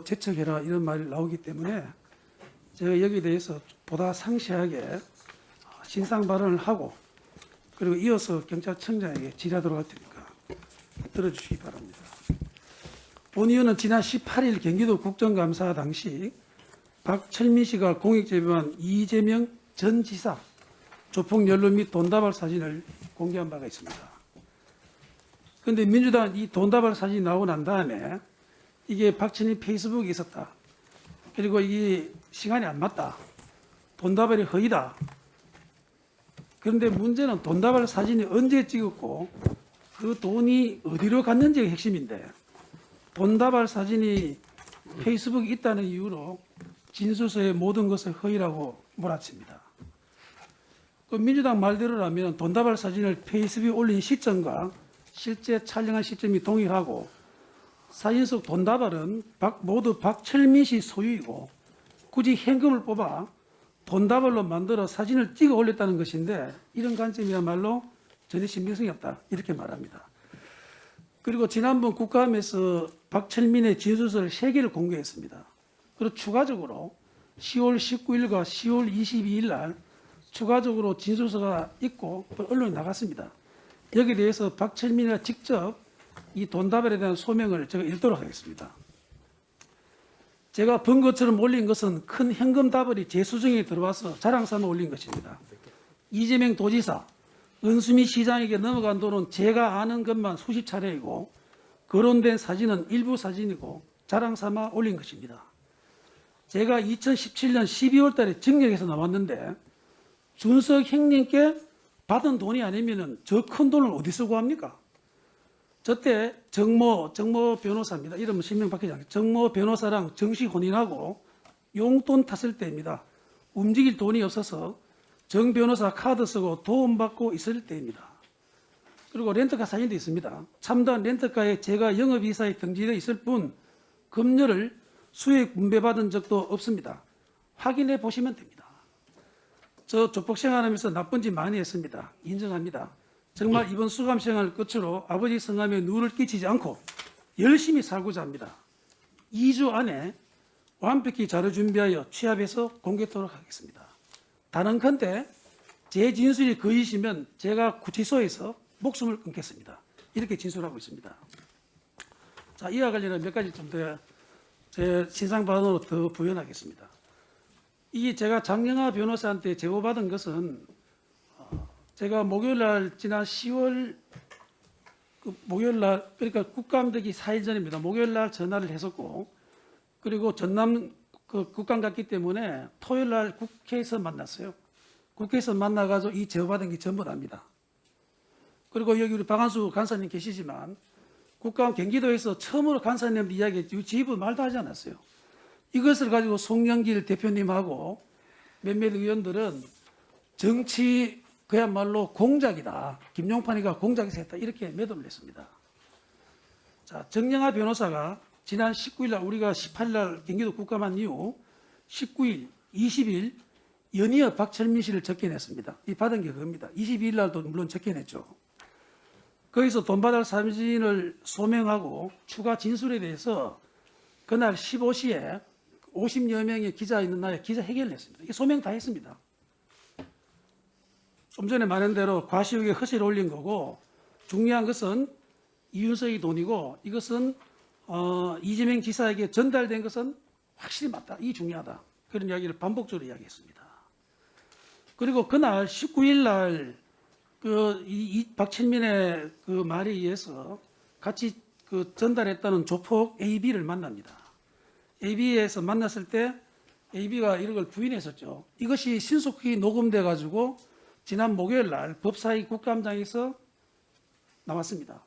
재척해라 이런 말이 나오기 때문에 제가 여기에 대해서 보다 상세하게 신상 발언을 하고 그리고 이어서 경찰청장에게 질의하도록 할 테니까 들어주시기 바랍니다. 본 의원은 지난 18일 경기도 국정감사 당시 박철민 씨가 공익제보한 이재명 전 지사 조폭 연루 및 돈다발 사진을 공개한 바가 있습니다. 그런데 민주당은 이 돈다발 사진이 나오고 난 다음에 이게 박철민 페이스북에 있었다. 그리고 이게 시간이 안 맞다. 돈다발이 허위다. 그런데 문제는 돈다발 사진이 언제 찍었고 그 돈이 어디로 갔는지가 핵심인데 돈다발 사진이 페이스북에 있다는 이유로 진술서의 모든 것을 허위라고 몰아칩니다. 그 민주당 말대로라면 돈다발 사진을 페이스북에 올린 시점과 실제 촬영한 시점이 동일하고 사진 속 돈다발은 모두 박철민 씨 소유이고 굳이 현금을 뽑아 돈다발로 만들어 사진을 찍어 올렸다는 것인데 이런 관점이야말로 전혀 신빙성이 없다 이렇게 말합니다. 그리고 지난번 국감에서 박철민의 진술서를 3개를 공개했습니다. 그리고 추가적으로 10월 19일과 10월 22일 날 추가적으로 진술서가 있고 언론에 나갔습니다. 여기에 대해서 박철민이가 직접 이 돈다발에 대한 소명을 제가 읽도록 하겠습니다. 제가 본 것처럼 올린 것은 큰 현금 다발이 제 수중에 들어와서 자랑삼아 올린 것입니다. 이재명 도지사, 은수미 시장에게 넘어간 돈은 제가 아는 것만 수십 차례이고 거론된 사진은 일부 사진이고 자랑삼아 올린 것입니다. 제가 2017년 12월 달에 징역에서 나왔는데 준석 형님께 받은 돈이 아니면 저 큰 돈을 어디서 구합니까? 저때 정모 변호사입니다. 이름은 실명 밝히지 않겠습니다. 정모 변호사랑 정식 혼인하고 용돈 탔을 때입니다. 움직일 돈이 없어서 정 변호사 카드 쓰고 도움받고 있을 때입니다. 그리고 렌터카 사진도 있습니다. 참다한 렌터카에 제가 영업이사에 등재되어 있을 뿐 급료를 수익 분배받은 적도 없습니다. 확인해 보시면 됩니다. 저 조폭 생활하면서 나쁜 짓 많이 했습니다. 인정합니다. 정말 이번 수감 생활을 끝으로 아버지 성함에 누를 끼치지 않고 열심히 살고자 합니다. 2주 안에 완벽히 자료 준비하여 취합해서 공개토록 하겠습니다. 단언컨대 제 진술이 거짓이면 제가 구치소에서 목숨을 끊겠습니다. 이렇게 진술하고 있습니다. 자, 이와 관련해 몇 가지 좀 더 제 신상 발언으로 더 부연하겠습니다. 이게 제가 장영하 변호사한테 제보받은 것은 제가 목요일날 지난 10월 목요일날 그러니까 국감 되기 4일 전입니다. 목요일날 전화를 했었고 그리고 전남 국감 갔기 때문에 토요일날 국회에서 만났어요. 국회에서 만나가지고 이 제보받은 게 전부 답니다. 그리고 여기 우리 박한수 간사님 계시지만 국감 경기도에서 처음으로 간사님한테 이야기했죠. 지휘부 말도 하지 않았어요. 이것을 가지고 송영길 대표님하고 몇몇 의원들은 정치 그야말로 공작이다. 김용판이가 공작에서 했다. 이렇게 매도를 했습니다. 자, 정영하 변호사가 지난 19일 날 우리가 18일 날 경기도 국감한 이후 19일, 20일 연이어 박철민 씨를 적게냈습니다. 이 받은 게 그겁니다. 22일 날도 물론 적게냈죠. 거기서 돈 받을 사진을 소명하고 추가 진술에 대해서 그날 15시에 50여 명의 기자 있는 날에 기자 회견을 했습니다. 이 소명 다 했습니다. 좀 전에 말한 대로 과시욕에 허세를 올린 거고 중요한 것은 이윤석의 돈이고 이것은 이재명 지사에게 전달된 것은 확실히 맞다. 이게 중요하다. 그런 이야기를 반복적으로 이야기했습니다. 그리고 그날 19일 날 박철민의 그 말에 의해서 같이 전달했다는 조폭 AB를 만납니다. AB에서 만났을 때 AB가 이런 걸 부인했었죠. 이것이 신속히 녹음돼 가지고 지난 목요일 날 법사위 국감장에서 나왔습니다.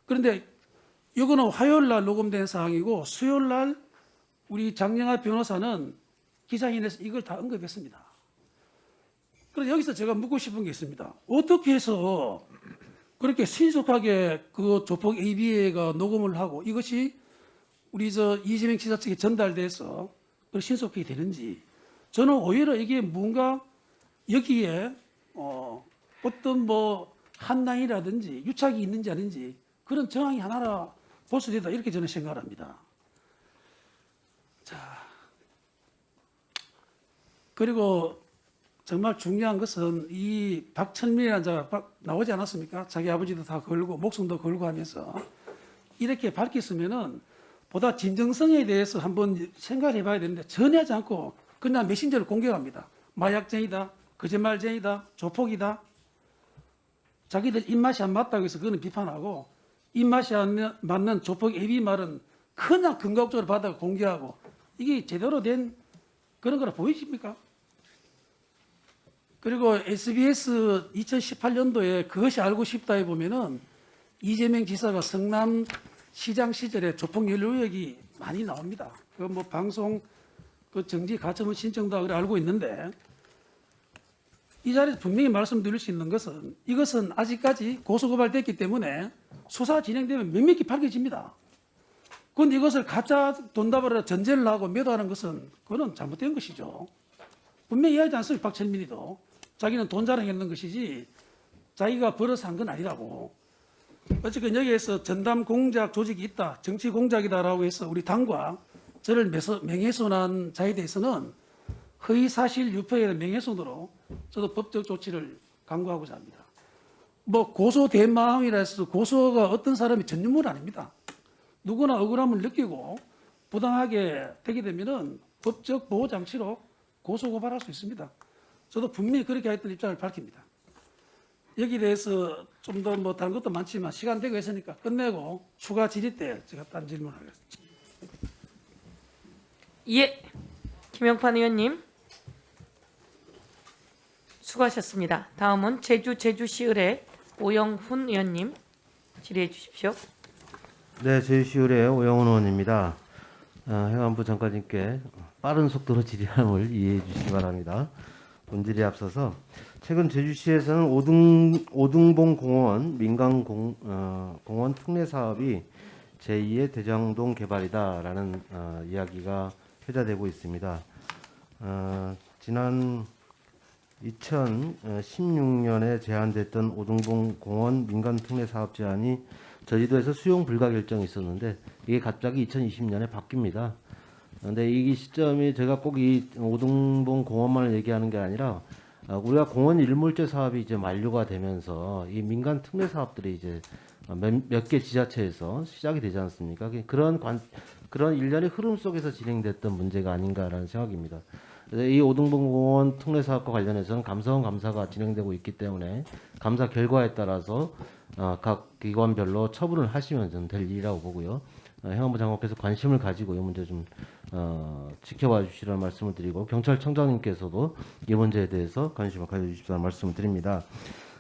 그런데 이거는 화요일 날 녹음된 사항이고 수요일 날 우리 장영하 변호사는 기자회견에서 이걸 다 언급했습니다. 그래서 여기서 제가 묻고 싶은 게 있습니다. 어떻게 해서 그렇게 신속하게 그 조폭 AB가 녹음을 하고 이것이 우리 이재명 지사 측에 전달돼서 신속하게 되는지 저는 오히려 이게 뭔가 여기에 어떤 한낭이라든지 유착이 있는지 아닌지 그런 정황이 하나라 볼 수 있다 이렇게 저는 생각을 합니다. 그리고 정말 중요한 것은 이 박천민이라는 자가 나오지 않았습니까? 자기 아버지도 다 걸고 목숨도 걸고 하면서 이렇게 밝혔으면은 보다 진정성에 대해서 한번 생각을 해봐야 되는데 전혀 하지 않고 그냥 메신저를 공격합니다. 마약쟁이다, 거짓말쟁이다, 조폭이다. 자기들 입맛이 안 맞다고 해서 그거는 비판하고 입맛이 안 맞는 조폭 애비 말은 그냥 근거적으로 받아가 공개하고 이게 제대로 된 그런 거라 보이십니까? 그리고 SBS 2018년도에 그것이 알고 싶다에 보면은 이재명 지사가 성남 시장 시절에 조폭 연루 의혹이 많이 나옵니다. 그 뭐 방송 그 정지 가처분 신청도 하고 알고 있는데 이 자리에서 분명히 말씀드릴 수 있는 것은 이것은 아직까지 고소고발됐기 때문에 수사 진행되면 명백히 밝혀집니다. 그런데 이것을 가짜 돈다발로 전제를 하고 매도하는 것은 그건 잘못된 것이죠. 분명히 이해하지 않습니까? 박철민이도 자기는 돈 자랑했는 것이지 자기가 벌어서 한 건 아니라고. 어쨌든 여기에서 전담 공작 조직이 있다, 정치 공작이다라고 해서 우리 당과 저를 명예훼손한 자에 대해서는 허위사실 유포에 대한 명예훼손으로 저도 법적 조치를 강구하고자 합니다. 뭐 고소 대마왕이라 해서 고소가 어떤 사람이 전유물 아닙니다. 누구나 억울함을 느끼고 부당하게 되게 되면은 법적 보호 장치로 고소 고발할 수 있습니다. 저도 분명히 그렇게 했던 입장을 밝힙니다. 여기에 대해서 좀 더 뭐 다른 것도 많지만 시간 되고 했으니까 끝내고 추가 질의 때 제가 딴 질문하겠습니다. 예, 김영판 의원님 수고하셨습니다. 다음은 제주시 의뢰 오영훈 의원님 질의해 주십시오. 네, 제주시 의뢰 오영훈 의원입니다. 행안부 장관님께 빠른 속도로 질의함을 이해해 주시기 바랍니다. 본질에 앞서서 최근 제주시에서는 오등봉 공원 민간 공원 특례 사업이 제2의 대장동 개발이다라는 이야기가 회자되고 있습니다. 지난 2016년에 제안됐던 오등봉 공원 민간 특례 사업 제안이 저지도에서 수용 불가 결정이 있었는데 이게 갑자기 2020년에 바뀝니다. 그런데 이 시점이 제가 꼭 이 오등봉 공원만을 얘기하는 게 아니라 우리가 공원 일몰제 사업이 이제 만료가 되면서 이 민간 특례 사업들이 이제 몇 개 지자체에서 시작이 되지 않습니까? 그런 일련의 흐름 속에서 진행됐던 문제가 아닌가라는 생각입니다. 그래서 이 오등봉 공원 특례 사업과 관련해서는 감사가 진행되고 있기 때문에 감사 결과에 따라서 각 기관별로 처분을 하시면 저는 될 일이라고 보고요. 행안부 장관께서 관심을 가지고 이 문제 좀 지켜봐 주시라는 말씀을 드리고 경찰청장님께서도 이 문제에 대해서 관심을 가져주십사는 말씀을 드립니다.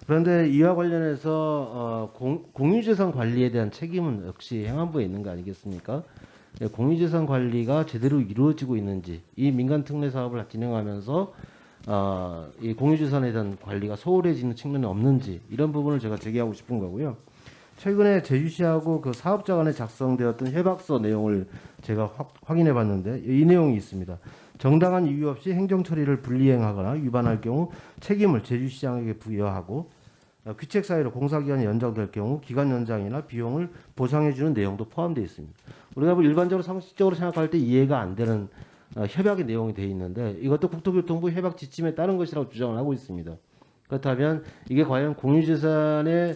그런데 이와 관련해서 공유재산 관리에 대한 책임은 역시 행안부에 있는 거 아니겠습니까? 공유재산 관리가 제대로 이루어지고 있는지, 이 민간 특례 사업을 진행하면서 이 공유재산에 대한 관리가 소홀해지는 측면이 없는지 이런 부분을 제가 제기하고 싶은 거고요. 최근에 제주시하고 그 사업자 간에 작성되었던 협약서 내용을 제가 확인해 봤는데 이 내용이 있습니다. 정당한 이유 없이 행정 처리를 불이행하거나 위반할 경우 책임을 제주시장에게 부여하고 귀책 사유로 공사기간이 연장될 경우 기간 연장이나 비용을 보상해 주는 내용도 포함되어 있습니다. 우리가 뭐 일반적으로 상식적으로 생각할 때 이해가 안 되는 협약의 내용이 되어 있는데 이것도 국토교통부 협약 지침에 따른 것이라고 주장을 하고 있습니다. 그렇다면 이게 과연 공유재산에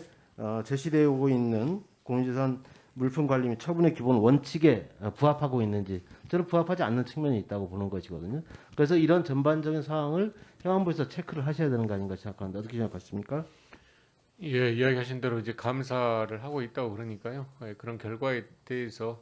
제시되어 오고 있는 공유재산 물품관리 및 처분의 기본 원칙에 부합하고 있는지 저는 부합하지 않는 측면이 있다고 보는 것이거든요. 그래서 이런 전반적인 사항을 행안부에서 체크를 하셔야 되는 거 아닌가 생각하는데 어떻게 생각하십니까? 예, 이야기하신 대로 이제 감사를 하고 있다고 그러니까요. 예, 그런 결과에 대해서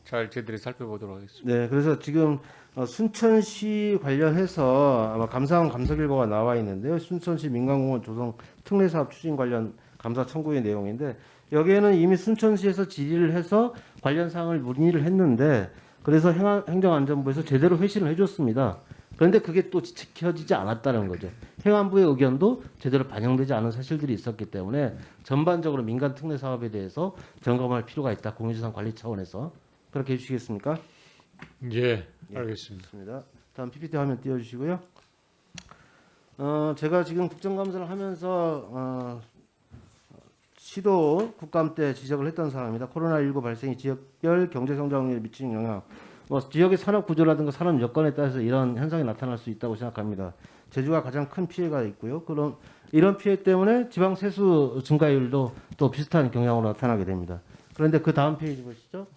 잘 저희들이 살펴보도록 하겠습니다. 네, 그래서 지금 순천시 관련해서 아마 감사원 감사 결과가 나와 있는데요. 순천시 민간공원 조성 특례 사업 추진 관련 감사 청구의 내용인데 여기에는 이미 순천시에서 질의를 해서 관련 사항을 문의를 했는데 그래서 행정안전부에서 제대로 회신을 해줬습니다. 그런데 그게 또 지켜지지 않았다는 거죠. 행안부의 의견도 제대로 반영되지 않은 사실들이 있었기 때문에 전반적으로 민간 특례 사업에 대해서 점검할 필요가 있다. 공유재산 관리 차원에서 그렇게 해주시겠습니까? 예, 알겠습니다. 좋습니다. 다음 PPT 화면 띄워주시고요. 제가 지금 국정감사를 하면서 시도 국감 때 지적을 했던 사항입니다. 코로나19 발생이 지역별 경제성장률에 미치는 영향. 뭐 지역의 산업 구조라든가 산업 여건에 따라서 이런 현상이 나타날 수 있다고 생각합니다. 제주가 가장 큰 피해가 있고요. 그럼 이런 피해 때문에 지방 세수 증가율도 또 비슷한 경향으로 나타나게 됩니다. 그런데 그 다음 페이지 보시죠.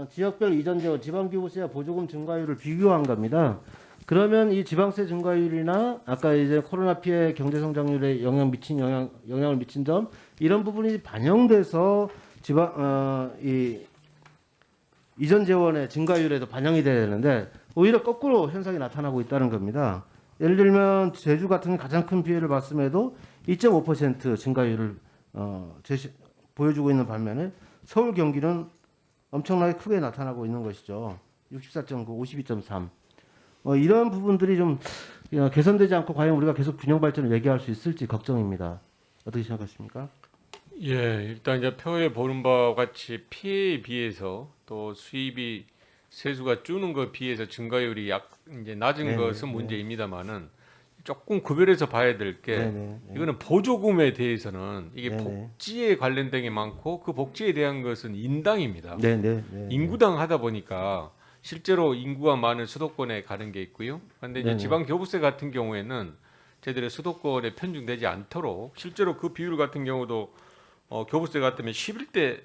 지역별 이전제와 지방교부세와 보조금 증가율을 비교한 겁니다. 그러면 이 지방세 증가율이나 아까 이제 코로나 피해 경제성장률에 영향을 미친 점 이런 부분이 반영돼서 이 이전 재원의 증가율에도 반영이 돼야 되는데 오히려 거꾸로 현상이 나타나고 있다는 겁니다. 예를 들면 제주 같은 가장 큰 피해를 봤음에도 2.5% 증가율을 보여주고 있는 반면에 서울 경기는 엄청나게 크게 나타나고 있는 것이죠. 64.9, 52.3. 이런 부분들이 좀 개선되지 않고 과연 우리가 계속 균형 발전을 얘기할 수 있을지 걱정입니다. 어떻게 생각하십니까? 예, 일단 이제 표에 보는 바와 같이 피해에 비해서 또 수입이 세수가 주는 것에 비해서 증가율이 이제 낮은 네네, 것은 문제입니다만은 조금 구별해서 봐야 될 게 네네. 이거는 보조금에 대해서는 이게 네네. 복지에 관련된 게 많고 그 복지에 대한 것은 인당입니다. 네. 인구당 하다 보니까 실제로 인구가 많은 수도권에 가는 게 있고요. 그런데 이제 네네. 지방 교부세 같은 경우에는 저희들의 수도권에 편중되지 않도록 실제로 그 비율 같은 경우도 교부세 같으면 11대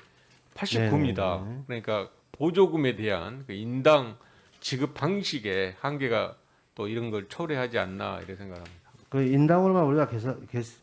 89입니다. 네네. 그러니까 보조금에 대한 그 인당 지급 방식의 한계가 또 이런 걸 초래하지 않나 이렇게 생각합니다. 그 인당으로만 우리가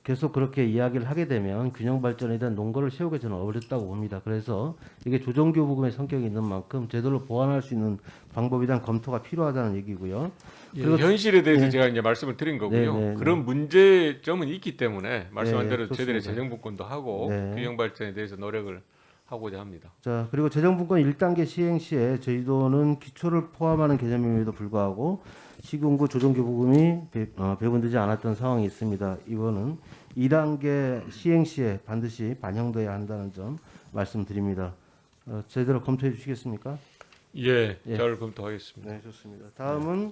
계속 그렇게 이야기를 하게 되면 균형 발전에 대한 논거를 세우기 저는 어렵다고 봅니다. 그래서 이게 조정교부금의 성격이 있는 만큼 제대로 보완할 수 있는 방법에 대한 검토가 필요하다는 얘기고요. 예, 그리고 현실에 대해서 네. 제가 이제 말씀을 드린 거고요. 네. 그런 문제점은 있기 때문에 말씀한 네, 대로 좋습니다. 저희들의 재정분권도 하고 네. 균형 발전에 대해서 노력을 하고자 합니다. 자, 그리고 재정분권 1단계 시행 시에 저희도는 기초를 포함하는 개념임에도 불구하고 시군구 조정교부금이 배분되지 않았던 상황이 있습니다. 이거는 2단계 시행 시에 반드시 반영돼야 한다는 점 말씀드립니다. 제대로 검토해 주시겠습니까? 예, 예. 잘 검토하겠습니다. 네, 좋습니다. 다음은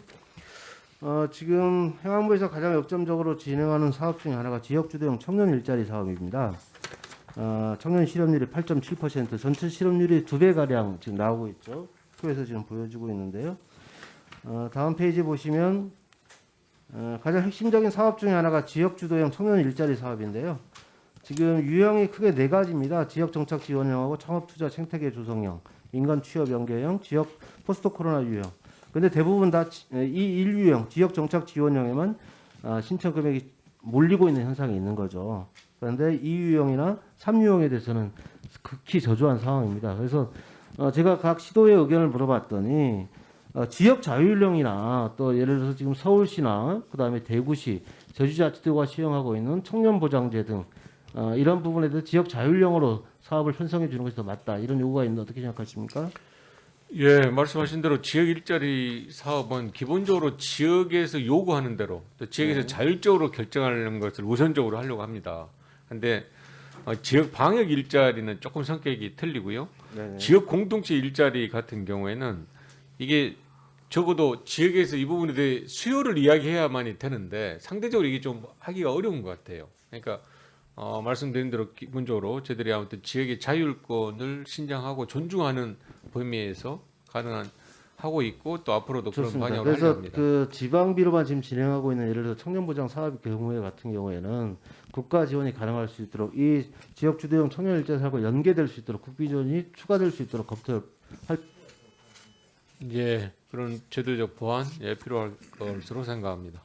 지금 행안부에서 가장 역점적으로 진행하는 사업 중에 하나가 지역주도형 청년 일자리 사업입니다. 청년 실업률이 8.7%, 전체 실업률이 2배 가량 지금 나오고 있죠. 표에서 지금 보여주고 있는데요. 다음 페이지 보시면 가장 핵심적인 사업 중에 하나가 지역주도형 청년 일자리 사업인데요. 지금 유형이 크게 4가지입니다. 지역정착 지원형하고 창업투자 생태계 조성형, 민간 취업 연계형, 지역 포스트 코로나 유형. 근데 대부분 다 이 1유형 지역정착 지원형에만 신청 금액이 몰리고 있는 현상이 있는 거죠. 그런데 2유형이나 3유형에 대해서는 극히 저조한 상황입니다. 그래서 제가 각 시도의 의견을 물어봤더니 지역 자율형이나 또 예를 들어서 지금 서울시나 그다음에 대구시, 제주자치도가 시행하고 있는 청년보장제 등 이런 부분에 대해서 지역 자율형으로 사업을 편성해 주는 것이 더 맞다. 이런 요구가 있는데 어떻게 생각하십니까? 예, 말씀하신 대로 지역 일자리 사업은 기본적으로 지역에서 요구하는 대로 또 지역에서 자율적으로 결정하는 것을 우선적으로 하려고 합니다. 그런데 지역 방역 일자리는 조금 성격이 틀리고요. 네네. 지역 공동체 일자리 같은 경우에는 이게 적어도 지역에서 이 부분에 대해 수요를 이야기해야만이 되는데 상대적으로 이게 좀 하기가 어려운 것 같아요. 그러니까 말씀드린 대로 기본적으로 저희들이 아무튼 지역의 자율권을 신장하고 존중하는 범위에서 가능한 하고 있고 또 앞으로도 좋습니다. 그런 방향을 하려 그래서 합니다. 그 지방비로만 지금 진행하고 있는 예를 들어 청년보장 사업 경우에 같은 경우에는 국가 지원이 가능할 수 있도록 이 지역 주도형 청년 일자리 사업과 연계될 수 있도록 국비 지원이 추가될 수 있도록 검토할 예, 그런 제도적 보완 필요할 것으로 생각합니다.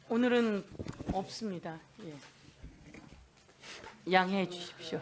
오늘은 없습니다. 예. 양해해 주십시오.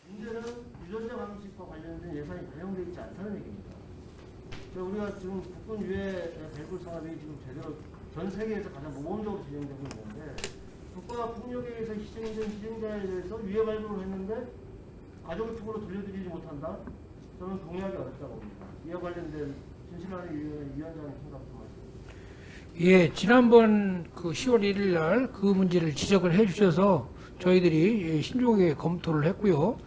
문제는 유전자 감식과 관련된 예산이 반영되어 있지 않다는 얘기입니다. 우리가 지금 국군 유해 발굴 사업이 지금 제대로 전 세계에서 가장 모범적으로 진행되고 있는데 국가 폭력에 의해서 희생된 희생자에 대해서 유해 발굴을 했는데 가족 쪽으로 돌려드리지 못한다? 저는 동의하기 어렵다고 봅니다. 이와 관련된 진실하는 위원장의 생각 좀 하시죠. 예, 지난번 그 10월 1일 날 그 문제를 지적을 해 주셔서 저희들이 신중하게 검토를 했고요.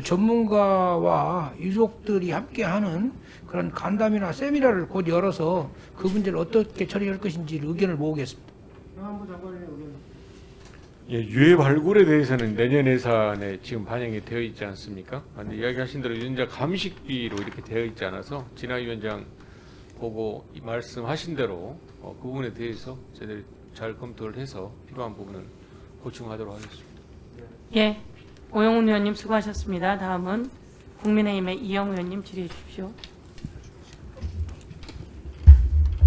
전문가와 유족들이 함께하는 그런 간담회나 세미나를 곧 열어서 그 문제를 어떻게 처리할 것인지 의견을 모으겠습니다. 예, 유해 발굴에 대해서는 내년 예산에 지금 반영이 되어 있지 않습니까? 근데 이야기하신 대로 유전자 감식비로 이렇게 되어 있지 않아서 진화 위원장 보고 말씀하신 대로 그 부분에 대해서 저희들이 잘 검토를 해서 필요한 부분을 보충하도록 하겠습니다. 예, 오영훈 의원님 수고하셨습니다. 다음은 국민의힘의 이영 의원님 질의해 주십시오.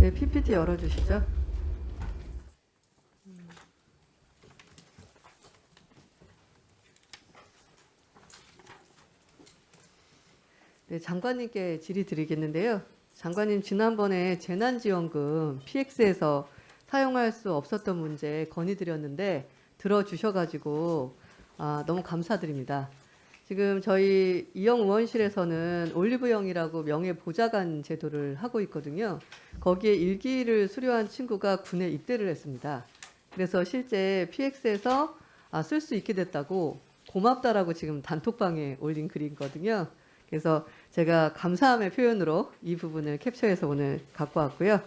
네, PPT 열어주시죠. 네, 장관님께 질의 드리겠는데요. 장관님, 지난번에 재난지원금 PX에서 사용할 수 없었던 문제 건의드렸는데 들어주셔가지고 너무 감사드립니다. 지금 저희 이영 의원실에서는 올리브영이라고 명예보좌관 제도를 하고 있거든요. 거기에 일기를 수료한 친구가 군에 입대를 했습니다. 그래서 실제 PX에서 쓸 수 있게 됐다고 고맙다라고 지금 단톡방에 올린 글이거든요. 그래서 제가 감사함의 표현으로 이 부분을 캡처해서 오늘 갖고 왔고요.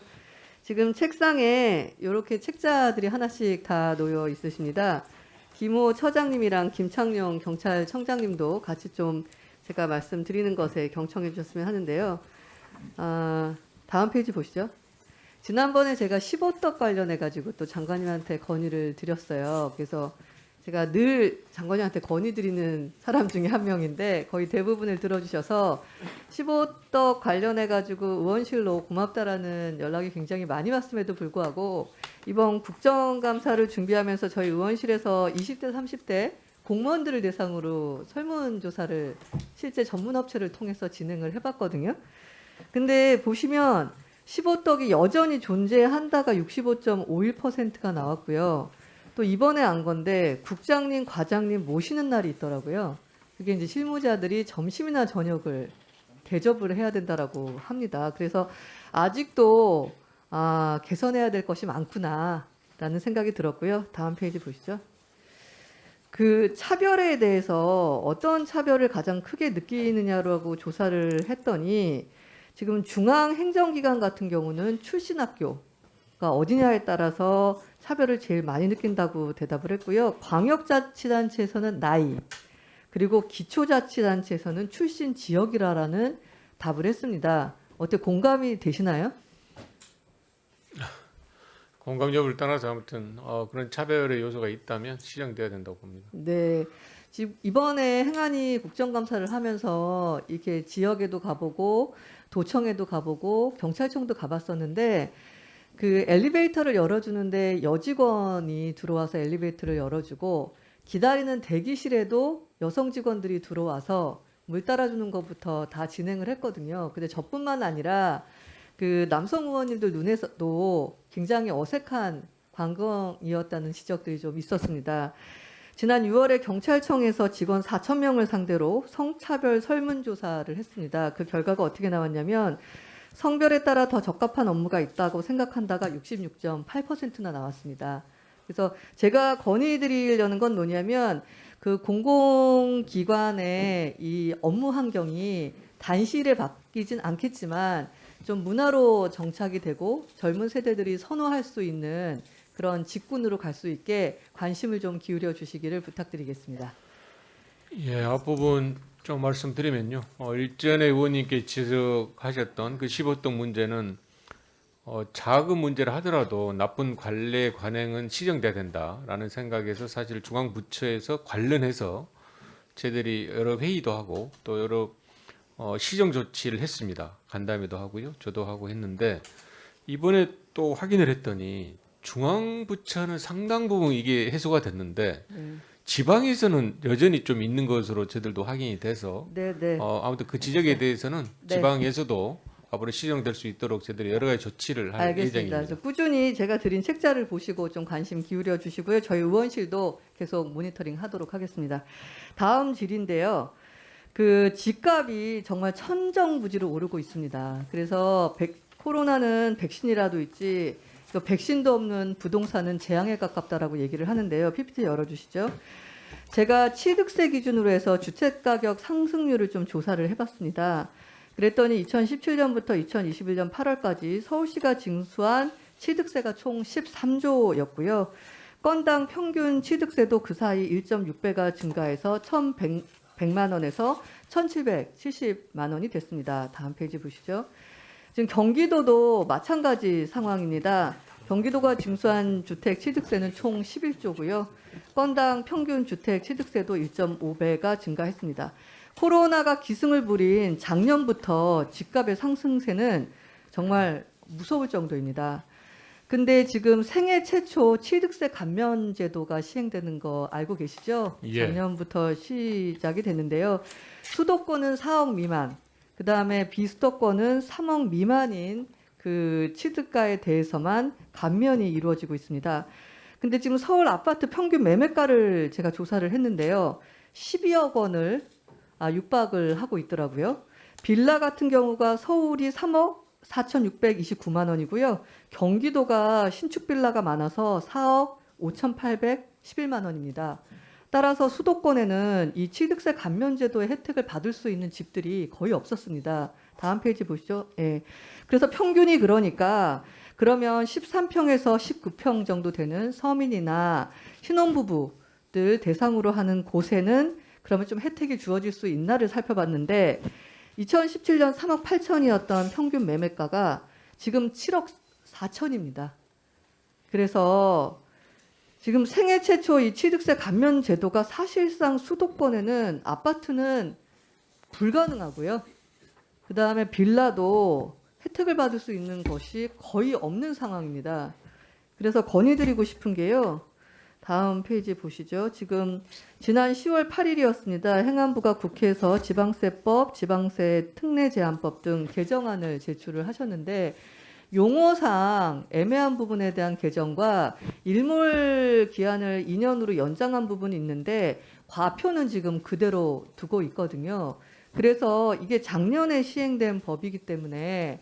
지금 책상에 이렇게 책자들이 하나씩 다 놓여 있으십니다. 김호 처장님이랑 김창룡 경찰청장님도 같이 좀 제가 말씀드리는 것에 경청해 주셨으면 하는데요. 다음 페이지 보시죠. 지난번에 제가 15덕 관련해 가지고 또 장관님한테 건의를 드렸어요. 그래서 제가 늘 장관님한테 건의드리는 사람 중에 한 명인데 거의 대부분을 들어주셔서 15덕 관련해 가지고 의원실로 고맙다라는 연락이 굉장히 많이 왔음에도 불구하고 이번 국정감사를 준비하면서 저희 의원실에서 20대 30대 공무원들을 대상으로 설문조사를 실제 전문업체를 통해서 진행을 해봤거든요. 근데 보시면 15덕이 여전히 존재한다가 65.51%가 나왔고요. 또 이번에 안 건데 국장님, 과장님 모시는 날이 있더라고요. 그게 이제 실무자들이 점심이나 저녁을 대접을 해야 된다라고 합니다. 그래서 아직도 개선해야 될 것이 많구나라는 생각이 들었고요. 다음 페이지 보시죠. 그 차별에 대해서 어떤 차별을 가장 크게 느끼느냐라고 조사를 했더니 지금 중앙행정기관 같은 경우는 출신 학교가 어디냐에 따라서 차별을 제일 많이 느낀다고 대답을 했고요. 광역자치단체에서는 나이, 그리고 기초자치단체에서는 출신 지역이라는 답을 했습니다. 어때 공감이 되시나요? 공감 여부를 떠나서 아무튼 그런 차별의 요소가 있다면 시정돼야 된다고 봅니다. 네. 지금 이번에 행안위 국정감사를 하면서 이렇게 지역에도 가보고 도청에도 가보고 경찰청도 가봤었는데 그 엘리베이터를 열어주는데 여직원이 들어와서 엘리베이터를 열어주고 기다리는 대기실에도 여성 직원들이 들어와서 물 따라주는 것부터 다 진행을 했거든요. 근데 저뿐만 아니라 그 남성 의원님들 눈에서도 굉장히 어색한 광경이었다는 지적들이 좀 있었습니다. 지난 6월에 경찰청에서 직원 4,000명을 상대로 성차별 설문조사를 했습니다. 그 결과가 어떻게 나왔냐면 성별에 따라 더 적합한 업무가 있다고 생각한다가 66.8%나 나왔습니다. 그래서 제가 건의드리려는 건 뭐냐면 그 공공기관의 이 업무 환경이 단실에 바뀌진 않겠지만 좀 문화로 정착이 되고 젊은 세대들이 선호할 수 있는 그런 직군으로 갈 수 있게 관심을 좀 기울여 주시기를 부탁드리겠습니다. 예, 앞부분 좀 말씀드리면요. 일전에 의원님께 지적하셨던 그 15동 문제는 작은 문제를 하더라도 나쁜 관례 관행은 시정돼야 된다라는 생각에서 사실 중앙부처에서 관련해서 저희들이 여러 회의도 하고 또 여러 시정 조치를 했습니다. 간담회도 하고요. 저도 하고 했는데 이번에 또 확인을 했더니 중앙부처는 상당 부분 이게 해소가 됐는데 지방에서는 여전히 좀 있는 것으로 저희들도 확인이 돼서 네. 아무튼 그 지적에 대해서는 네. 지방에서도 앞으로 시정될 수 있도록 저희들이 여러 가지 조치를 할 알겠습니다. 예정입니다. 그래서 꾸준히 제가 드린 책자를 보시고 좀 관심 기울여 주시고요. 저희 의원실도 계속 모니터링 하도록 하겠습니다. 다음 질인데요. 그 집값이 정말 천정부지로 오르고 있습니다. 그래서 코로나는 백신이라도 있지 또 백신도 없는 부동산은 재앙에 가깝다라고 얘기를 하는데요. PPT 열어주시죠. 제가 취득세 기준으로 해서 주택가격 상승률을 좀 조사를 해봤습니다. 그랬더니 2017년부터 2021년 8월까지 서울시가 징수한 취득세가 총 13조였고요. 건당 평균 취득세도 그 사이 1.6배가 증가해서 1,100만 원에서 1,770만 원이 됐습니다. 다음 페이지 보시죠. 지금 경기도도 마찬가지 상황입니다. 경기도가 징수한 주택 취득세는 총 11조고요. 건당 평균 주택 취득세도 1.5배가 증가했습니다. 코로나가 기승을 부린 작년부터 집값의 상승세는 정말 무서울 정도입니다. 근데 지금 생애 최초 취득세 감면 제도가 시행되는 거 알고 계시죠? 예. 작년부터 시작이 됐는데요. 수도권은 4억 미만, 그 다음에 비수도권은 3억 미만인 그 취득가에 대해서만 감면이 이루어지고 있습니다. 근데 지금 서울 아파트 평균 매매가를 제가 조사를 했는데요. 12억 원을 육박을 하고 있더라고요. 빌라 같은 경우가 서울이 3억 4,629만 원이고요. 경기도가 신축 빌라가 많아서 4억 5,811만 원입니다. 따라서 수도권에는 이 취득세 감면 제도의 혜택을 받을 수 있는 집들이 거의 없었습니다. 다음 페이지 보시죠. 예. 그래서 평균이 그러니까 그러면 13평에서 19평 정도 되는 서민이나 신혼부부들 대상으로 하는 곳에는 그러면 좀 혜택이 주어질 수 있나를 살펴봤는데 2017년 3억 8천이었던 평균 매매가가 지금 7억 4천입니다. 그래서 지금 생애 최초 이 취득세 감면 제도가 사실상 수도권에는 아파트는 불가능하고요. 그 다음에 빌라도 혜택을 받을 수 있는 것이 거의 없는 상황입니다. 그래서 건의드리고 싶은 게요. 다음 페이지 보시죠. 지금 지난 10월 8일이었습니다. 행안부가 국회에서 지방세법, 지방세 특례 제한법 등 개정안을 제출을 하셨는데 용어상 애매한 부분에 대한 개정과 일몰 기한을 2년으로 연장한 부분이 있는데 과표는 지금 그대로 두고 있거든요. 그래서 이게 작년에 시행된 법이기 때문에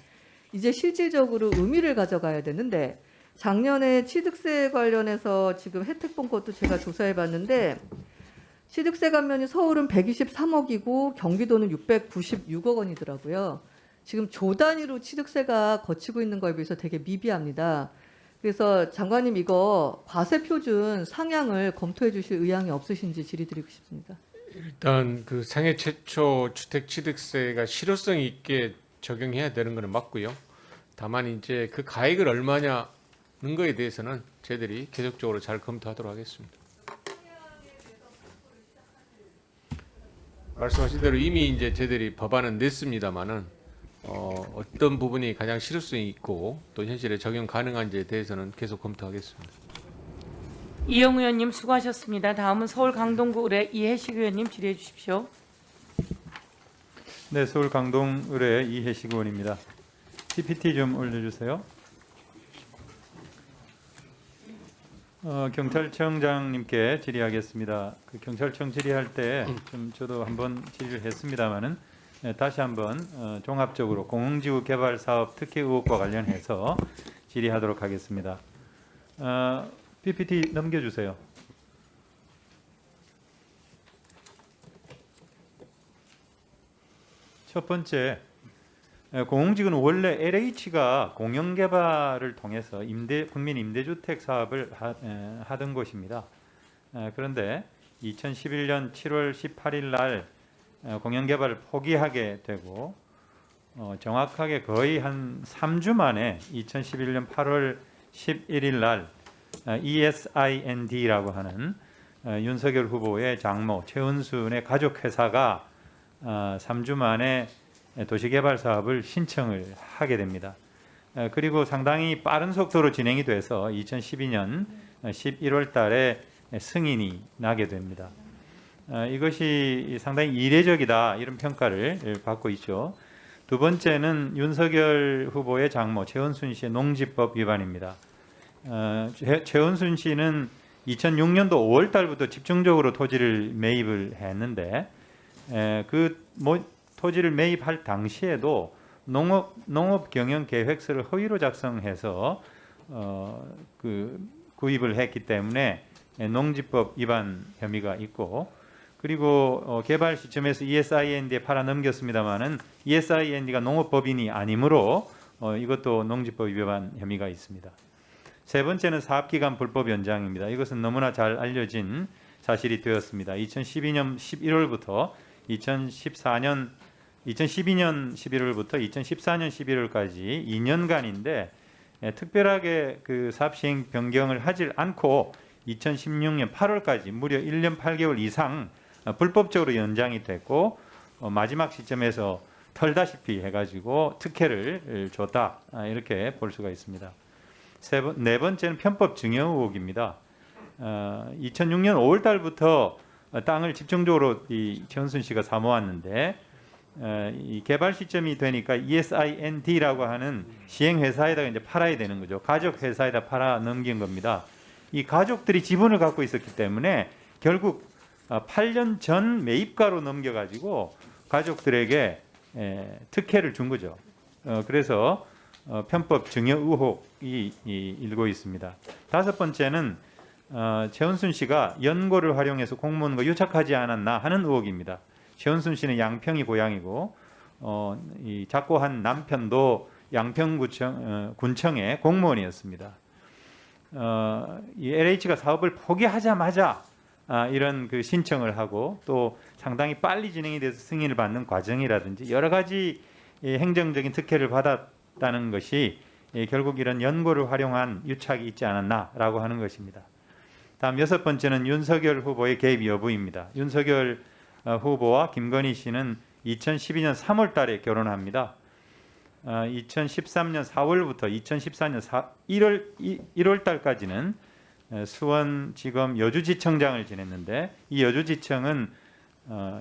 이제 실질적으로 의미를 가져가야 되는데 작년에 취득세 관련해서 지금 혜택 본 것도 제가 조사해 봤는데 취득세 감면이 서울은 123억이고 경기도는 696억 원이더라고요. 지금 조 단위로 취득세가 거치고 있는 거에 비해서 되게 미비합니다. 그래서 장관님 이거 과세 표준 상향을 검토해 주실 의향이 없으신지 질의드리고 싶습니다. 일단 그 생애 최초 주택 취득세가 실효성 있게 적용해야 되는 것은 맞고요. 다만 이제 그 가액을 얼마냐는 거에 대해서는 저희들이 계속적으로 잘 검토하도록 하겠습니다. 말씀하신 대로 이미 이제 저희들이 법안은 냈습니다만은 어떤 부분이 가장 실효성이 있고 또 현실에 적용 가능한지에 대해서는 계속 검토하겠습니다. 이영 의원님 수고하셨습니다. 다음은 서울 강동구 의뢰 이해식 의원님 질의해 주십시오. 네, 서울 강동 의뢰 이해식 의원입니다. PPT 좀 올려주세요. 경찰청장님께 질의하겠습니다. 그 경찰청 질의할 때 좀 저도 한번 질의를 했습니다만은 다시 한번 종합적으로 공흥지구 개발 사업 특혜 의혹과 관련해서 질의하도록 하겠습니다. PPT 넘겨주세요. 첫 번째, 공흥지구는 원래 LH가 공영개발을 통해서 국민 임대주택 사업을 하던 곳입니다. 그런데 2011년 7월 18일 날 공영개발을 포기하게 되고 정확하게 거의 한 3주 만에 2011년 8월 11일 날 ESIND라고 하는 윤석열 후보의 장모 최은순의 가족회사가 3주 만에 도시개발 사업을 신청을 하게 됩니다. 그리고 상당히 빠른 속도로 진행이 돼서 2012년 11월 달에 승인이 나게 됩니다. 이것이 상당히 이례적이다 이런 평가를 받고 있죠. 두 번째는 윤석열 후보의 장모 최은순 씨의 농지법 위반입니다. 최은순 씨는 2006년도 5월 달부터 집중적으로 토지를 매입을 했는데 토지를 매입할 당시에도 농업 경영 계획서를 허위로 작성해서 구입을 했기 때문에 농지법 위반 혐의가 있고, 그리고 개발 시점에서 ESIND에 팔아 넘겼습니다만은 ESIND가 농업법인이 아니므로 이것도 농지법 위반 혐의가 있습니다. 세 번째는 사업기간 불법 연장입니다. 이것은 너무나 잘 알려진 사실이 되었습니다. 2012년 11월부터 2012년 11월부터 2014년 11월까지 2년간인데 특별하게 그 사업 시행 변경을 하질 않고 2016년 8월까지 무려 1년 8개월 이상 불법적으로 연장이 됐고, 마지막 시점에서 털다시피 해가지고 특혜를 줬다, 이렇게 볼 수가 있습니다. 네 번째는 편법 증여 의혹입니다. 2006년 5월달부터 땅을 집중적으로 이 최은순 씨가 사모았는데 이 개발 시점이 되니까 ESIND라고 하는 시행 회사에다가 이제 팔아야 되는 거죠. 가족 회사에다 팔아 넘긴 겁니다. 이 가족들이 지분을 갖고 있었기 때문에 결국 8년 전 매입가로 넘겨가지고 가족들에게 특혜를 준 거죠. 그래서 편법 증여 의혹이 일고 있습니다. 다섯 번째는 최은순 씨가 연고를 활용해서 공무원과 유착하지 않았나 하는 의혹입니다. 최은순 씨는 양평이 고향이고 이 작고한 남편도 양평군청의 공무원이었습니다. 이 LH가 사업을 포기하자마자 이런 그 신청을 하고 또 상당히 빨리 진행이 돼서 승인을 받는 과정이라든지 여러 가지 행정적인 특혜를 받았다는 것이 결국 이런 연고를 활용한 유착이 있지 않았나라고 하는 것입니다. 다음 여섯 번째는 윤석열 후보의 개입 여부입니다. 윤석열 후보와 김건희 씨는 2012년 3월 달에 결혼합니다. 2013년 4월부터 2014년 1월 달까지는 수원지검 여주지청장을 지냈는데 이 여주지청은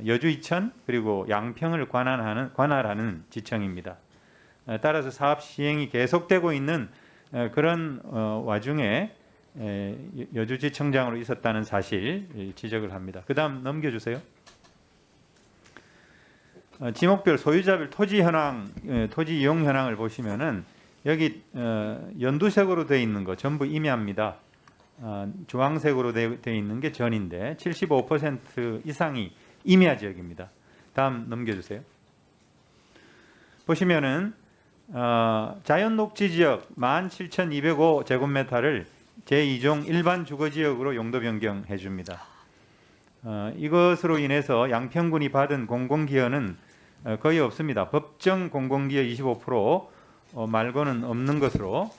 여주이천 그리고 양평을 관할하는 지청입니다. 따라서 사업 시행이 계속되고 있는 그런 와중에 여주지청장으로 있었다는 사실 지적을 합니다. 그 다음 넘겨주세요. 지목별 소유자별 토지 이용 현황을 보시면은 여기 연두색으로 되어 있는 거 전부 임야입니다. 주황색으로 되어 있는 게 전인데 75% 이상이 임야 지역입니다. 다음 넘겨주세요. 보시면은 자연녹지지역 17,205제곱미터를 제2종 일반 주거지역으로 용도 변경해 줍니다. 이것으로 인해서 양평군이 받은 공공기여는 거의 없습니다. 법정 공공기여 25% 말고는 없는 것으로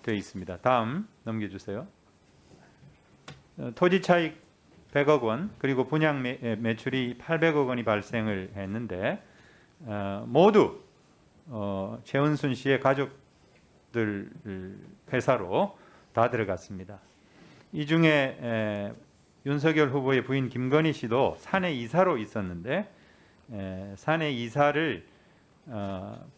되어 있습니다. 다음 넘겨주세요. 토지 차익 100억 원 그리고 분양 매출이 800억 원이 발생을 했는데 모두 최은순 씨의 가족들 회사로 다 들어갔습니다. 이 중에 윤석열 후보의 부인 김건희 씨도 사내 이사로 있었는데 사내 이사를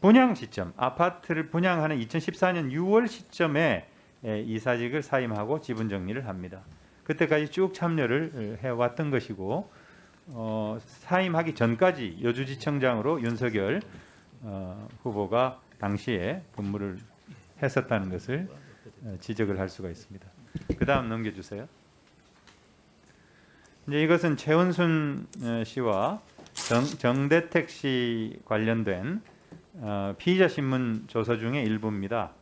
분양 시점, 아파트를 분양하는 2014년 6월 시점에 이사직을 사임하고 지분 정리를 합니다. 그때까지 쭉 참여를 해왔던 것이고 사임하기 전까지 여주지청장으로 윤석열 후보가 당시에 근무를 했었다는 것을 지적을 할 수가 있습니다. 그 다음 넘겨주세요. 이제 이것은 최은순 씨와 정대택 씨 관련된 피의자 신문 조서 중의 일부입니다.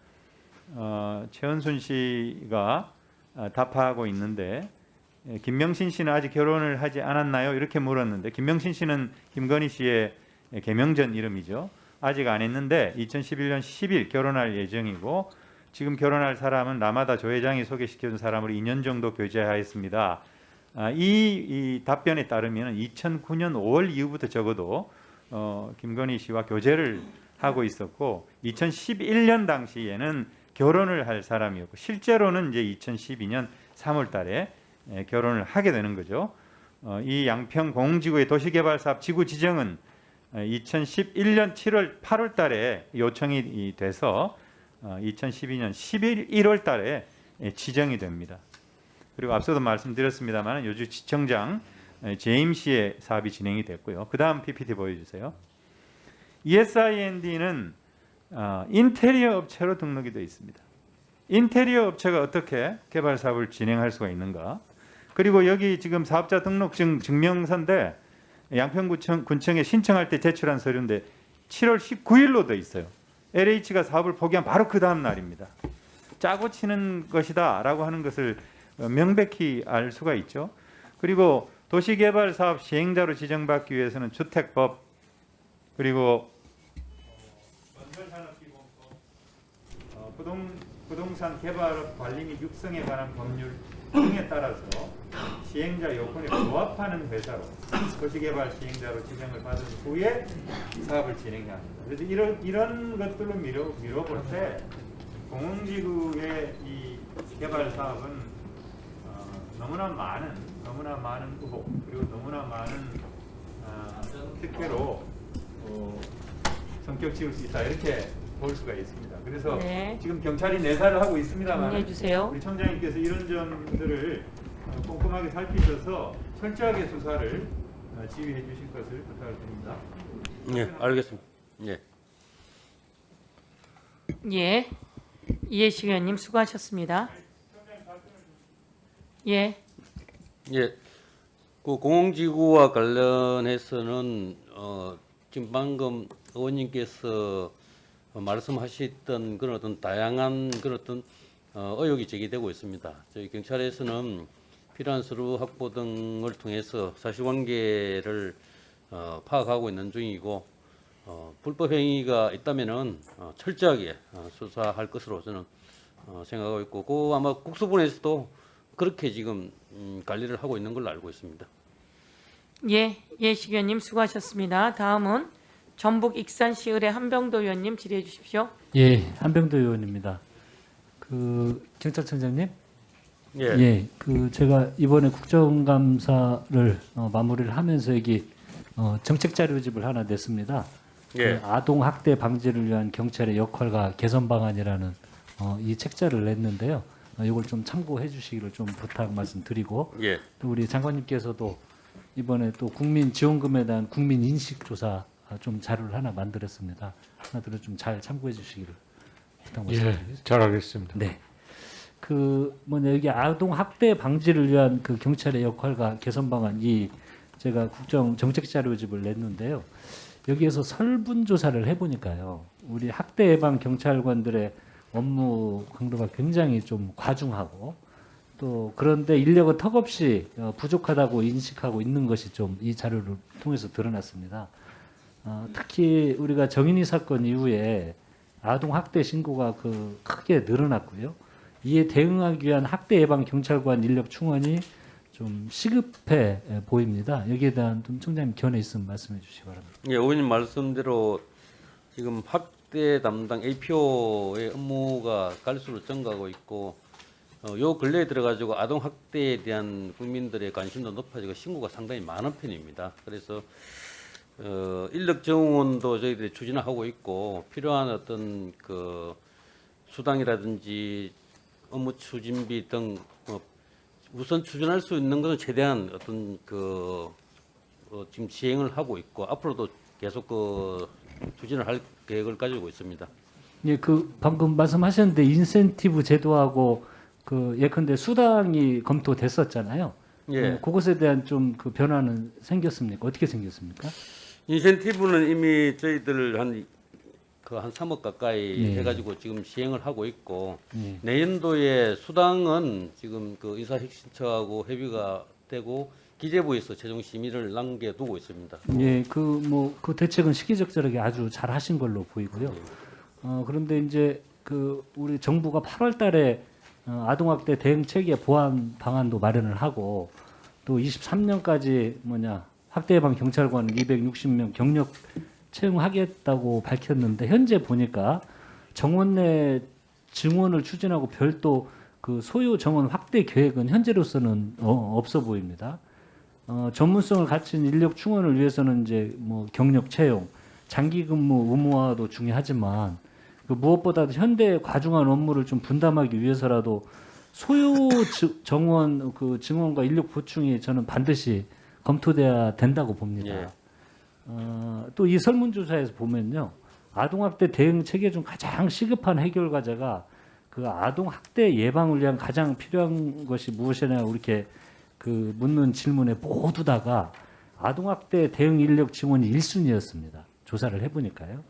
최은순 씨가 답하고 있는데 김명신 씨는 아직 결혼을 하지 않았나요? 이렇게 물었는데 김명신 씨는 김건희 씨의 개명전 이름이죠. 아직 안 했는데 2011년 10일 결혼할 예정이고 지금 결혼할 사람은 라마다 조 회장이 소개시켜준 사람으로 2년 정도 교제하였습니다. 이 답변에 따르면 2009년 5월 이후부터 적어도 김건희 씨와 교제를 하고 있었고 2011년 당시에는 결혼을 할 사람이었고 실제로는 이제 2012년 3월 달에 결혼을 하게 되는 거죠. 이 양평 공공지구의 도시개발사업 지구 지정은 2011년 8월 달에 요청이 돼서 2012년 1월 달에 지정이 됩니다. 그리고 앞서도 말씀드렸습니다만 여주지청장 재임 씨의 사업이 진행이 됐고요. 그 다음 PPT 보여주세요. ESIND는 인테리어 업체로 등록이 되어 있습니다. 인테리어 업체가 어떻게 개발 사업을 진행할 수가 있는가? 그리고 여기 지금 사업자 등록증 증명서인데 양평군청에 신청할 때 제출한 서류인데 7월 19일로 돼 있어요. LH가 사업을 포기한 바로 그 다음 날입니다. 짜고 치는 것이다라고 하는 것을 명백히 알 수가 있죠. 그리고 도시개발 사업 시행자로 지정받기 위해서는 주택법 그리고 부동산 개발업 관리 및 육성에 관한 법률 등에 따라서 시행자 요건에 부합하는 회사로 도시개발 시행자로 지정을 받은 후에 사업을 진행해야 합니다. 그래서 이런 것들로 미뤄볼 때 공흥지구의 이 개발 사업은 너무나 많은 의혹 그리고 너무나 많은 특혜로 성격 지을 수 있다 이렇게 볼 수가 있습니다. 그래서 네. 지금 경찰이 내사를 하고 있습니다만 정리해 주세요. 우리 청장님께서 이런 점들을 꼼꼼하게 살피셔서 철저하게 수사를 지휘해 주실 것을 부탁을 드립니다. 예, 알겠습니다. 예. 예. 이해식 의원님 수고하셨습니다. 예. 예. 그 공공지구와 관련해서는 지금 방금 의원님께서 말씀하셨던 그런 어떤 다양한 그런 어떤 의혹이 제기되고 있습니다. 저희 경찰에서는 필요한 서류 확보 등을 통해서 사실관계를 파악하고 있는 중이고 불법 행위가 있다면은 철저하게 수사할 것으로 저는 생각하고 있고, 그 아마 국수본에서도 그렇게 지금 관리를 하고 있는 걸로 알고 있습니다. 예. 이해식 의원님 수고하셨습니다. 다음은 전북 익산시 의뢰 한병도 의원님 질의해 주십시오. 예, 한병도 의원입니다. 그 경찰청장님, 예. 그 제가 이번에 국정감사를 마무리를 하면서 여기 정책 자료집을 하나 냈습니다. 예. 그 아동 학대 방지를 위한 경찰의 역할과 개선 방안이라는 이 책자를 냈는데요. 이걸 좀 참고해 주시기를 좀 부탁 말씀드리고, 예. 또 우리 장관님께서도 이번에 또 국민 지원금에 대한 국민 인식 조사 좀 자료를 하나 만들었습니다. 하나들은 좀 잘 참고해 주시기를 부탁 말씀드리겠습니다. 예, 잘하겠습니다. 네. 그 뭐냐 여기 아동 학대 방지를 위한 그 경찰의 역할과 개선 방안 이 제가 국정 정책 자료집을 냈는데요. 여기에서 설문 조사를 해보니까요, 우리 학대 예방 경찰관들의 업무 강도가 굉장히 좀 과중하고 또 그런데 인력은 턱없이 부족하다고 인식하고 있는 것이 좀 이 자료를 통해서 드러났습니다. 특히 우리가 정인이 사건 이후에 아동 학대 신고가 그 크게 늘어났고요. 이에 대응하기 위한 학대 예방 경찰관 인력 충원이 좀 시급해 보입니다. 여기에 대한 좀 총장님 견해 있으면 말씀해 주시기 바랍니다. 예, 의원님 말씀대로 지금 학대 담당 APO의 업무가 갈수록 증가하고 있고, 요 근래에 들어가지고 아동 학대에 대한 국민들의 관심도 높아지고 신고가 상당히 많은 편입니다. 그래서 인력 정원도 저희들이 추진하고 있고, 필요한 어떤 그 수당이라든지 업무 추진비 등 우선 추진할 수 있는 것은 최대한 어떤 그 지금 시행을 하고 있고, 앞으로도 계속 그 추진을 할 계획을 가지고 있습니다. 예, 그 방금 말씀하셨는데 인센티브 제도하고 그 예컨대 수당이 검토됐었잖아요. 예. 그것에 대한 좀 그 변화는 생겼습니까? 어떻게 생겼습니까? 인센티브는 이미 저희들 한 3억 가까이 예. 해가지고 지금 시행을 하고 있고, 예. 내년도에 수당은 지금 그 의사혁신처하고 협의가 되고 기재부에서 최종 심의를 남겨두고 있습니다. 예, 그 대책은 시기적절하게 아주 잘 하신 걸로 보이고요. 그런데 이제 그 우리 정부가 8월달에 아동학대 대응 체계 보완 방안도 마련을 하고, 또 23년까지 학대 예방 경찰관 260명 경력 채용하겠다고 밝혔는데, 현재 보니까 정원 내 증원을 추진하고 별도 그 소요 정원 확대 계획은 현재로서는 없어 보입니다. 전문성을 갖춘 인력 충원을 위해서는 이제 경력 채용, 장기 근무 의무화도 중요하지만 그 무엇보다도 현대 과중한 업무를 좀 분담하기 위해서라도 소요 정원 그 증원과 인력 보충이 저는 반드시 검토돼야 된다고 봅니다. 예. 또 이 설문조사에서 보면요, 아동학대 대응 체계 중 가장 시급한 해결 과제가 그 그 아동 학대 예방을 위한 가장 필요한 것이 무엇이냐 이렇게 그 묻는 질문에 모두 다가 아동 학대 대응 인력 증원이 1순위였습니다. 조사를 해보니까요.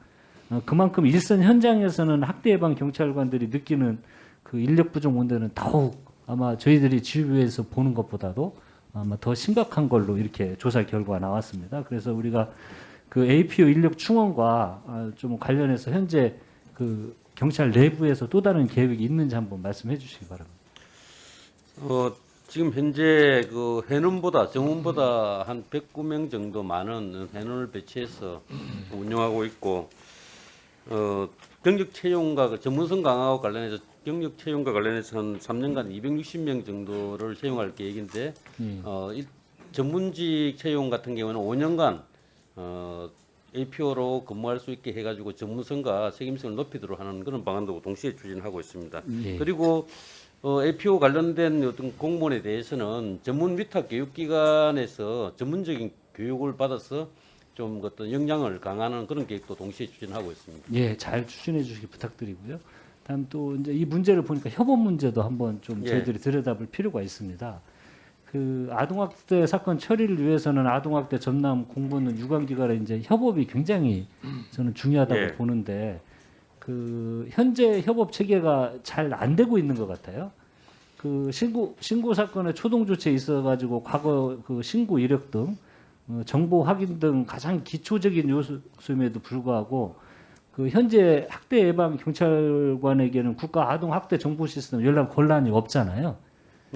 그만큼 일선 현장에서는 학대 예방 경찰관들이 느끼는 그 인력 부족 문제는 더욱 아마 저희들이 지휘부에서 보는 것보다도 아마 더 심각한 걸로 이렇게 조사 결과가 나왔습니다. 그래서 우리가 그 APO 인력 충원과 좀 관련해서 현재 그 경찰 내부에서 또 다른 계획이 있는지 한번 말씀해 주시기 바랍니다. 지금 현재 그 해운보다 정원보다 한 109명 정도 많은 해운을 배치해서 운영하고 있고 경력 채용과 그 전문성 강화와 관련해서 경력 채용과 관련해서 한 3년간 260명 정도를 채용할 계획인데 이 전문직 채용 같은 경우는 5년간 APO로 근무할 수 있게 해가지고 전문성과 책임성을 높이도록 하는 그런 방안도 동시에 추진하고 있습니다. 예. 그리고 APO 관련된 어떤 공무원에 대해서는 전문 위탁 교육기관에서 전문적인 교육을 받아서 좀 어떤 역량을 강화하는 그런 계획도 동시에 추진하고 있습니다. 예, 잘 추진해 주시기 부탁드리고요. 다음 또 이제 이 문제를 보니까 협업 문제도 한번 좀 예. 저희들이 들여다볼 필요가 있습니다. 그 아동학대 사건 처리를 위해서는 아동학대 전담 공부는 유관기관의 이제 협업이 굉장히 저는 중요하다고 예. 보는데 그 현재 협업 체계가 잘 안 되고 있는 것 같아요. 그 신고 사건의 초동 조치에 있어가지고 과거 그 신고 이력 등 정보 확인 등 가장 기초적인 요소임에도 불구하고 그 현재 학대 예방 경찰관에게는 국가 아동 학대 정보 시스템 연락 권한이 없잖아요.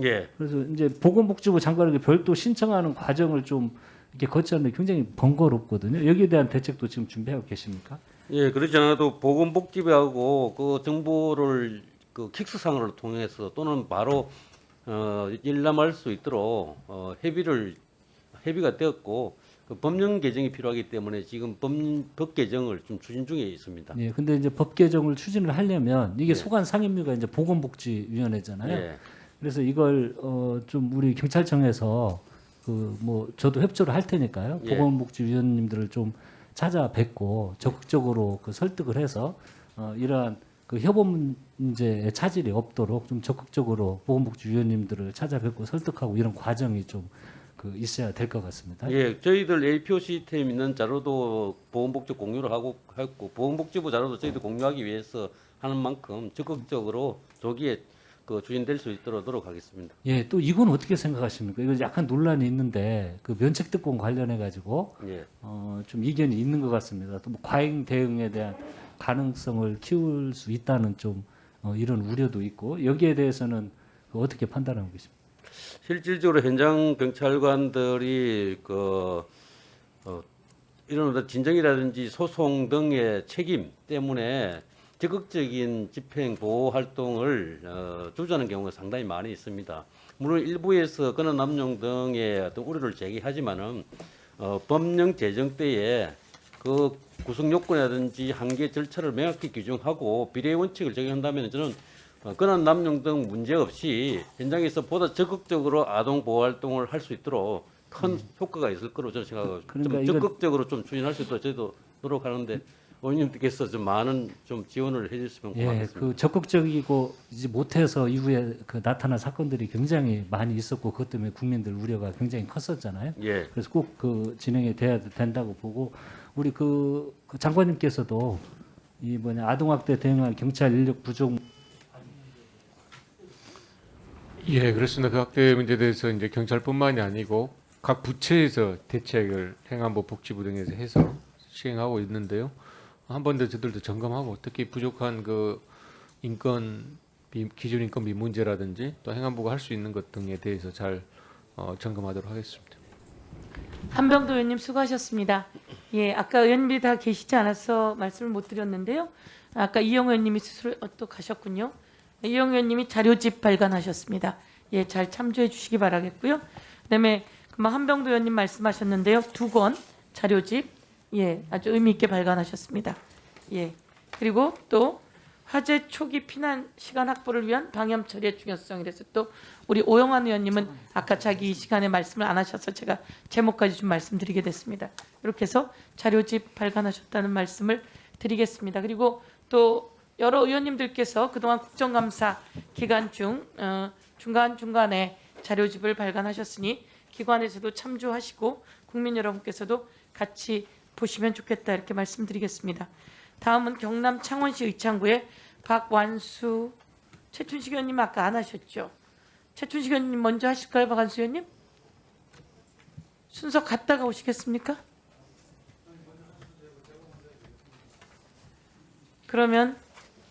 예. 그래서 이제 보건복지부 장관에게 별도 신청하는 과정을 좀 이렇게 거치는데 굉장히 번거롭거든요. 여기에 대한 대책도 지금 준비하고 계십니까? 예, 그렇지 않아도 보건복지부하고 그 정보를 그 킥스상을 통해서 또는 바로 일람할 수 있도록 협의가 되었고 그 법령 개정이 필요하기 때문에 지금 법 개정을 좀 추진 중에 있습니다. 예, 근데 이제 법 개정을 추진을 하려면 이게 예. 소관 상임위가 이제 보건복지위원회잖아요. 예. 그래서 이걸 좀 우리 경찰청에서 그 뭐 저도 협조를 할 테니까요. 예. 보건복지위원님들을 좀 찾아뵙고 적극적으로 그 설득을 해서 이러한 그 협업 문제에 차질이 없도록 좀 적극적으로 보건복지위원님들을 찾아뵙고 설득하고 이런 과정이 좀 그 있어야 될 것 같습니다. 예, 저희들 APO 시스템 있는 자료도 보건복지 공유를 하고 보건복지부 자료도 저희들 공유하기 위해서 하는 만큼 적극적으로 조기에 그 추진될 수 있도록 노력하겠습니다. 예, 또 이건 어떻게 생각하십니까? 이거 약간 논란이 있는데 그 면책특권 관련해 가지고 예. 좀 이견이 있는 것 같습니다. 또 뭐 과잉 대응에 대한 가능성을 키울 수 있다는 좀 이런 우려도 있고 여기에 대해서는 어떻게 판단하고 계십니까? 실질적으로 현장 경찰관들이 이런 어떤 진정이라든지 소송 등의 책임 때문에 적극적인 집행 보호 활동을 주저하는 경우가 상당히 많이 있습니다. 물론 일부에서 권한 남용 등의 어떤 우려를 제기하지만은 법령 제정 때에 그 구성 요건이라든지 한계 절차를 명확히 규정하고 비례 원칙을 적용한다면 저는 권한 남용 등 문제 없이 현장에서 보다 적극적으로 아동 보호 활동을 할 수 있도록 큰 효과가 있을 거로 저는 생각하고 그러니까 좀 이건- 적극적으로 좀 추진할 수 있도록 저희도 노력하는데 의원님께서 좀 많은 좀 지원을 해주시면 예, 고맙겠습니다. 그 적극적이고 이제 못해서 이후에 그 나타난 사건들이 굉장히 많이 있었고 그것 때문에 국민들 우려가 굉장히 컸었잖아요. 예, 그래서 꼭 그 진행이 돼야 된다고 보고 우리 그 장관님께서도 이 아동학대 대응할 경찰 인력 부족 예, 그렇습니다. 그 학대 문제에 대해서 이제 경찰뿐만이 아니고 각 부처에서 대책을 행안부, 복지부 등에서 해서 시행하고 있는데요. 한 번 더 저들도 점검하고 특히 부족한 그 기준 인건비 문제라든지 또 행안부가 할 수 있는 것 등에 대해서 잘 점검하도록 하겠습니다. 한병도 의원님 수고하셨습니다. 예, 아까 의원님이 다 계시지 않아서 말씀을 못 드렸는데요. 아까 이영 의원님이 스스로 또 가셨군요. 이영 의원님이 자료집 발간하셨습니다. 예, 잘 참조해 주시기 바라겠고요. 그다음에 금방 한병도 의원님 말씀하셨는데요. 2권 자료집 예, 아주 의미 있게 발간하셨습니다. 예, 그리고 또 화재 초기 피난 시간 확보를 위한 방염 처리의 중요성이라서 또 우리 오영환 의원님은 아까 자기 시간에 말씀을 안 하셔서 제가 제목까지 좀 말씀드리게 됐습니다. 이렇게 해서 자료집 발간하셨다는 말씀을 드리겠습니다. 그리고 또 여러 의원님들께서 그동안 국정감사 기간 중 중간중간에 자료집을 발간하셨으니 기관에서도 참조하시고 국민 여러분께서도 같이 보시면 좋겠다 이렇게 말씀드리겠습니다. 다음은 경남 창원시 의창구의 박완수 최춘식 의원님 아까 안 하셨죠? 최춘식 의원님 먼저 하실까요, 박완수 의원님? 순서 갔다가 오시겠습니까? 그러면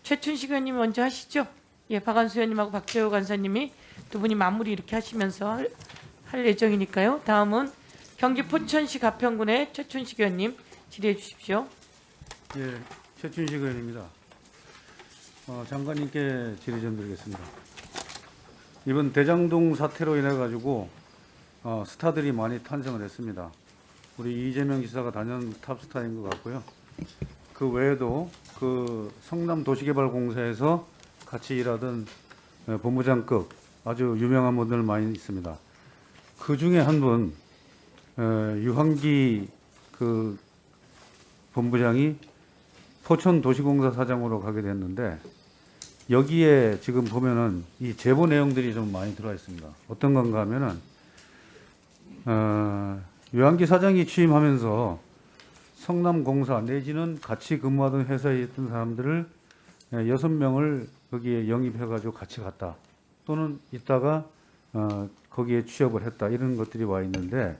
최춘식 의원님 먼저 하시죠. 예, 박완수 의원님하고 박재호 간사님이 두 분이 마무리 이렇게 하시면서 할 예정이니까요. 다음은 경기 포천시 가평군의 최춘식 의원님 질의해 주십시오. 예, 최춘식 의원입니다. 장관님께 질의 좀 드리겠습니다. 이번 대장동 사태로 인해 가지고 스타들이 많이 탄생을 했습니다. 우리 이재명 지사가 단연 탑스타인 것 같고요. 그 외에도 그 성남 도시개발공사에서 같이 일하던 본부장급 아주 유명한 분들 많이 있습니다. 그 중에 한 분 유한기 그 본부장이 포천도시공사 사장으로 가게 됐는데 여기에 지금 보면은 이 제보 내용들이 좀 많이 들어와 있습니다. 어떤 건가 하면은 유한기 사장이 취임하면서 성남공사 내지는 같이 근무하던 회사에 있던 사람들을 6명을 거기에 영입해가지고 같이 갔다. 또는 있다가 거기에 취업을 했다. 이런 것들이 와 있는데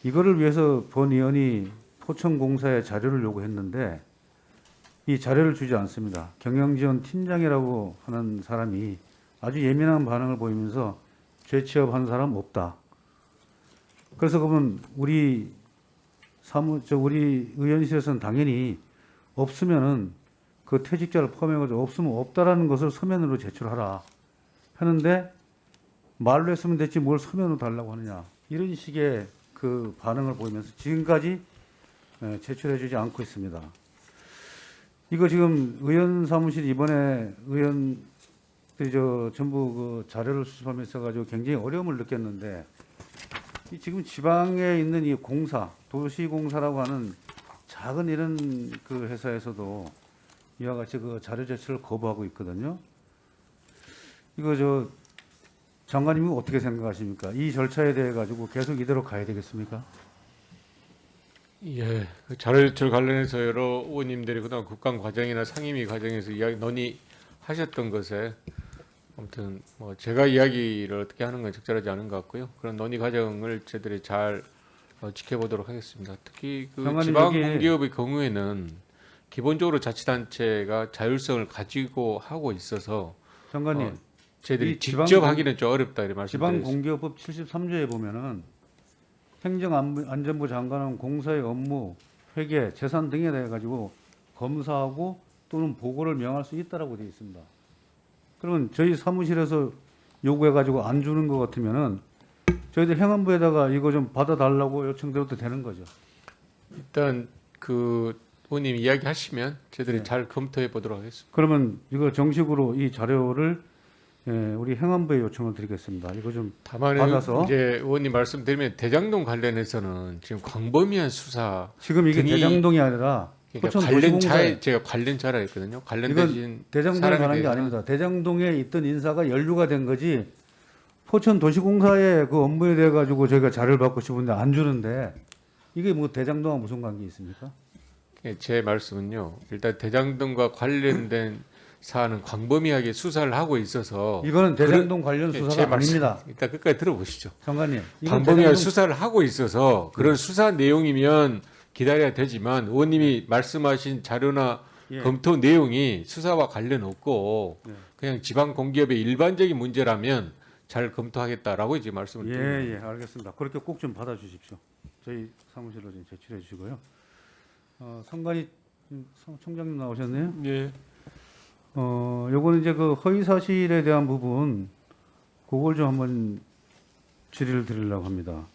이거를 위해서 본 의원이 포천공사에 자료를 요구했는데 이 자료를 주지 않습니다. 경영지원 팀장이라고 하는 사람이 아주 예민한 반응을 보이면서 재취업한 사람 없다. 그래서 그러면 우리 의원실에서는 당연히 없으면은 그 퇴직자를 포함해가지고 없으면 없다라는 것을 서면으로 제출하라 하는데 말로 했으면 됐지 뭘 서면으로 달라고 하느냐 이런 식의 그 반응을 보이면서 지금까지 제출해주지 않고 있습니다. 이거 지금 의원 사무실 이번에 의원들이 전부 그 자료를 수집하면서 가지고 굉장히 어려움을 느꼈는데 이 지금 지방에 있는 이 공사, 도시공사라고 하는 작은 이런 그 회사에서도 이와 같이 그 자료 제출을 거부하고 있거든요. 이거 장관님은 어떻게 생각하십니까? 이 절차에 대해 가지고 계속 이대로 가야 되겠습니까? 예, 그 자료 제출 관련해서 여러 의원님들이 그동안 국감 과정이나 상임위 과정에서 논의하셨던 것에 아무튼 뭐 제가 이야기를 어떻게 하는 건 적절하지 않은 것 같고요. 그런 논의 과정을 저희들이 잘 지켜보도록 하겠습니다. 특히 그 지방 공기업의 경우에는 기본적으로 자치단체가 자율성을 가지고 하고 있어서 장관님, 저희들이 직접 하기는 좀 어렵다 이런 말씀드렸습니다. 지방공기업법 73조에 보면은 행정안전부 장관은 공사의 업무, 회계, 재산 등에 대해 가지고 검사하고 또는 보고를 명할 수 있다라고 되어 있습니다. 그러면 저희 사무실에서 요구해 가지고 안 주는 것 같으면은 저희들 행안부에다가 이거 좀 받아달라고 요청드려도 되는 거죠. 일단 그 의원님 이야기하시면 저희들이 네. 잘 검토해 보도록 하겠습니다. 그러면 이거 정식으로 이 자료를 우리 행안부에 요청을 드리겠습니다. 이거 좀 다만 받아서 이제 의원님 말씀드리면 대장동 관련해서는 지금 광범위한 수사 지금 이게 등이- 대장동이 아니라 그러니까 포천 관련 도시공사에- 차에 제가 관련 차라 했거든요. 관련된 대장동에 사람에 관한 게 대해서는 아닙니다. 대장동에 있던 인사가 연루가 된 거지. 포천 도시공사의 그 업무에 대해 가지고 저희가 자료를 받고 싶은데 안 주는데 이게 뭐 대장동과 무슨 관계 있습니까? 제 말씀은요. 일단 대장동과 관련된 사안은 광범위하게 수사를 하고 있어서 이거는 대장동 관련 제 수사가 말씀, 아닙니다. 일단 끝까지 들어보시죠. 장관님. 이건 광범위하게 대장동- 수사를 하고 있어서 그런 수사 내용이면 기다려야 되지만 의원님이 말씀하신 자료나 예. 검토 내용이 수사와 관련 없고 예. 그냥 지방 공기업의 일반적인 문제라면 잘 검토하겠다라고 이제 말씀을 드립니다. 예, 알겠습니다. 그렇게 꼭 좀 받아주십시오. 저희 사무실로 좀 제출해 주시고요. 성관이 총장님 나오셨네요. 예. 요거는 이제 그 허위 사실에 대한 부분, 그걸 좀 한번 질의를 드리려고 합니다.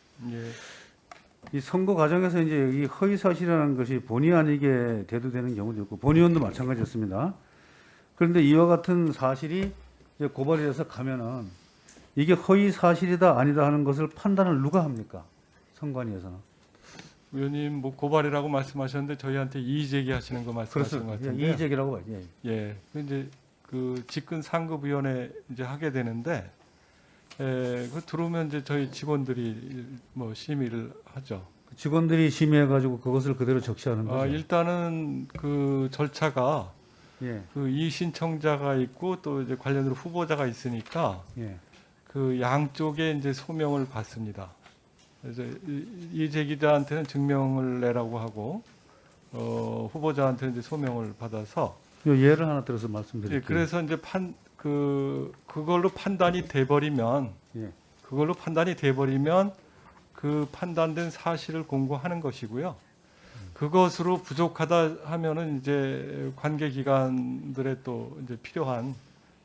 이 선거 과정에서 이제 이 허위 사실이라는 것이 본의 아니게 대두되는 경우도 있고, 본 의원도 마찬가지였습니다. 그런데 이와 같은 사실이 이제 고발이 돼서 가면은 이게 허위 사실이다 아니다 하는 것을 판단을 누가 합니까? 선관위에서는. 의원님 뭐 고발이라고 말씀하셨는데 저희한테 이의 제기하시는 거 말씀하시는 것 같은데. 이의제기라고 봐요. 예. 예. 그 이제 그 직근 상급위원회 이제 하게 되는데 그 들어오면 이제 저희 직원들이 뭐 심의를 하죠. 직원들이 심의해가지고 그것을 그대로 적시하는 거죠. 일단은 그 절차가 예. 그 이의 신청자가 있고 또 이제 관련으로 후보자가 있으니까 예. 그 양쪽에 이제 소명을 받습니다. 그래서 이의 제기자한테는 증명을 내라고 하고 후보자한테는 이제 소명을 받아서 요 예를 하나 들어서 예, 말씀드릴게요. 그래서 이제 그걸로 판단이 돼버리면 예. 그 판단된 사실을 공고하는 것이고요. 그것으로 부족하다 하면은 이제 관계 기관들의 또 이제 필요한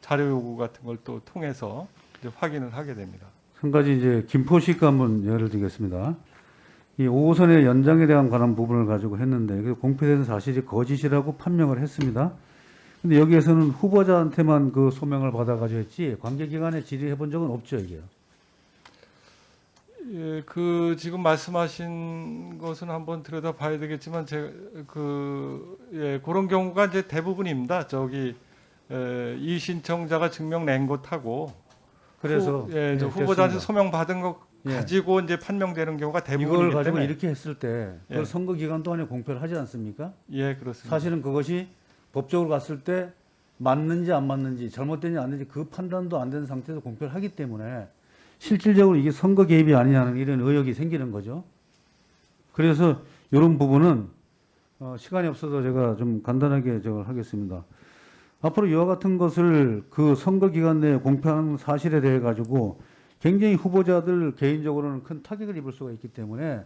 자료 요구 같은 걸 또 통해서 이제 확인을 하게 됩니다. 한 가지 이제 김포시가 한번 예를 들겠습니다. 이 5호선의 연장에 대한 관한 부분을 가지고 했는데 그 공표된 사실이 거짓이라고 판명을 했습니다. 근데 여기에서는 후보자한테만 그 소명을 받아가지고 했지 관계기관에 질의해 본 적은 없죠, 이게요. 예, 그 지금 말씀하신 것은 한번 들여다봐야 되겠지만 그런 경우가 이제 대부분입니다. 이 신청자가 증명 낸 것하고 그래서 저 후보자한테 됐습니다. 소명 받은 것 예. 가지고 이제 판명되는 경우가 이걸 대부분이기 가지고 때문에 이렇게 했을 때 그걸 예. 선거 기간 동안에 공표를 하지 않습니까? 예, 그렇습니다. 사실은 그것이 법적으로 갔을 때 맞는지 안 맞는지 잘못된지 안 됐는지 그 판단도 안 된 상태에서 공표를 하기 때문에 실질적으로 이게 선거 개입이 아니냐는 이런 의혹이 생기는 거죠. 그래서 이런 부분은 시간이 없어서 제가 좀 간단하게 저걸 하겠습니다. 앞으로 이와 같은 것을 그 선거 기간 내에 공표하는 사실에 대해 가지고 굉장히 후보자들 개인적으로는 큰 타격을 입을 수가 있기 때문에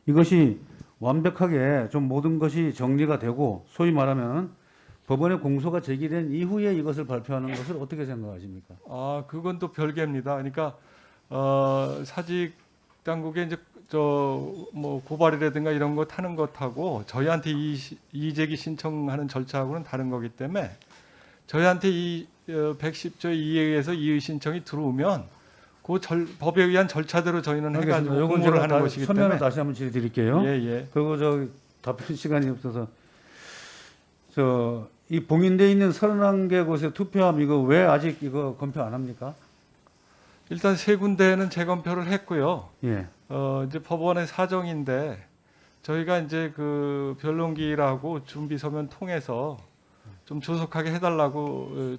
이것이 완벽하게 좀 모든 것이 정리가 되고 소위 말하면 법원에 공소가 제기된 이후에 이것을 발표하는 것을 어떻게 생각하십니까? 그건 또 별개입니다. 그러니까 사직 당국에 이제 뭐 고발이라든가 이런 거 타는 것하고 저희한테 이의제기 신청하는 절차하고는 다른 거기 때문에 저희한테 이 110조 2에 의해서 이의 신청이 들어오면 그 법에 의한 절차대로 저희는 해가지고 요건 공모를 제가 하는 것이기 때문에 서면으로 다시 한번 질의드릴게요. 예. 그리고 답변 시간이 없어서 이 봉인돼 있는 31개 곳에 투표함 이거 왜 아직 이거 검표 안 합니까? 일단 세 군데는 재검표를 했고요. 예. 이제 법원의 사정인데 저희가 이제 그 변론기일하고 준비 서면 통해서 좀 조속하게 해달라고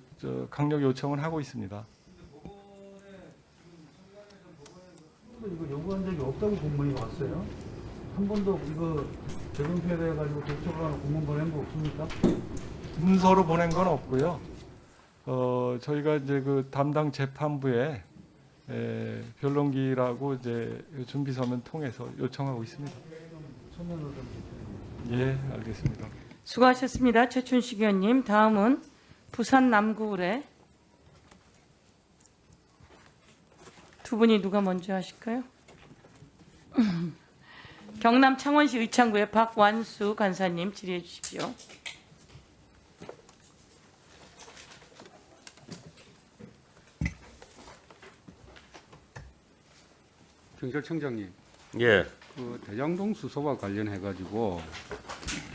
강력 요청을 하고 있습니다. 이거 요구한 적이 없다고 공문이 왔어요? 한 번도 이거 재검표에 대해 가지고 독촉을 하는 공문 보낸 거 없습니까? 문서로 보낸 건 없고요. 저희가 이제 그 담당 재판부에 변론기일하고 이제 준비 서면 통해서 요청하고 있습니다. 예, 알겠습니다. 수고하셨습니다. 최춘식 의원님. 다음은 부산 남구을의 두 분이 누가 먼저 하실까요? 경남 창원시 의창구의 박완수 간사님 질의해 주십시오. 경찰청장님, 예. 그 대장동 수사와 관련해 가지고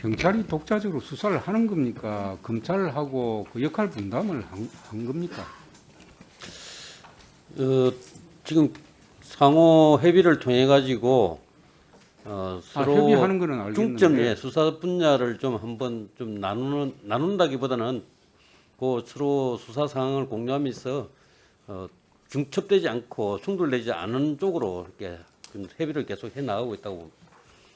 경찰이 독자적으로 수사를 하는 겁니까? 검찰하고 그 역할 분담을 한 겁니까? 지금 상호 협의를 통해 가지고 서로 협의하는 거는 알겠는데 중점 수사 분야를 좀 한번 좀 나눈다기보다는 그 서로 수사 상황을 공유하면서 중첩되지 않고 충돌되지 않은 쪽으로 이렇게 좀 협의를 계속 해 나가고 있다고 봅니다.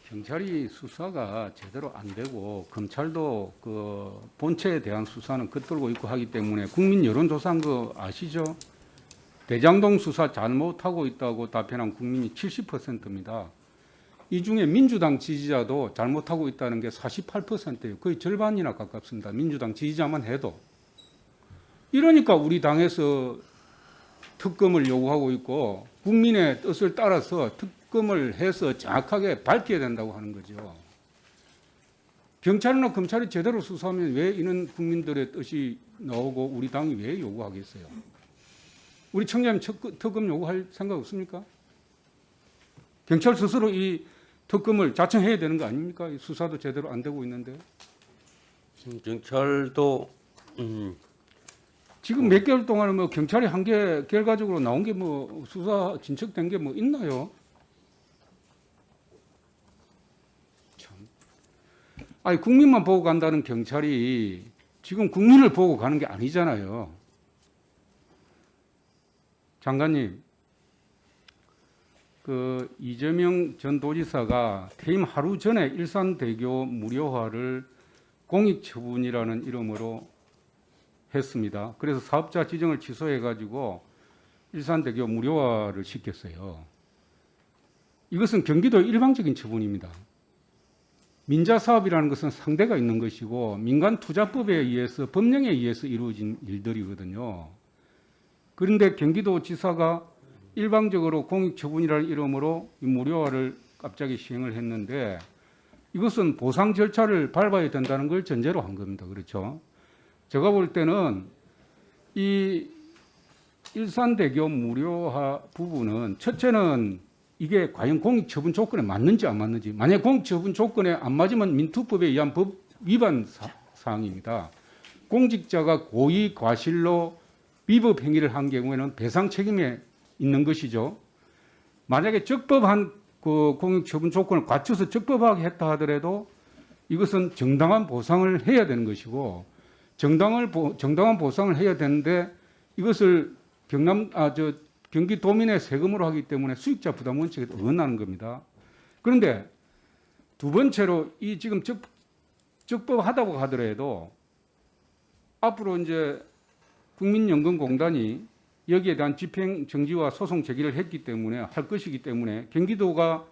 경찰이 수사가 제대로 안 되고 검찰도 그 본체에 대한 수사는 겉돌고 있고 하기 때문에 국민 여론조사한 거 아시죠? 대장동 수사 잘못하고 있다고 답변한 국민이 70%입니다. 이 중에 민주당 지지자도 잘못하고 있다는 게 48%예요. 거의 절반이나 가깝습니다. 민주당 지지자만 해도. 이러니까 우리 당에서 특검을 요구하고 있고 국민의 뜻을 따라서 특검을 해서 정확하게 밝혀야 된다고 하는 거죠. 경찰이나 검찰이 제대로 수사하면 왜 이런 국민들의 뜻이 나오고 우리 당이 왜 요구하겠어요? 우리 청장님 특검 요구할 생각 없습니까? 경찰 스스로 이 특검을 자청해야 되는 거 아닙니까? 이 수사도 제대로 안 되고 있는데. 지금 경찰도 지금 몇 개월 동안은 뭐 경찰이 한 게 결과적으로 나온 게 뭐 수사 진척된 게 뭐 있나요? 참. 아니 국민만 보고 간다는 경찰이 지금 국민을 보고 가는 게 아니잖아요. 장관님, 그 이재명 전 도지사가 퇴임 하루 전에 일산대교 무료화를 공익처분이라는 이름으로 했습니다. 그래서 사업자 지정을 취소해가지고 일산대교 무료화를 시켰어요. 이것은 경기도 일방적인 처분입니다. 민자사업이라는 것은 상대가 있는 것이고 민간투자법에 의해서 법령에 의해서 이루어진 일들이거든요. 그런데 경기도지사가 일방적으로 공익처분이라는 이름으로 이 무료화를 갑자기 시행을 했는데 이것은 보상 절차를 밟아야 된다는 걸 전제로 한 겁니다. 그렇죠? 제가 볼 때는 이 일산대교 무료화 부분은 첫째는 이게 과연 공익처분 조건에 맞는지 안 맞는지, 만약 공익처분 조건에 안 맞으면 민투법에 의한 법 위반 사항입니다. 공직자가 고의 과실로 위법 행위를 한 경우에는 배상 책임에 있는 것이죠. 만약에 적법한 그 공익처분 조건을 갖춰서 적법하게 했다 하더라도 이것은 정당한 보상을 해야 되는 것이고 정당한 보상을 해야 되는데 이것을 경기도민의 세금으로 하기 때문에 수익자 부담 원칙에 어긋나는 겁니다. 그런데 두 번째로 이 지금 적법하다고 하더라도 앞으로 이제 국민연금공단이 여기에 대한 집행 정지와 소송 제기를 했기 때문에 할 것이기 때문에 경기도가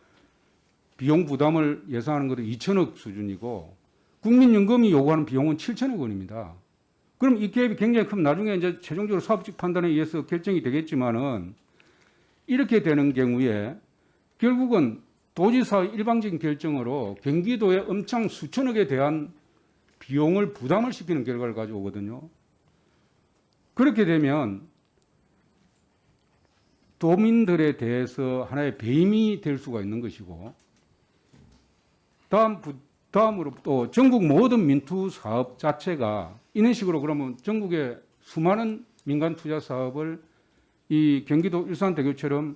비용 부담을 예상하는 것도 2천억 수준이고 국민연금이 요구하는 비용은 7천억 원입니다. 그럼 이 갭이 굉장히 크면 나중에 이제 최종적으로 사업적 판단에 의해서 결정이 되겠지만은 이렇게 되는 경우에 결국은 도지사의 일방적인 결정으로 경기도에 엄청 수천억에 대한 비용을 부담을 시키는 결과를 가져오거든요. 그렇게 되면 도민들에 대해서 하나의 배임이 될 수가 있는 것이고 다음으로 또 전국 모든 민투 사업 자체가 이런 식으로 그러면 전국의 수많은 민간 투자 사업을 이 경기도 일산대교처럼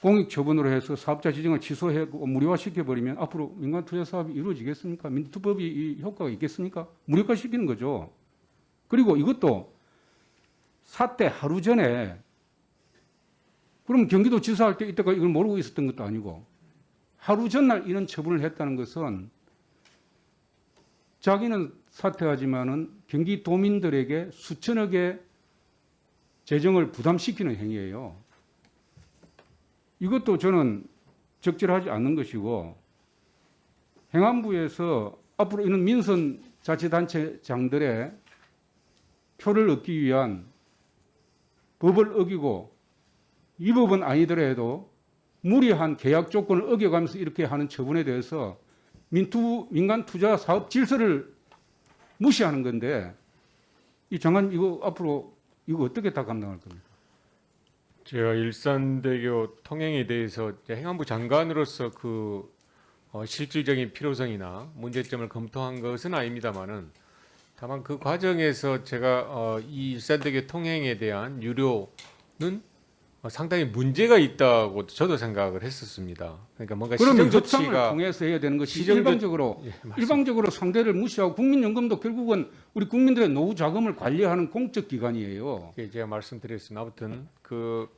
공익 처분으로 해서 사업자 지정을 취소하고 무료화시켜 버리면 앞으로 민간 투자 사업이 이루어지겠습니까? 민투법이 이 효과가 있겠습니까? 무력화시키는 거죠. 그리고 이것도 사태 하루 전에 그럼 경기도 지사할 때 이때까지 이걸 모르고 있었던 것도 아니고 하루 전날 이런 처분을 했다는 것은 자기는 사퇴하지만은 경기도민들에게 수천억의 재정을 부담시키는 행위예요. 이것도 저는 적절하지 않는 것이고 행안부에서 앞으로 이런 민선 자치단체장들의 표를 얻기 위한 법을 어기고 이 법은 아니더라도 무리한 계약 조건을 어겨가면서 이렇게 하는 처분에 대해서 민간 투자 사업 질서를 무시하는 건데 이 장관님 이거 앞으로 이거 어떻게 다 감당할 겁니까? 제가 일산대교 통행에 대해서 이제 행안부 장관으로서 그 실질적인 필요성이나 문제점을 검토한 것은 아닙니다만은 다만 그 과정에서 제가 이 일산대교 통행에 대한 유료는 상당히 문제가 있다고 저도 생각을 했었습니다. 그러니까 뭔가 그러면 시정 협상을 조치가 통해서 해야 되는 것이 시정 조- 일방적으로 예, 맞습니다. 일방적으로 상대를 무시하고 국민연금도 결국은 우리 국민들의 노후 자금을 관리하는 공적 기관이에요. 예, 제가 말씀드렸습니다. 아무튼 그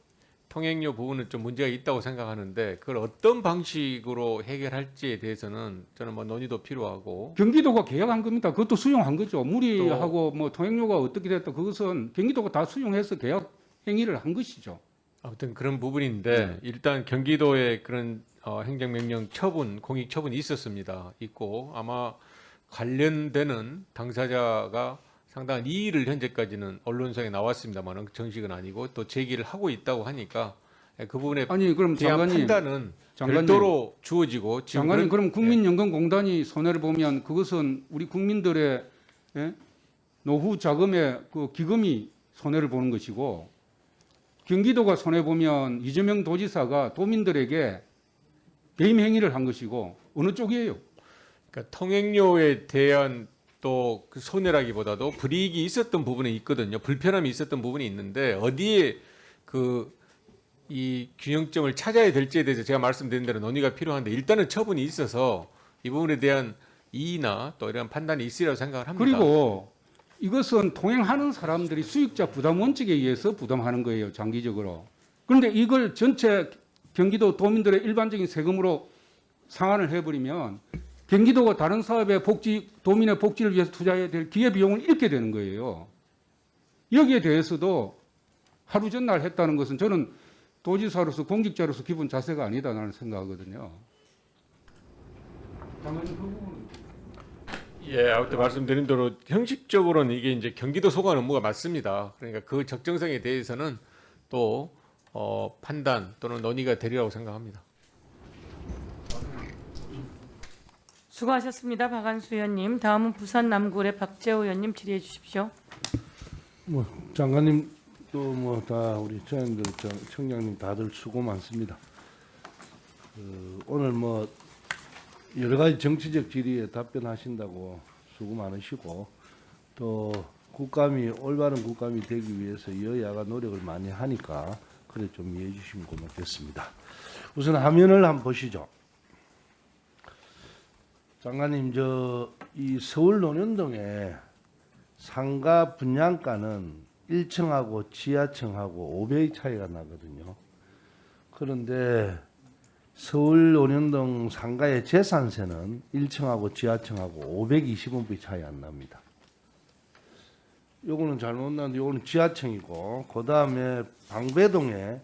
통행료 부분은 좀 문제가 있다고 생각하는데 그걸 어떤 방식으로 해결할지에 대해서는 저는 뭐 논의도 필요하고 경기도가 계약한 겁니다. 그것도 수용한 거죠. 무리하고 뭐 통행료가 어떻게 됐다 그것은 경기도가 다 수용해서 계약 행위를 한 것이죠. 아무튼 그런 부분인데 일단 경기도에 그런 행정명령 처분, 공익 처분이 있었습니다. 있고 아마 관련되는 당사자가 상당한 이의를 현재까지는 언론상에 나왔습니다만 정식은 아니고 또 제기를 하고 있다고 하니까 그 부분에 아니 그럼 대한 장관님, 판단은 장관님, 별도로 주어지고 지금 장관님 그런- 그럼 국민연금공단이 손해를 보면 그것은 우리 국민들의 노후 자금의 그 기금이 손해를 보는 것이고 경기도가 손해 보면 이재명 도지사가 도민들에게 배임 행위를 한 것이고 어느 쪽이에요? 그러니까 통행료에 대한 또 그 손해라기보다도 불이익이 있었던 부분이 있거든요. 불편함이 있었던 부분이 있는데 어디에 그 이 균형점을 찾아야 될지에 대해서 제가 말씀드린 대로 논의가 필요한데 일단은 처분이 있어서 이 부분에 대한 이의나 또 이런 판단이 있으리라고 생각을 합니다. 그리고 이것은 통행하는 사람들이 수익자 부담 원칙에 의해서 부담하는 거예요, 장기적으로. 그런데 이걸 전체 경기도 도민들의 일반적인 세금으로 상환을 해버리면 경기도가 다른 사업에 도민의 복지를 위해서 투자해야 될 기회비용을 잃게 되는 거예요. 여기에 대해서도 하루 전날 했다는 것은 저는 도지사로서 공직자로서 기본 자세가 아니다 나는 생각하거든요. 예, 아무튼 말씀드린 대로 형식적으로는 이게 이제 경기도 소관 업무가 맞습니다. 그러니까 그 적정성에 대해서는 또 판단 또는 논의가 되리라고 생각합니다. 수고하셨습니다. 박한수 의원님. 다음은 부산 남구의 박재호 의원님 질의해 주십시오. 뭐 장관님 또 뭐 다 우리 청장들 청장님 다들 수고 많습니다. 오늘 뭐 여러 가지 정치적 질의에 답변하신다고 수고 많으시고 또 국감이 올바른 국감이 되기 위해서 여야가 노력을 많이 하니까 그래 좀 이해해 주시면 고맙겠습니다. 우선 화면을 한번 보시죠. 장관님 이 서울 논현동에 상가 분양가는 1층하고 지하층하고 5배의 차이가 나거든요. 그런데 서울 논현동 상가의 재산세는 1층하고 지하층하고 520원의 차이 안 납니다. 요거는 잘못 나는데 요거는 지하층이고 그다음에 방배동에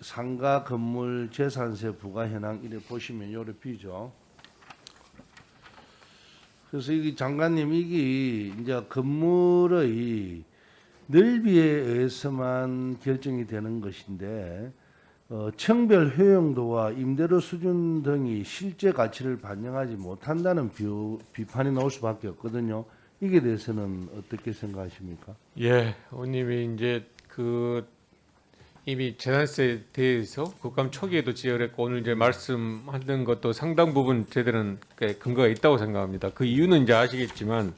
상가 건물 재산세 부과 현황 이래 보시면 요래 비죠. 그래서 이게 장관님 이게 이제 건물의 넓이에 의해서만 결정이 되는 것인데 층별 효용도와 임대료 수준 등이 실제 가치를 반영하지 못한다는 비판이 나올 수밖에 없거든요. 이게 대해서는 어떻게 생각하십니까? 예, 의원님이 이제 이미 재산세에 대해서 국감 초기에도 지적했고 오늘 이제 말씀하는 것도 상당 부분 제대로 근거가 있다고 생각합니다. 그 이유는 이제 아시겠지만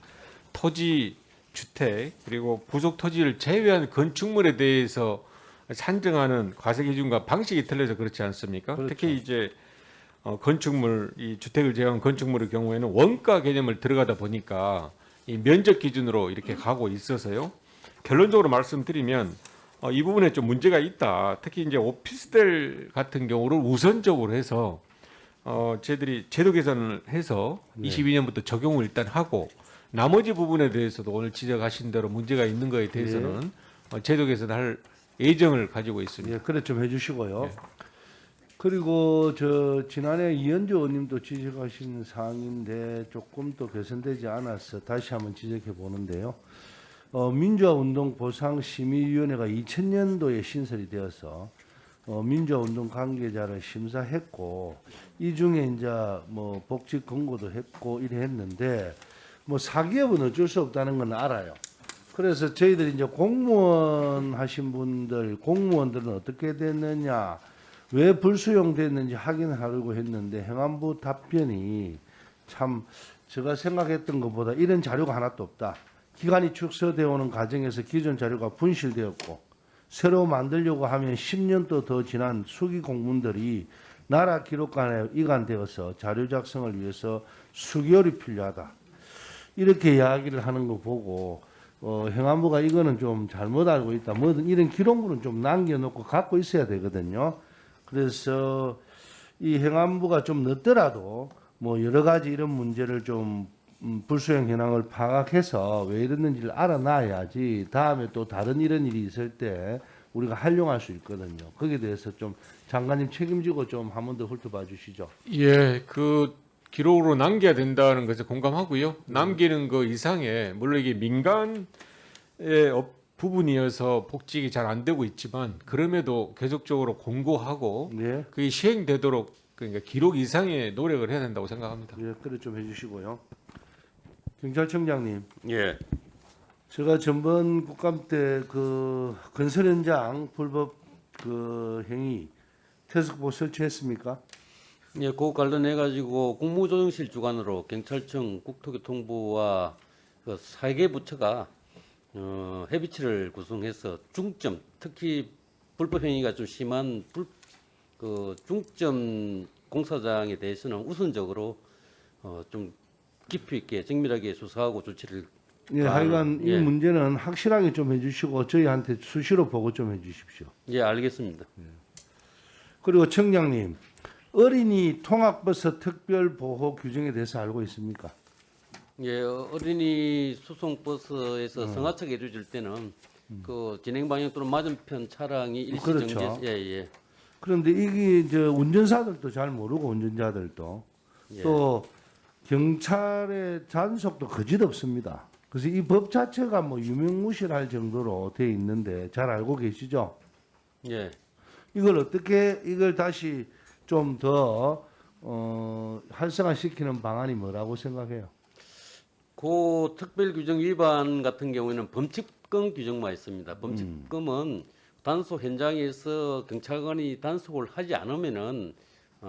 토지, 주택 그리고 부속 토지를 제외한 건축물에 대해서 산정하는 과세 기준과 방식이 틀려서 그렇지 않습니까? 그렇죠. 특히 이제 건축물, 이 주택을 제외한 건축물의 경우에는 원가 개념을 들어가다 보니까 이 면적 기준으로 이렇게 가고 있어서요. 결론적으로 말씀드리면 이 부분에 좀 문제가 있다. 특히 이제 오피스텔 같은 경우를 우선적으로 해서 저희들이 제도 개선을 해서 22년부터 적용을 일단 하고 나머지 부분에 대해서도 오늘 지적하신 대로 문제가 있는 거에 대해서는 제도 개선할 예정을 가지고 있습니다. 예, 그래 좀 해주시고요. 예. 그리고 지난해 이현주 의원님도 지적하신 사항인데 조금 또 개선되지 않아서 다시 한번 지적해 보는데요. 민주화운동 보상심의위원회가 2000년도에 신설이 되어서 민주화운동 관계자를 심사했고 이 중에 이제 뭐 복직 권고도 했고 이래 했는데 뭐 사기업은 어쩔 수 없다는 건 알아요. 그래서 저희들이 이제 공무원 하신 분들 공무원들은 어떻게 됐느냐 왜 불수용됐는지 확인하려고 했는데 행안부 답변이 참 제가 생각했던 것보다 이런 자료가 하나도 없다. 기간이 축소되어 오는 과정에서 기존 자료가 분실되었고 새로 만들려고 하면 10년도 더 지난 수기 공문들이 나라 기록관에 이관되어서 자료 작성을 위해서 수개월이 필요하다. 이렇게 이야기를 하는 거 보고 행안부가 이거는 좀 잘못 알고 있다. 뭐든 이런 기록물은 좀 남겨놓고 갖고 있어야 되거든요. 그래서 이 행안부가 좀 늦더라도 뭐 여러 가지 이런 문제를 좀 불수용 현황을 파악해서 왜 이랬는지를 알아놔야지 다음에 또 다른 이런 일이 있을 때 우리가 활용할 수 있거든요. 거기에 대해서 좀 장관님 책임지고 좀 한 번 더 훑어봐 주시죠. 예, 기록으로 남겨야 된다는 것에 공감하고요. 남기는 거 이상에 물론 이게 민간의 부분이어서 복직이 잘 안 되고 있지만 그럼에도 계속적으로 공고하고 네. 그게 시행되도록 그러니까 기록 이상의 노력을 해야 된다고 생각합니다. 예, 그래 좀 해주시고요. 경찰청장님, 예. 제가 전번 국감 때 건설 현장 불법 행위 태스크포스 설치했습니까? 예, 그 관련해 가지고 국무조정실 주관으로 경찰청, 국토교통부와 그 4개 부처가 협의체를 구성해서 중점, 특히 불법 행위가 좀 심한 그 중점 공사장에 대해서는 우선적으로 좀 깊이 있게 정밀하게 수사하고 조치를 예, 하여간 이 예. 문제는 확실하게 좀 해주시고 저희한테 수시로 보고 좀 해주십시오. 예, 알겠습니다. 그리고 청장님, 어린이 통학버스 특별 보호 규정에 대해서 알고 있습니까? 예, 어린이 수송버스에서 성하차게 해줄 때는 그 진행 방향 또는 맞은편 차량이 일시 그렇죠. 정지. 예, 예. 그런데 이게 운전사들도 잘 모르고 운전자들도 예. 또 경찰의 단속도 거짓 없습니다. 그래서 이 법 자체가 뭐 유명무실할 정도로 돼 있는데 잘 알고 계시죠? 예. 이걸 어떻게 이걸 다시 좀 더 활성화시키는 방안이 뭐라고 생각해요? 그 특별 규정 위반 같은 경우에는 범칙금 규정만 있습니다. 범칙금은 단속 현장에서 경찰관이 단속을 하지 않으면은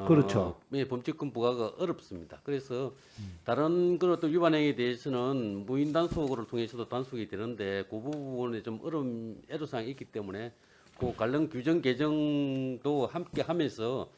그렇죠. 예, 범칙금 부과가 어렵습니다. 그래서 다른 그런 또 위반 행위에 대해서는 무인 단속을 통해서도 단속이 되는데 그 부분에 좀 애로사항이 있기 때문에 그 관련 규정 개정도 함께 하면서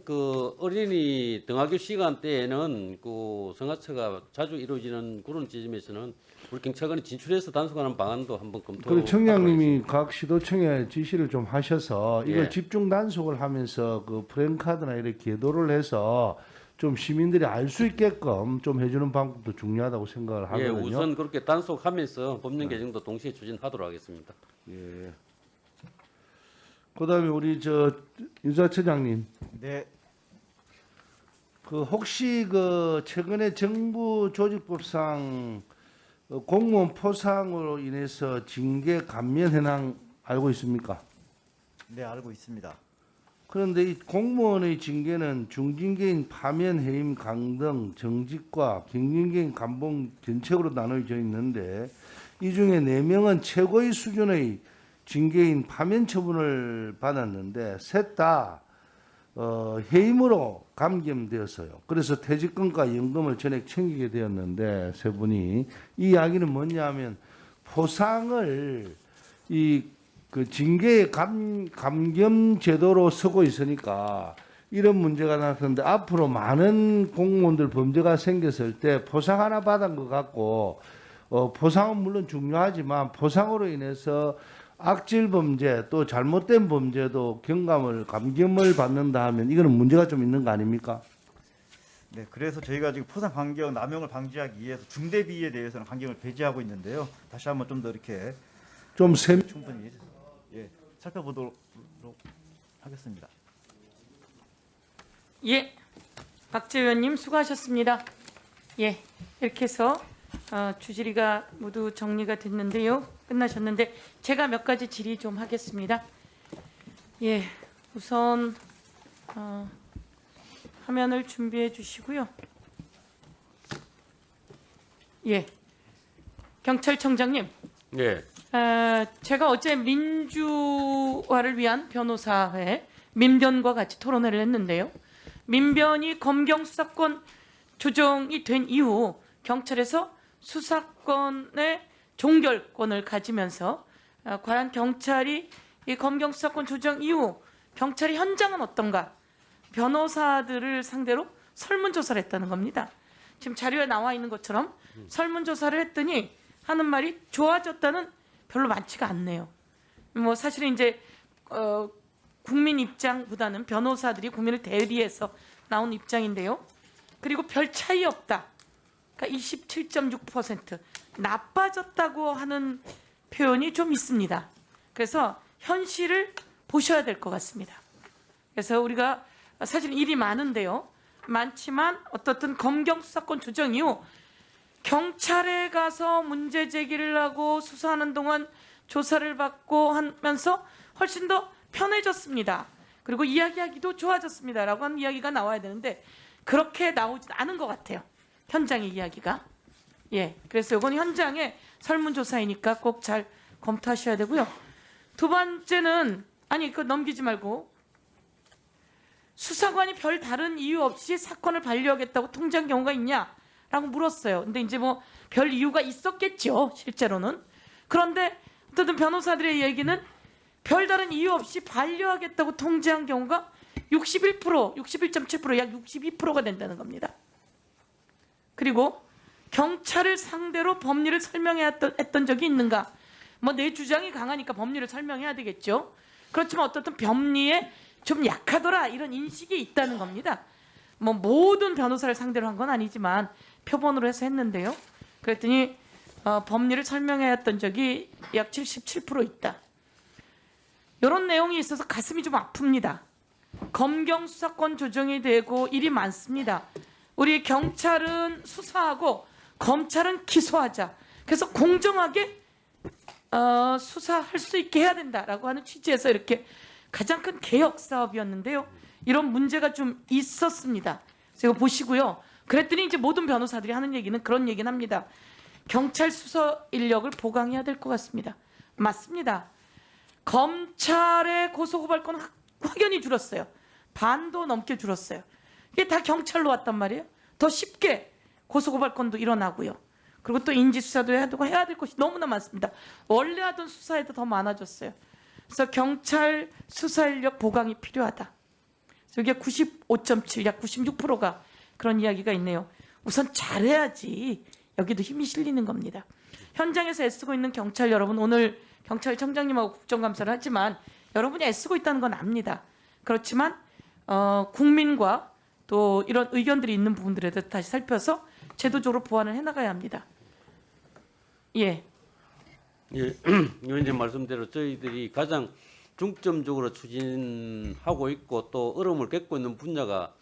그 어린이 등하교 시간대에는 그 성하차가 자주 이루어지는 그런 지점에서는 우리 경찰관이 진출해서 단속하는 방안도 한번 검토. 그리고 청장님이 각 시도청에 지시를 좀 하셔서 이걸 예. 집중 단속을 하면서 그 프랜카드나 이렇게 계도를 해서 좀 시민들이 알 수 있게끔 좀 해주는 방법도 중요하다고 생각을 예, 하거든요. 우선 그렇게 단속하면서 법령 개정도 동시에 추진하도록 하겠습니다. 예. 그다음에 우리 유사처장님. 네, 그 혹시 그 최근에 정부 조직법상 공무원 포상으로 인해서 징계 감면 현황 알고 있습니까? 네 알고 있습니다. 그런데 이 공무원의 징계는 중징계인 파면, 해임, 강등, 정직과 경징계인 감봉 견책으로 나눠져 있는데 이 중에 4명은 최고의 수준의 징계인 파면 처분을 받았는데 셋 다 해임으로 감경되었어요. 그래서 퇴직금과 연금을 전액 챙기게 되었는데 세 분이 이 이야기는 뭐냐면 포상을 그 징계의 감경 제도로 쓰고 있으니까 이런 문제가 나타났는데 앞으로 많은 공무원들 범죄가 생겼을 때 포상 하나 받은 것 같고 포상은 물론 중요하지만 포상으로 인해서 악질 범죄 또 잘못된 범죄도 감경을 받는다 하면 이거는 문제가 좀 있는 거 아닙니까? 네, 그래서 저희가 지금 포상 감경 남용을 방지하기 위해서 중대 비위에 대해서는 감경을 배제하고 있는데요. 다시 한번 좀 더 이렇게 충분히 살펴보도록 하겠습니다. 예, 박재 의원님 수고하셨습니다. 예, 이렇게 해서 주질의가 모두 정리가 됐는데요. 끝나셨는데 제가 몇 가지 질의 좀 하겠습니다. 예, 우선 화면을 준비해 주시고요. 예, 경찰청장님. 예. 제가 어제 민주화를 위한 변호사회 민변과 같이 토론회를 했는데요. 민변이 검경 수사권 조정이 된 이후 경찰에서 수사권의 종결권을 가지면서 과연 경찰이 이 검경 수사권 조정 이후 경찰의 현장은 어떤가? 변호사들을 상대로 설문조사를 했다는 겁니다. 지금 자료에 나와 있는 것처럼 설문조사를 했더니 하는 말이 좋아졌다는 별로 많지가 않네요. 뭐 사실은 이제 국민 입장보다는 변호사들이 국민을 대리해서 나온 입장인데요. 그리고 별 차이 없다. 그러니까 27.6% 나빠졌다고 하는 표현이 좀 있습니다. 그래서 현실을 보셔야 될 것 같습니다. 그래서 우리가 사실 일이 많은데요. 많지만 어떻든 검경 수사권 조정 이후 경찰에 가서 문제 제기를 하고 수사하는 동안 조사를 받고 하면서 훨씬 더 편해졌습니다. 그리고 이야기하기도 좋아졌습니다라고 하는 이야기가 나와야 되는데 그렇게 나오지 않은 것 같아요. 현장의 이야기가. 예, 그래서 이건 현장의 설문조사이니까 꼭 잘 검토하셔야 되고요. 두 번째는 그거 넘기지 말고 수사관이 별 다른 이유 없이 사건을 반려하겠다고 통지한 경우가 있냐라고 물었어요. 근데 이제 뭐 별 이유가 있었겠죠, 실제로는. 그런데 어쨌든 변호사들의 얘기는 별다른 이유 없이 반려하겠다고 통지한 경우가 61%, 61.7%, 약 62%가 된다는 겁니다. 그리고 경찰을 상대로 법리를 설명했던 적이 있는가? 뭐 내 주장이 강하니까 법리를 설명해야 되겠죠. 그렇지만 어떻든 법리에 좀 약하더라 이런 인식이 있다는 겁니다. 뭐 모든 변호사를 상대로 한 건 아니지만 표본으로 해서 했는데요. 그랬더니 법리를 설명해야 했던 적이 약 77% 있다. 이런 내용이 있어서 가슴이 좀 아픕니다. 검경 수사권 조정이 되고 일이 많습니다. 우리 경찰은 수사하고 검찰은 기소하자. 그래서 공정하게 수사할 수 있게 해야 된다라고 하는 취지에서 이렇게 가장 큰 개혁 사업이었는데요. 이런 문제가 좀 있었습니다. 그래서 이거 보시고요. 그랬더니 이제 모든 변호사들이 하는 얘기는 그런 얘기는 합니다. 경찰 수사 인력을 보강해야 될 것 같습니다. 맞습니다. 검찰의 고소고발권 확연히 줄었어요. 반도 넘게 줄었어요. 이게 다 경찰로 왔단 말이에요. 더 쉽게 고소고발권도 일어나고요. 그리고 또 인지수사도 해야 될 것이 너무나 많습니다. 원래 하던 수사에도 더 많아졌어요. 그래서 경찰 수사 인력 보강이 필요하다. 그래서 이게 95.7, 약 96%가 그런 이야기가 있네요. 우선 잘해야지 여기도 힘이 실리는 겁니다. 현장에서 애쓰고 있는 경찰 여러분, 오늘 경찰청장님하고 국정감사를 하지만 여러분이 애쓰고 있다는 건 압니다. 그렇지만 국민과 또 이런 의견들이 있는 부분들에 대해서 다시 살펴서 제도적으로 보완을 해나가야 합니다. 예. 예, 위원님 말씀대로 저희들이 가장 중점적으로 추진하고 있고 또 어려움을 겪고 있는 분야가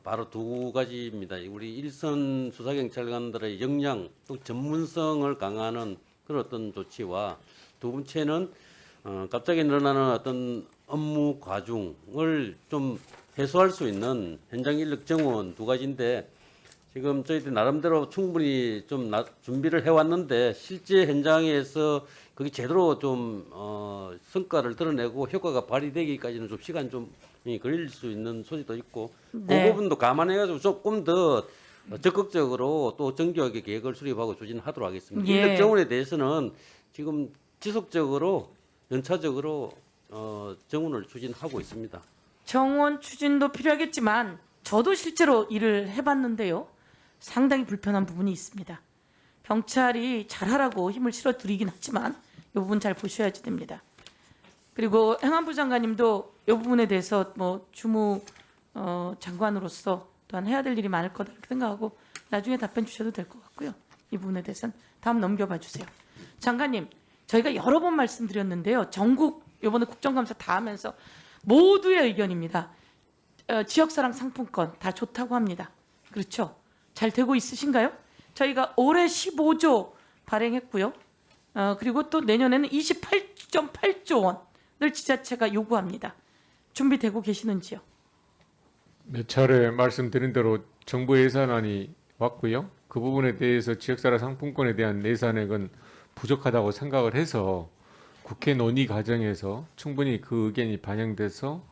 바로 두 가지입니다. 우리 일선 수사경찰관들의 역량 또 전문성을 강화하는 그런 어떤 조치와 두 번째는 갑자기 늘어나는 어떤 업무 과중을 좀 해소할 수 있는 현장 인력 정원 두 가지인데 지금 저희들 나름대로 충분히 좀 준비를 해왔는데 실제 현장에서 그게 제대로 좀 성과를 드러내고 효과가 발휘되기까지는 좀 시간 좀 걸릴 수 있는 소지도 있고 네. 그 부분도 감안해가지고 조금 더 적극적으로 또 정교하게 계획을 수립하고 추진하도록 하겠습니다. 예. 인력 정원에 대해서는 지금 지속적으로 연차적으로 정원을 추진하고 있습니다. 정원 추진도 필요하겠지만 저도 실제로 일을 해봤는데요. 상당히 불편한 부분이 있습니다. 경찰이 잘하라고 힘을 실어드리긴 하지만 이 부분 잘 보셔야지 됩니다. 그리고 행안부 장관님도 이 부분에 대해서 뭐 주무 장관으로서 또한 해야 될 일이 많을 거다 이렇게 생각하고 나중에 답변 주셔도 될 것 같고요. 이 부분에 대해서는 다음 넘겨봐 주세요. 장관님, 저희가 여러 번 말씀드렸는데요. 전국 이번에 국정감사 다 하면서 모두의 의견입니다. 지역사랑 상품권 다 좋다고 합니다. 그렇죠? 잘 되고 있으신가요? 저희가 올해 15조 발행했고요. 그리고 또 내년에는 28.8조 원을 지자체가 요구합니다. 준비되고 계시는지요? 몇 차례 말씀드린 대로 정부 예산안이 왔고요. 그 부분에 대해서 지역사랑 상품권에 대한 예산액은 부족하다고 생각을 해서 국회 논의 과정에서 충분히 그 의견이 반영돼서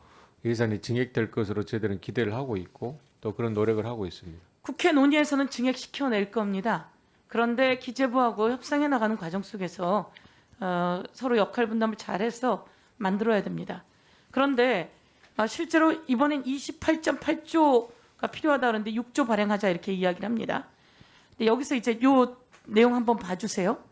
예산이 증액될 것으로 저희들은 기대를 하고 있고 또 그런 노력을 하고 있습니다. 국회 논의에서는 증액시켜낼 겁니다. 그런데 기재부하고 협상해 나가는 과정 속에서 서로 역할 분담을 잘해서 만들어야 됩니다. 그런데 실제로 이번엔 28.8조가 필요하다 그러는데 6조 발행하자 이렇게 이야기를 합니다. 근데 여기서 이제 요 내용 한번 봐주세요.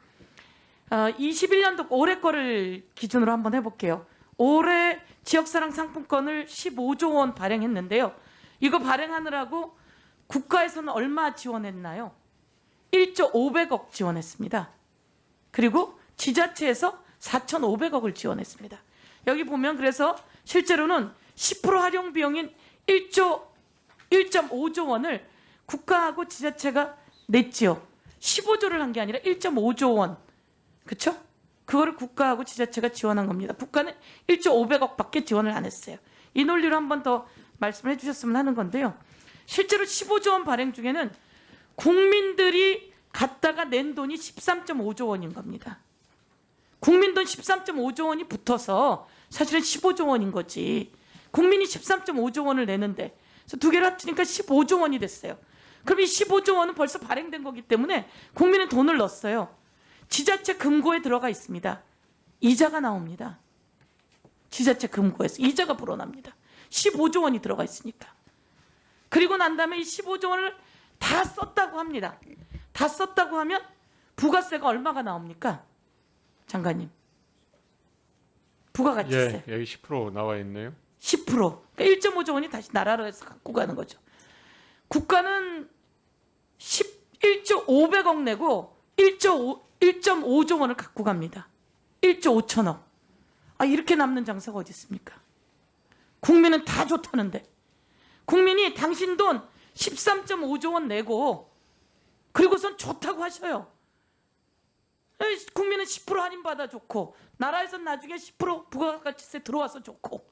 21년도 올해 거를 기준으로 한번 해볼게요. 올해 지역사랑 상품권을 15조 원 발행했는데요. 이거 발행하느라고 국가에서는 얼마 지원했나요? 1조 500억 지원했습니다. 그리고 지자체에서 4,500억을 지원했습니다. 여기 보면 그래서 실제로는 10% 활용 비용인 1.5조 원을 국가하고 지자체가 냈지요. 15조를 한 게 아니라 1.5조 원. 그렇죠? 그거를 국가하고 지자체가 지원한 겁니다. 국가는 1조 500억밖에 지원을 안 했어요. 이 논리로 한 번 더 말씀을 해주셨으면 하는 건데요. 실제로 15조 원 발행 중에는 국민들이 갖다가 낸 돈이 13.5조 원인 겁니다. 국민 돈 13.5조 원이 붙어서 사실은 15조 원인 거지. 국민이 13.5조 원을 내는데 그래서 두 개를 합치니까 15조 원이 됐어요. 그럼 이 15조 원은 벌써 발행된 거기 때문에 국민은 돈을 넣었어요. 지자체 금고에 들어가 있습니다. 이자가 나옵니다. 지자체 금고에서 이자가 불어납니다. 15조 원이 들어가 있으니까. 그리고 난 다음에 이 15조 원을 다 썼다고 합니다. 다 썼다고 하면 부가세가 얼마가 나옵니까? 장관님. 부가가치세. 예, 여기 10% 나와 있네요. 10%. 그러니까 1.5조 원이 다시 나라로 해서 갖고 가는 거죠. 국가는 1조 500억 내고 1.5조 원을 갖고 갑니다. 1조 5천억. 아, 이렇게 남는 장사가 어디 있습니까? 국민은 다 좋다는데. 국민이 당신 돈 13.5조 원 내고 그리고선 좋다고 하셔요. 국민은 10% 할인받아 좋고 나라에선 나중에 10% 부가가치세 들어와서 좋고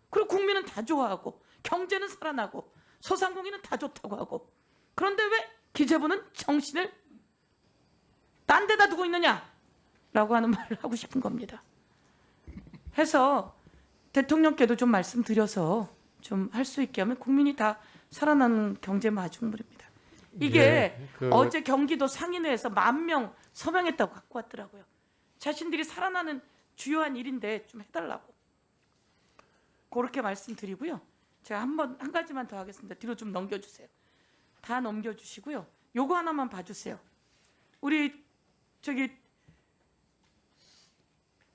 그리고 국민은 다 좋아하고 경제는 살아나고 소상공인은 다 좋다고 하고 그런데 왜 기재부는 정신을 딴 데다 두고 있느냐라고 하는 말을 하고 싶은 겁니다. 해서 대통령께도 좀 말씀드려서 좀 할 수 있게 하면 국민이 다 살아나는 경제 마중물입니다. 이게 어제 경기도 상인회에서 10,000명 서명했다고 갖고 왔더라고요. 자신들이 살아나는 주요한 일인데 좀 해달라고. 그렇게 말씀드리고요. 제가 한 가지만 더 하겠습니다. 뒤로 좀 넘겨주세요. 다 넘겨주시고요. 요거 하나만 봐주세요. 우리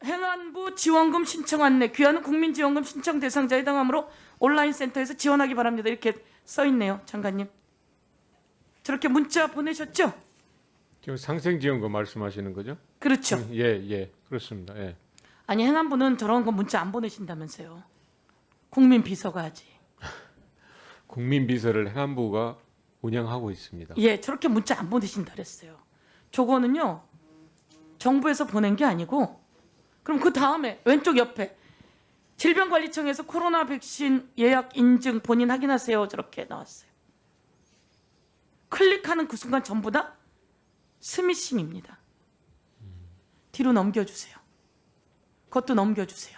행안부 지원금 신청 안내 귀하는 국민지원금 신청 대상자에 해당하므로 온라인 센터에서 지원하기 바랍니다. 이렇게 써 있네요. 장관님. 저렇게 문자 보내셨죠? 지금 상생지원금 말씀하시는 거죠? 그렇죠. 예, 그렇습니다. 예. 아니 행안부는 저런 거 문자 안 보내신다면서요. 국민 비서가 하지. 국민 비서를 행안부가 운영하고 있습니다. 예, 저렇게 문자 안 보내신다 그랬어요. 저거는요. 정부에서 보낸 게 아니고 그럼 그 다음에 왼쪽 옆에 질병관리청에서 코로나 백신 예약 인증 본인 확인하세요. 저렇게 나왔어요. 클릭하는 그 순간 전부 다 스미싱입니다. 뒤로 넘겨주세요. 그것도 넘겨주세요.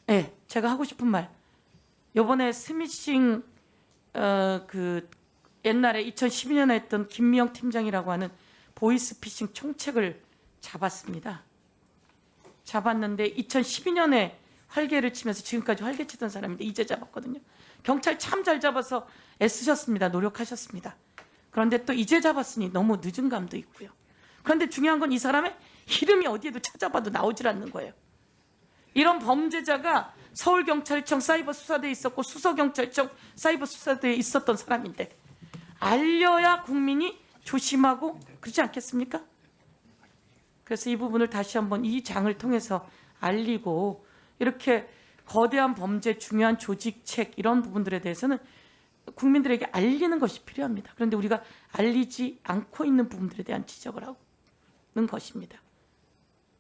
네, 제가 하고 싶은 말. 요번에 스미싱 그 옛날에 2012년에 했던 김미영 팀장이라고 하는 보이스피싱 총책을 잡았습니다. 잡았는데 2012년에 활개를 치면서 지금까지 활개치던 사람인데 이제 잡았거든요. 경찰 참 잘 잡아서 애쓰셨습니다. 노력하셨습니다. 그런데 또 이제 잡았으니 너무 늦은 감도 있고요. 그런데 중요한 건 이 사람의 이름이 어디에도 찾아봐도 나오질 않는 거예요. 이런 범죄자가 서울경찰청 사이버수사대에 있었고 수서경찰청 사이버수사대에 있었던 사람인데 알려야 국민이 조심하고 그렇지 않겠습니까? 그래서 이 부분을 다시 한번 이 장을 통해서 알리고 이렇게 거대한 범죄, 중요한 조직책 이런 부분들에 대해서는 국민들에게 알리는 것이 필요합니다. 그런데 우리가 알리지 않고 있는 부분들에 대한 지적을 하는 것입니다.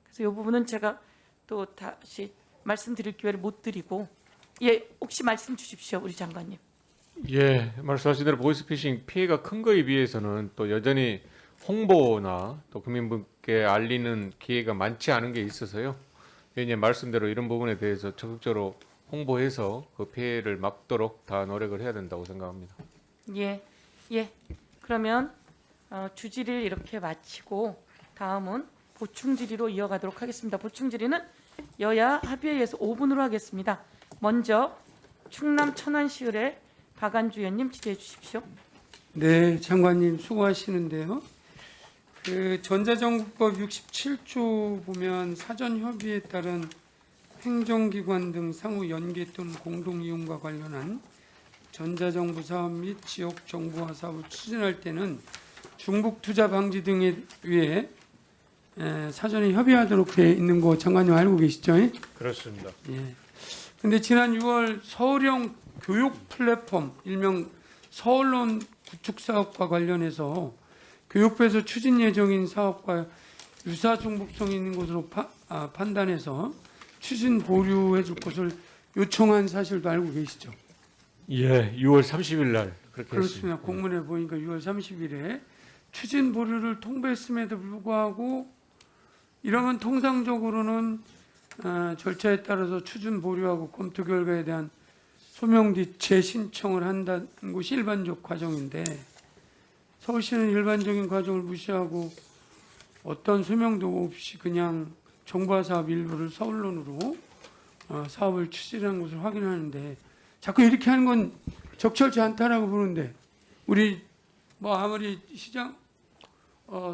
그래서 이 부분은 제가 또 다시 말씀드릴 기회를 못 드리고 예, 혹시 말씀 주십시오. 우리 장관님. 예, 말씀하신 대로 보이스피싱 피해가 큰 거에 비해서는 또 여전히 홍보나 또 국민분께 알리는 기회가 많지 않은 게 있어서요. 이제 말씀대로 이런 부분에 대해서 적극적으로 홍보해서 그 피해를 막도록 다 노력을 해야 된다고 생각합니다. 예. 그러면 주질의를 이렇게 마치고 다음은 보충 질의로 이어가도록 하겠습니다. 보충 질의는 여야 합의회에서 5분으로 하겠습니다. 먼저 충남 천안시의회 박안주 의원님 질의해 주십시오. 네, 장관님 수고하시는데요. 그 전자정부법 67조 보면 사전 협의에 따른 행정기관 등 상호 연계 또는 공동 이용과 관련한 전자정부 사업 및 지역 정보화 사업을 추진할 때는 중복 투자 방지 등에 위해 사전에 협의하도록 돼 있는 거 장관님 알고 계시죠? 그렇습니다. 예. 근데 지난 6월 서울형 교육 플랫폼 일명 서울론 구축 사업과 관련해서 교육부에서 추진 예정인 사업과 유사 중복성이 있는 것으로 판단해서 추진 보류해 줄 것을 요청한 사실도 알고 계시죠? 예, 6월 30일 날 그렇게 그렇습니다. 했습니다. 공문에 보니까 6월 30일에 추진 보류를 통보했음에도 불구하고 이러면 통상적으로는 절차에 따라서 추진 보류하고 검토 결과에 대한 소명 뒤 재신청을 한다는 것이 일반적 과정인데 서울시는 일반적인 과정을 무시하고 어떤 소명도 없이 그냥 정부와 사업 일부를 서울론으로 사업을 추진하는 것을 확인하는데 자꾸 이렇게 하는 건 적절치 않다라고 보는데 우리 뭐 아무리 시장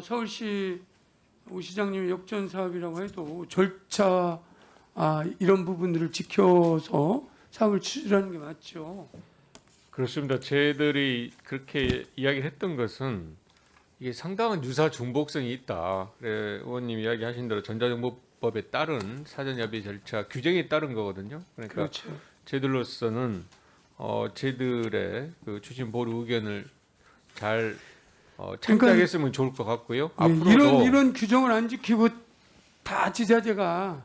서울시 오 시장님의 역전 사업이라고 해도 절차 이런 부분들을 지켜서 사업을 추진하는 게 맞죠. 그렇습니다. 저희들이 그렇게 이야기했던 것은 이게 상당한 유사 중복성이 있다. 그래, 의원님 이야기하신 대로 전자정보법에 따른 사전협의 절차 규정에 따른 거거든요. 그러니까 그렇죠. 저희들로서는 저희들의 그 추진 보류 의견을 잘 참작했으면 좋을 것 같고요. 앞으로도 이런 규정을 안 지키고 다 지자체가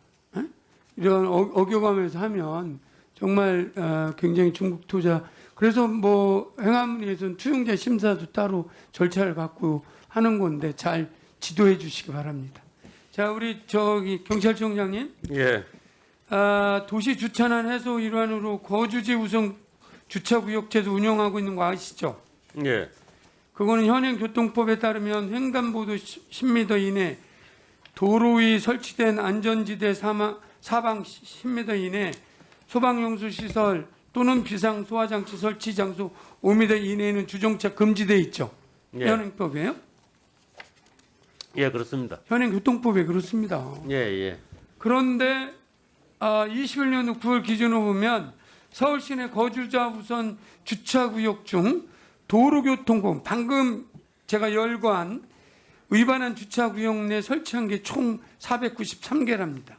이런 어겨가면서 하면 정말 굉장히 중국 투자. 그래서 뭐 행안부에서는 투용자 심사도 따로 절차를 갖고 하는 건데 잘 지도해 주시기 바랍니다. 자, 우리 저기 경찰청장님. 예. 도시 주차난 해소 일환으로 거주지 우선 주차구역제도 운영하고 있는 거 아시죠? 예. 그거는 현행 교통법에 따르면 횡단보도 10m 이내, 도로 위 설치된 안전지대 사방 10m 이내, 소방용수 시설 또는 비상 소화장치 설치 장소 5m 이내에는 주정차 금지돼 있죠. 예. 현행법이에요? 예, 그렇습니다. 현행교통법에 그렇습니다. 예, 예. 그런데 21년도 9월 기준으로 보면 서울시 내 거주자 우선 주차구역 중 도로교통법 방금 제가 열거한 위반한 주차구역 내 설치한 게 총 493개랍니다.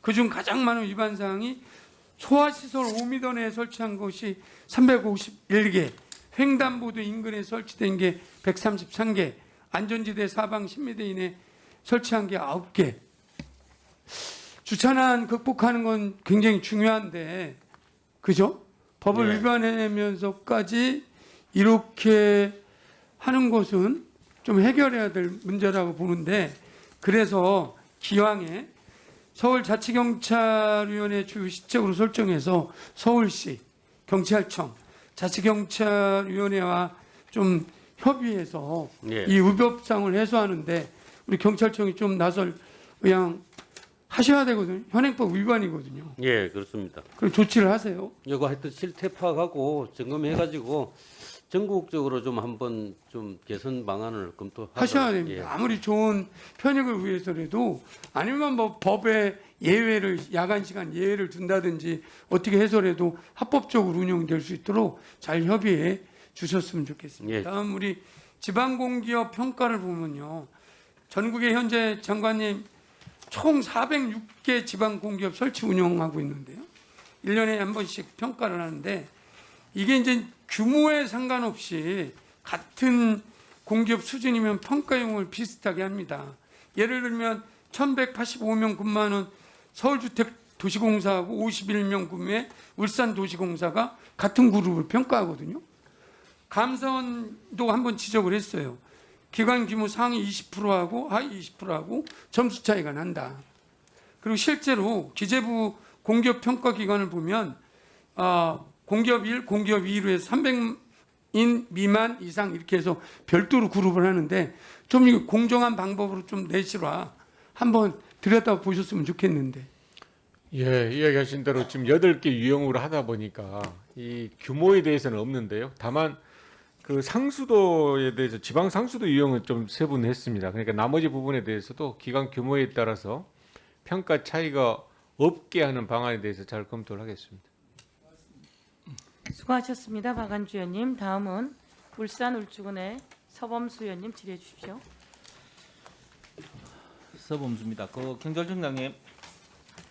그중 가장 많은 위반 사항이 소화시설 5m 내에 설치한 것이 351개, 횡단보도 인근에 설치된 게 133개, 안전지대 사방 10m 이내 설치한 게 9개. 주차난 극복하는 건 굉장히 중요한데, 그죠? 법을 네. 위반하면서까지 이렇게 하는 것은 좀 해결해야 될 문제라고 보는데, 그래서 기왕에 서울자치경찰위원회 주 시책으로 설정해서 서울시 경찰청 자치경찰위원회와 좀 협의해서 예. 이 위법상을 해소하는데 우리 경찰청이 좀 나설 그냥 하셔야 되거든요. 현행법 위반이거든요. 예, 그렇습니다. 그럼 조치를 하세요. 이거 하여튼 실태 파악하고 점검해가지고 전국적으로 좀 한번 좀 개선 방안을 검토하도록 하셔야 됩니다. 예. 아무리 좋은 편익을 위해서라도 아니면 뭐 법에 예외를 야간 시간 예외를 둔다든지 어떻게 해서라도 합법적으로 운영될 수 있도록 잘 협의해 주셨으면 좋겠습니다. 예. 다음 우리 지방공기업 평가를 보면요. 전국에 현재 장관님 총 406개 지방공기업 설치 운영하고 있는데요. 1년에 한 번씩 평가를 하는데 이게 이제 규모에 상관없이 같은 공기업 수준이면 평가용을 비슷하게 합니다. 예를 들면 1185명 근무하는 서울주택도시공사하고 51명 근무의 울산도시공사가 같은 그룹을 평가하거든요. 감사원도 한번 지적을 했어요. 기관 규모 상위 20%하고 하위 20%하고 점수 차이가 난다. 그리고 실제로 기재부 공기업 평가 기관을 보면 공기업 1, 공기업 2로 해서 300인 미만 이상 이렇게 해서 별도로 그룹을 하는데 좀 이거 공정한 방법으로 좀 내시라 한번 들여다 보셨으면 좋겠는데. 예, 이야기하신 대로 지금 8개 유형으로 하다 보니까 이 규모에 대해서는 없는데요. 다만 그 상수도에 대해서 지방 상수도 유형은 좀 세분했습니다. 그러니까 나머지 부분에 대해서도 기관 규모에 따라서 평가 차이가 없게 하는 방안에 대해서 잘 검토를 하겠습니다. 수고하셨습니다. 박안주 의원님. 다음은 울산 울주군의 서범수 의원님 질의해 주십시오. 서범수입니다. 그 경찰청장님,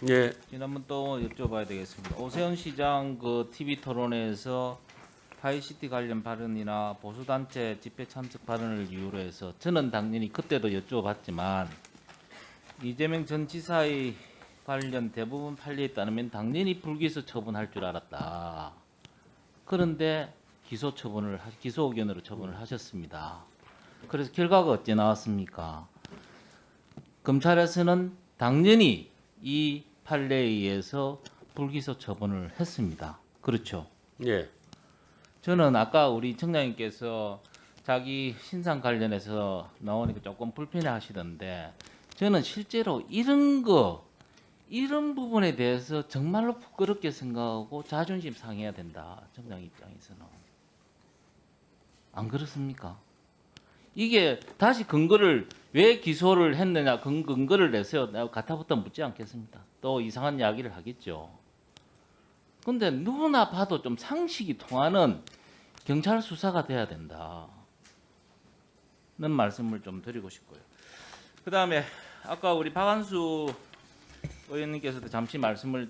예. 지난번 또 여쭤봐야 되겠습니다. 오세훈 시장 그 TV 토론에서 파이시티 관련 발언이나 보수단체 집회 참석 발언을 이유로 해서 저는 당연히 그때도 여쭤봤지만 이재명 전 지사의 관련 대부분 판례에 따르면 당연히 불기소 처분할 줄 알았다. 그런데 기소 의견으로 처분을 하셨습니다. 그래서 결과가 어찌 나왔습니까? 검찰에서는 당연히 이 판례에 의해서 불기소 처분을 했습니다. 그렇죠? 예. 저는 아까 우리 청장님께서 자기 신상 관련해서 나오니까 조금 불편해 하시던데 저는 실제로 이런 부분에 대해서 정말로 부끄럽게 생각하고 자존심 상해야 된다. 청장 입장에서는. 안 그렇습니까? 이게 다시 근거를 왜 기소를 했느냐 근거를 내세요. 내가 가타부터 묻지 않겠습니다. 또 이상한 이야기를 하겠죠. 근데 누구나 봐도 좀 상식이 통하는 경찰 수사가 돼야 된다. 는 말씀을 좀 드리고 싶고요. 그 다음에 아까 우리 박한수 의원님께서도 잠시 말씀을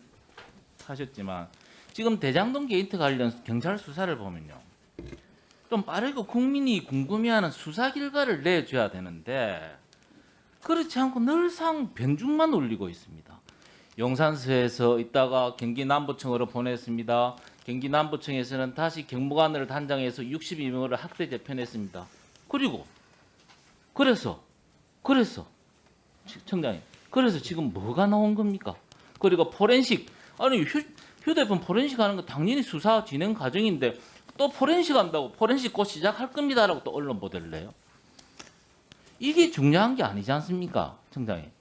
하셨지만 지금 대장동 게이트 관련 경찰 수사를 보면요. 좀 빠르고 국민이 궁금해하는 수사 결과를 내줘야 되는데 그렇지 않고 늘상 변죽만 올리고 있습니다. 용산서에서 있다가 경기 남부청으로 보냈습니다. 경기 남부청에서는 다시 경무관을 단장해서 62명을 학대 재편했습니다. 그리고 그래서 청장님 그래서 지금 뭐가 나온 겁니까? 그리고 포렌식 아니 휴대폰 포렌식 하는 거 당연히 수사 진행 과정인데 또 포렌식 한다고 포렌식 곧 시작할 겁니다라고 또 언론 보도를 내요. 이게 중요한 게 아니지 않습니까, 청장님?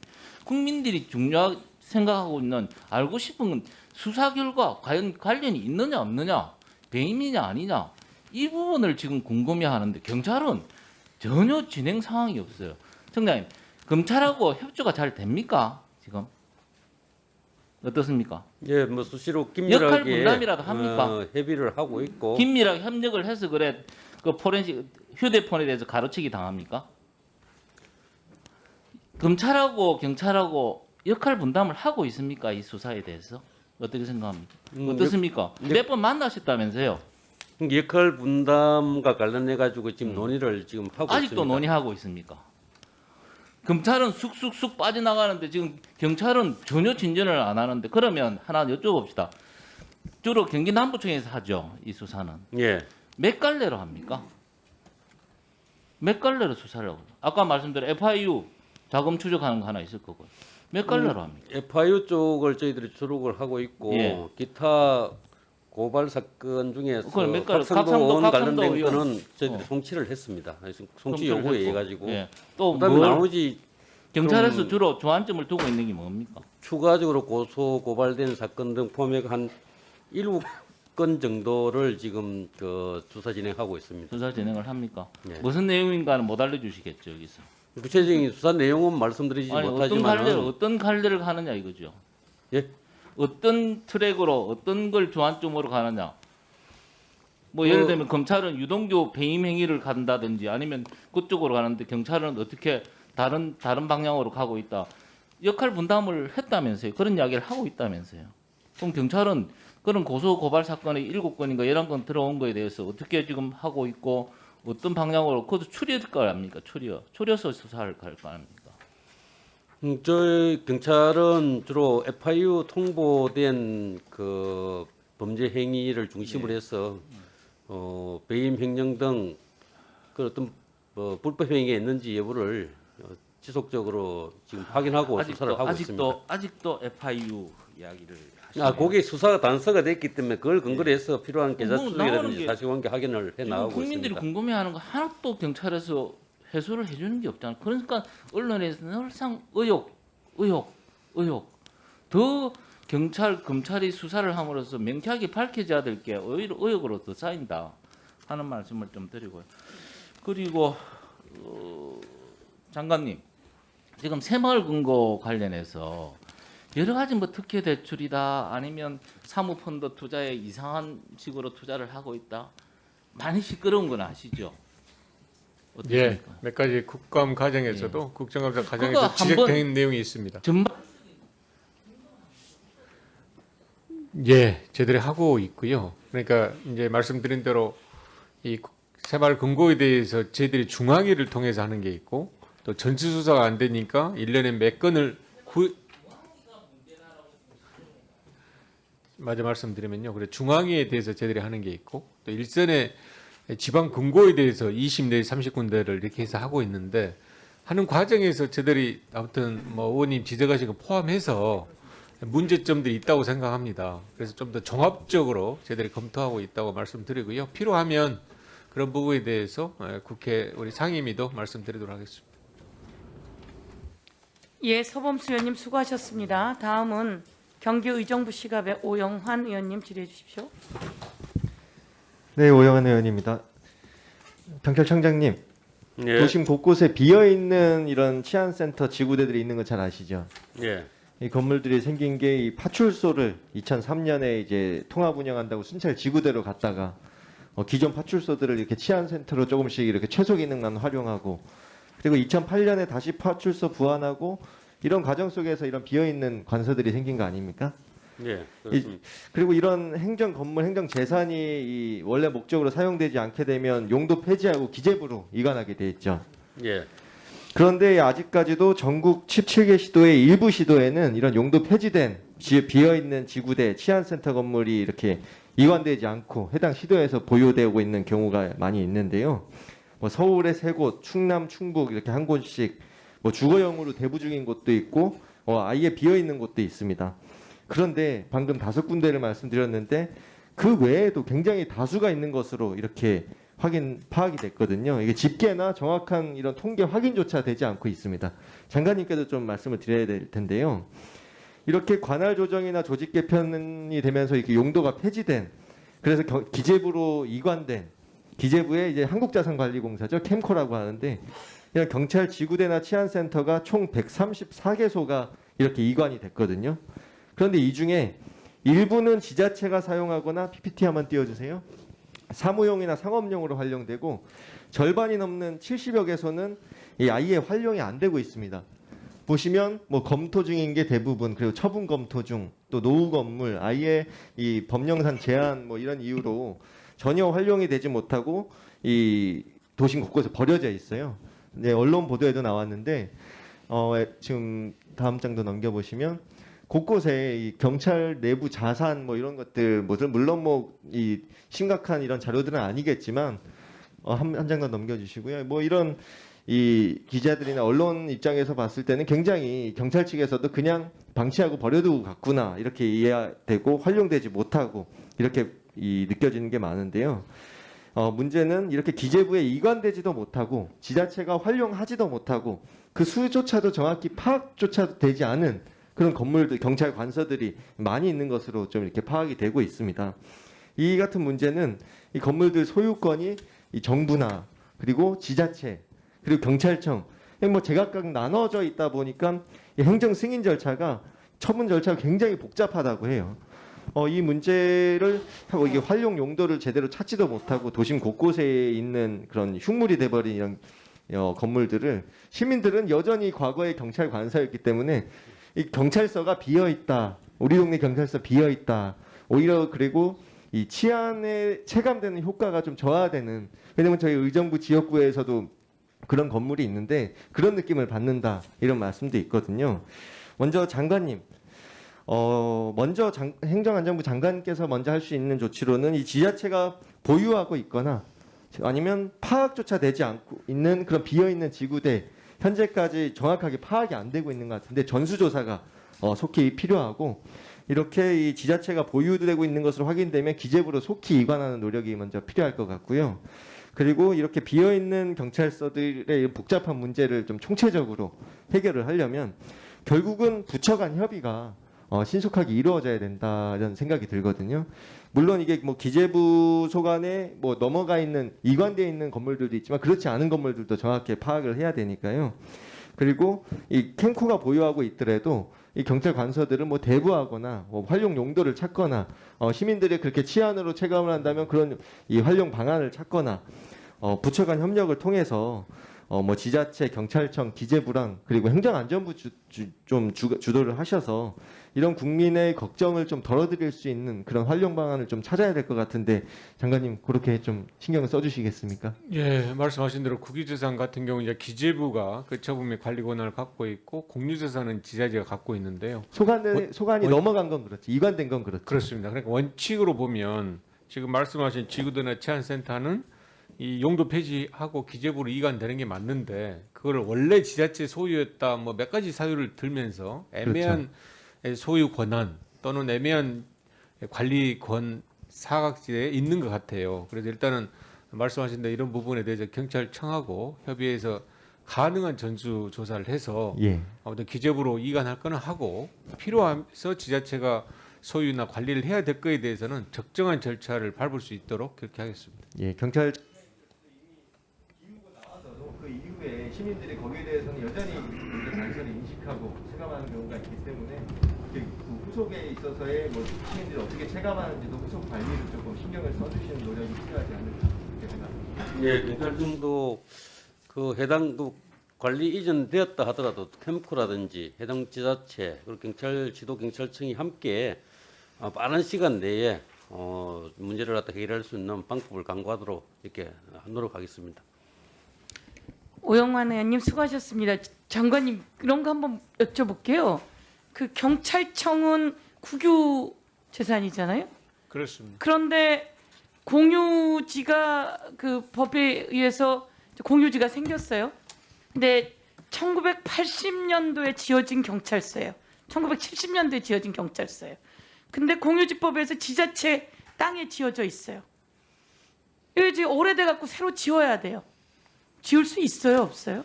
국민들이 중요하게 생각하고 있는 알고 싶은 건 수사 결과 과연 관련이 있느냐 없느냐, 배임이냐 아니냐 이 부분을 지금 궁금해하는데 경찰은 전혀 진행 상황이 없어요. 청장님, 검찰하고 협조가 잘 됩니까 지금? 어떻습니까? 예, 뭐 수시로 역할 긴밀하게 분담이라도 합니까? 협의를 하고 있고 긴밀하게 협력을 해서 그래 그 포렌식 휴대폰에 대해서 가로채기 당합니까? 검찰하고 경찰하고 역할 분담을 하고 있습니까? 이 수사에 대해서 어떻게 생각합니까? 어떻습니까? 몇 번 만나셨다면서요? 역할 분담과 관련해 가지고 지금 논의를 지금 하고 아직도 있습니다. 논의하고 있습니까? 검찰은 쑥쑥쑥 빠져나가는데 지금 경찰은 전혀 진전을 안 하는데 그러면 하나 여쭤봅시다. 주로 경기 남부청에서 하죠, 이 수사는. 예. 몇 갈래로 합니까? 몇 갈래로 수사를 하고? 아까 말씀드린 FIU 자금 추적하는 거 하나 있을 거고요. 몇 갈래로 합니까? FIU 쪽을 저희들이 주력을 하고 있고 예. 기타 고발 사건 중에서 그걸 몇 갈- 각상도 각상도 의원 관련된 의원. 거는 저희들이 송치를 했습니다. 송치 송치를 요구에 했고. 의해 가지고 예. 또 그다음에 뭘 나머지 경찰에서 좀 주로 주안점을 두고 있는 게 뭡니까? 추가적으로 고소 고발된 사건 등 포함해 한 7건 정도를 지금 그 수사 진행하고 있습니다. 수사 진행을 합니까? 예. 무슨 내용인가는 못 알려주시겠죠 여기서. 구체적인 수사 내용은 말씀드리지 아니, 못하지만 어떤 갈래를 하느냐 이거죠. 예? 어떤 트랙으로 어떤 걸 주안점으로 가느냐. 뭐 예를 들면 검찰은 유동규 배임 행위를 간다든지 아니면 그쪽으로 가는데 경찰은 어떻게 다른 방향으로 가고 있다. 역할 분담을 했다면서요. 그런 이야기를 하고 있다면서요. 그럼 경찰은 그런 고소 고발 사건이 7건인가 11건 들어온 거에 대해서 어떻게 지금 하고 있고 어떤 방향으로 그것도 추리할 거 아닙니까? 추려서 수사를 갈 거 아닙니까? 저희 경찰은 주로 FIU 통보된 그 범죄 행위를 중심으로 해서 배임 횡령 등 그 어떤 불법 행위가 있는지 여부를 지속적으로 지금 확인하고 수사를 하고 있습니다. 아직도 FIU 이야기를 하시네요. 거기에 수사가 단서가 됐기 때문에 그걸 근거로 해서 필요한 계좌 뭐 추적이라든지 나오는 게 사실관계 확인을 해 나가고 국민들이 있습니다. 궁금해하는 거 하나도 경찰에서 해소를 해주는 게 없잖아요. 그러니까 언론에서 늘상 의혹. 더 검찰이 수사를 함으로써 명쾌하게 밝혀져야 될 게 오히려 의혹으로 더 쌓인다 하는 말씀을 좀 드리고요. 그리고 장관님, 지금 새마을 금고 관련해서 여러 가지 뭐 특혜 대출이다 아니면 사모펀드 투자에 이상한 식으로 투자를 하고 있다 많이 시끄러운 건 아시죠? 예, 어떻습니까? 몇 가지 국감 과정에서도 국정감사 그거 과정에서 한번 지적된 내용이 있습니다. 전반 예, 제대로 하고 있고요. 그러니까 이제 말씀드린 대로 이 새마을 금고에 대해서 저희들이 중앙위를 통해서 하는 게 있고 또 전체 수사가 안 되니까 1년에 몇 건을 맞아 말씀드리면요. 그래 중앙위에 대해서 저희들이 하는 게 있고 또 일선에 지방 금고에 대해서 20 내지 30군데를 이렇게 해서 하고 있는데 하는 과정에서 저희들이 아무튼 뭐 의원님 지적하신 거 포함해서 문제점들이 있다고 생각합니다. 그래서 좀 더 종합적으로 저희들이 검토하고 있다고 말씀드리고요. 필요하면 그런 부분에 대해서 국회 우리 상임위도 말씀드리도록 하겠습니다. 예, 서범수 의원님 수고하셨습니다. 다음은 경기의정부 시갑의 오영환 의원님 질의해 주십시오. 네, 오영환 의원입니다. 경찰청장님, 예. 도심 곳곳에 비어 있는 이런 치안센터 지구대들이 있는 거 잘 아시죠? 예. 이 건물들이 생긴 게 이 파출소를 2003년에 이제 통합 운영한다고 순찰 지구대로 갔다가 기존 파출소들을 이렇게 치안센터로 조금씩 이렇게 최소 기능만 활용하고, 그리고 2008년에 다시 파출소 부안하고, 이런 과정 속에서 이런 비어 있는 관서들이 생긴 거 아닙니까? 예, 그렇습니다. 그리고 이런 행정 건물, 행정 재산이 이 원래 목적으로 사용되지 않게 되면 용도 폐지하고 기재부로 이관하게 돼 있죠. 예. 그런데 아직까지도 전국 17개 시도의 일부 시도에는 이런 용도 폐지된 비어 있는 지구대 치안센터 건물이 이렇게 이관되지 않고 해당 시도에서 보유되고 있는 경우가 많이 있는데요. 뭐 서울의 3곳, 충남, 충북 이렇게 한 곳씩 뭐 주거용으로 대부 중인 곳도 있고 아예 비어 있는 곳도 있습니다. 그런데 방금 5군데를 말씀드렸는데 그 외에도 굉장히 다수가 있는 것으로 이렇게 파악이 됐거든요. 이게 집계나 정확한 이런 통계 확인조차 되지 않고 있습니다. 장관님께도 좀 말씀을 드려야 될 텐데요. 이렇게 관할 조정이나 조직 개편이 되면서 이렇게 용도가 폐지된, 그래서 기재부로 이관된, 기재부의 이제 한국자산관리공사죠, 캠코라고 하는데, 이런 경찰 지구대나 치안센터가 총 134개소가 이렇게 이관이 됐거든요. 그런데 이 중에 일부는 지자체가 사용하거나 PPT 한번 띄워주세요. 사무용이나 상업용으로 활용되고, 절반이 넘는 70여 개소는 아예 활용이 안 되고 있습니다. 보시면 뭐 검토 중인 게 대부분, 그리고 처분 검토 중, 또 노후 건물, 아예 이 법령상 제한 뭐 이런 이유로 전혀 활용이 되지 못하고 이 도심 곳곳에 버려져 있어요. 네, 언론 보도에도 나왔는데 지금 다음 장도 넘겨보시면 곳곳에 이 경찰 내부 자산 뭐 이런 것들, 물론 뭐 이 심각한 이런 자료들은 아니겠지만 한 장 더 넘겨주시고요. 뭐 이런 이 기자들이나 언론 입장에서 봤을 때는 굉장히 경찰 측에서도 그냥 방치하고 버려두고 갔구나 이렇게 이해되고 활용되지 못하고 이렇게 느껴지는 게 많은데요. 문제는 이렇게 기재부에 이관되지도 못하고 지자체가 활용하지도 못하고 그 수조차도 정확히 파악조차도 되지 않은 그런 건물들, 경찰 관서들이 많이 있는 것으로 좀 이렇게 파악이 되고 있습니다. 이 같은 문제는 이 건물들 소유권이 이 정부나 그리고 지자체 그리고 경찰청 뭐 제각각 나눠져 있다 보니까 이 행정 승인 절차가, 처분 절차가 굉장히 복잡하다고 해요. 이 문제를 하고 이게 활용 용도를 제대로 찾지도 못하고 도심 곳곳에 있는 그런 흉물이 돼버린 이런 건물들을 시민들은 여전히 과거의 경찰 관서였기 때문에 이 경찰서가 비어 있다, 우리 동네 경찰서 비어 있다, 오히려 그리고 이 치안에 체감되는 효과가 좀 저하되는, 왜냐면 저희 의정부 지역구에서도 그런 건물이 있는데 그런 느낌을 받는다 이런 말씀도 있거든요. 먼저 장관님, 먼저 행정안전부 장관께서 먼저 할 수 있는 조치로는 이 지자체가 보유하고 있거나 아니면 파악조차 되지 않고 있는 그런 비어 있는 지구대, 현재까지 정확하게 파악이 안 되고 있는 것 같은데 전수조사가 속히 필요하고, 이렇게 이 지자체가 보유되고 있는 것으로 확인되면 기재부로 속히 이관하는 노력이 먼저 필요할 것 같고요. 그리고 이렇게 비어 있는 경찰서들의 복잡한 문제를 좀 총체적으로 해결을 하려면 결국은 부처 간 협의가 신속하게 이루어져야 된다 이런 생각이 들거든요. 물론 이게 뭐 기재부 소관에 뭐 넘어가 있는 이관되어 있는 건물들도 있지만 그렇지 않은 건물들도 정확히 파악을 해야 되니까요. 그리고 이 캠코가 보유하고 있더라도 이 경찰 관서들은 뭐 대부하거나 뭐 활용 용도를 찾거나 시민들이 그렇게 치안으로 체감을 한다면 그런 이 활용 방안을 찾거나 부처 간 협력을 통해서 뭐 지자체, 경찰청, 기재부랑 그리고 행정안전부 좀 주도를 하셔서 이런 국민의 걱정을 좀 덜어드릴 수 있는 그런 활용 방안을 좀 찾아야 될 것 같은데 장관님 그렇게 좀 신경을 써주시겠습니까? 예, 말씀하신 대로 국유재산 같은 경우 이제 기재부가 그 처분 및 관리 권한을 갖고 있고 공유재산은 지자체가 갖고 있는데요. 소관이 넘어간 건 그렇지, 이관된 건 그렇죠. 그렇습니다. 그러니까 원칙으로 보면 지금 말씀하신 지구대나 치안센터는 이 용도 폐지하고 기재부로 이관되는 게 맞는데 그거를 원래 지자체 소유였다 뭐 몇 가지 사유를 들면서 애매한 소유 권한 또는 애매한 관리권 사각지대에 있는 것 같아요. 그래서 일단은 말씀하신 대로 이런 부분에 대해서 경찰청하고 협의해서 가능한 전수 조사를 해서 예. 아무튼 기재부로 이관할 거는 하고 필요해서 지자체가 소유나 관리를 해야 될 거에 대해서는 적정한 절차를 밟을 수 있도록 그렇게 하겠습니다. 예, 경찰 그 이후에 시민들이 거기에 대해서는 여전히 문제 단서를 인식하고 체감하는 경우가 있기 때문에 그 후속에 있어서의 뭐 시민들이 어떻게 체감하는지도 후속 관리를 조금 신경을 써주시는 노력이 필요하지 않을까 이렇게 생각합니다. 예, 경찰청도 그 해당 그 관리 이전되었다 하더라도 캠프라든지 해당 지자체 그리고 경찰 지도 경찰청이 함께 빠른 시간 내에 문제를 갖다 해결할 수 있는 방법을 강구하도록 이렇게 노력하겠습니다. 오영환 의원님 수고하셨습니다. 장관님 이런 거 한번 여쭤볼게요. 그 경찰청은 국유 재산이잖아요. 그렇습니다. 그런데 공유지가 그 법에 의해서 공유지가 생겼어요. 근데 1980년도에 지어진 경찰서예요. 1970년도에 지어진 경찰서예요. 근데 공유지법에서 지자체 땅에 지어져 있어요. 이거 지금 오래돼 갖고 새로 지어야 돼요. 지을 수 있어요, 없어요?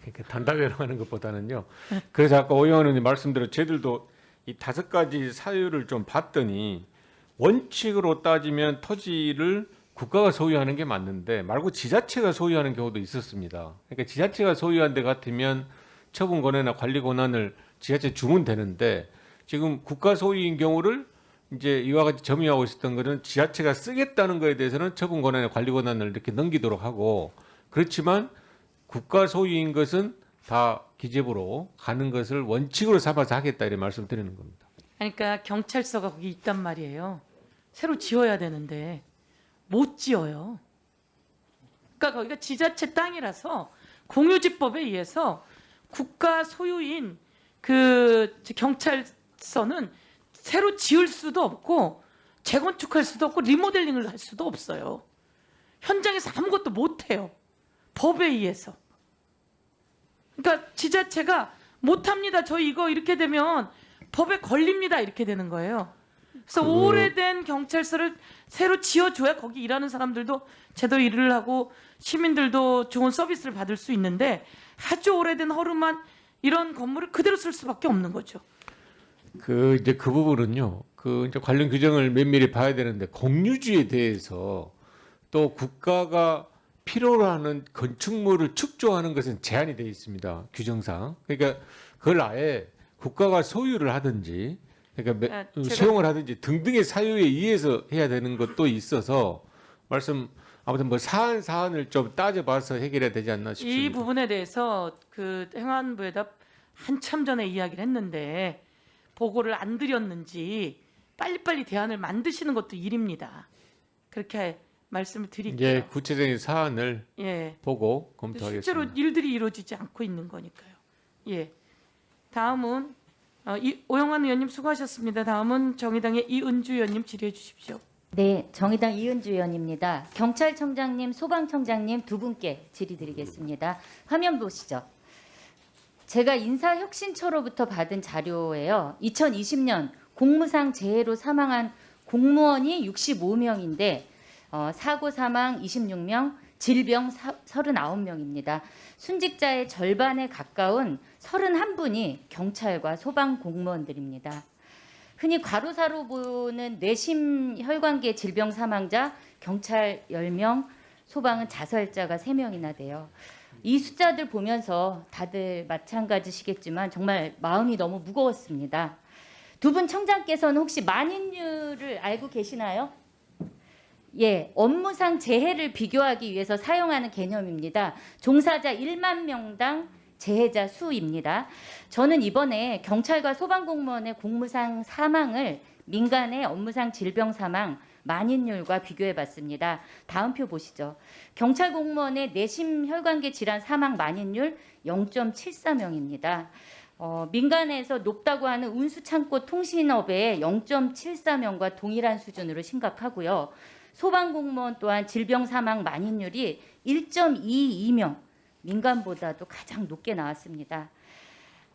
그러니까 단답으로 하는 것보다는요. 그래서 아까 오영환 의원님 말씀대로 저희들도 이 5가지 사유를 좀 봤더니 원칙으로 따지면 토지를 국가가 소유하는 게 맞는데 말고 지자체가 소유하는 경우도 있었습니다. 그러니까 지자체가 소유한 데 같으면 처분 권한이나 관리 권한을 지자체에 주면 되는데 지금 국가 소유인 경우를 이제 이와 같이 점유하고 있었던 것은 지자체가 쓰겠다는 것에 대해서는 처분 권한이나 관리 권한을 이렇게 넘기도록 하고 그렇지만 국가 소유인 것은 다 기재부로 가는 것을 원칙으로 삼아서 하겠다 이렇게 말씀드리는 겁니다. 그러니까 경찰서가 거기 있단 말이에요. 새로 지어야 되는데 못 지어요. 그러니까 거기가 지자체 땅이라서 공유지법에 의해서 국가 소유인 그 경찰서는 새로 지을 수도 없고 재건축할 수도 없고 리모델링을 할 수도 없어요. 현장에서 아무것도 못 해요. 법에 의해서. 그러니까 지자체가 못 합니다. 저희 이거 이렇게 되면 법에 걸립니다. 이렇게 되는 거예요. 그래서 오래된 경찰서를 새로 지어줘야 거기 일하는 사람들도 제대로 일을 하고 시민들도 좋은 서비스를 받을 수 있는데 아주 오래된 허름한 이런 건물을 그대로 쓸 수밖에 없는 거죠. 그 부분은요. 그 이제 관련 규정을 면밀히 봐야 되는데 공유지에 대해서 또 국가가 필요로 하는 건축물을 축조하는 것은 제한이 되어 있습니다. 규정상. 그러니까 그걸 아예 국가가 소유를 하든지 그러니까 수용을 하든지 등등의 사유에 의해서 해야 되는 것도 있어서 아무튼 뭐 사안을 좀 따져봐서 해결해야 되지 않나 싶습니다. 이 부분에 대해서 그 행안부에다 한참 전에 이야기를 했는데 보고를 안 드렸는지 빨리빨리 대안을 만드시는 것도 일입니다. 그렇게 말씀을 드릴게요. 이제 구체적인 사안을 보고 검토하겠습니다. 실제로 일들이 이루어지지 않고 있는 거니까요. 예. 다음은 오영환 의원님 수고하셨습니다. 다음은 정의당의 이은주 의원님 질의해 주십시오. 네, 정의당 이은주 의원입니다. 경찰청장님, 소방청장님 두 분께 질의드리겠습니다. 화면 보시죠. 제가 인사혁신처로부터 받은 자료예요. 2020년 공무상 재해로 사망한 공무원이 65명인데 사고 사망 26명, 질병 39명입니다. 순직자의 절반에 가까운 31분이 경찰과 소방 공무원들입니다. 흔히 과로사로 보는 뇌심 혈관계 질병 사망자 경찰 10명, 소방은 자살자가 3명이나 돼요. 이 숫자들 보면서 다들 마찬가지시겠지만 정말 마음이 너무 무거웠습니다. 두 분 청장께서는 혹시 만인율을 알고 계시나요? 예, 업무상 재해를 비교하기 위해서 사용하는 개념입니다. 종사자 1만 명당 재해자 수입니다. 저는 이번에 경찰과 소방공무원의 공무상 사망을 민간의 업무상 질병 사망 만인율과 비교해봤습니다. 다음 표 보시죠. 경찰 공무원의 내심 혈관계 질환 사망 만인율 0.74명입니다. 민간에서 높다고 하는 운수창고 통신업의 0.74명과 동일한 수준으로 심각하고요. 소방공무원 또한 질병 사망 만인율이 1.22명, 민간보다도 가장 높게 나왔습니다.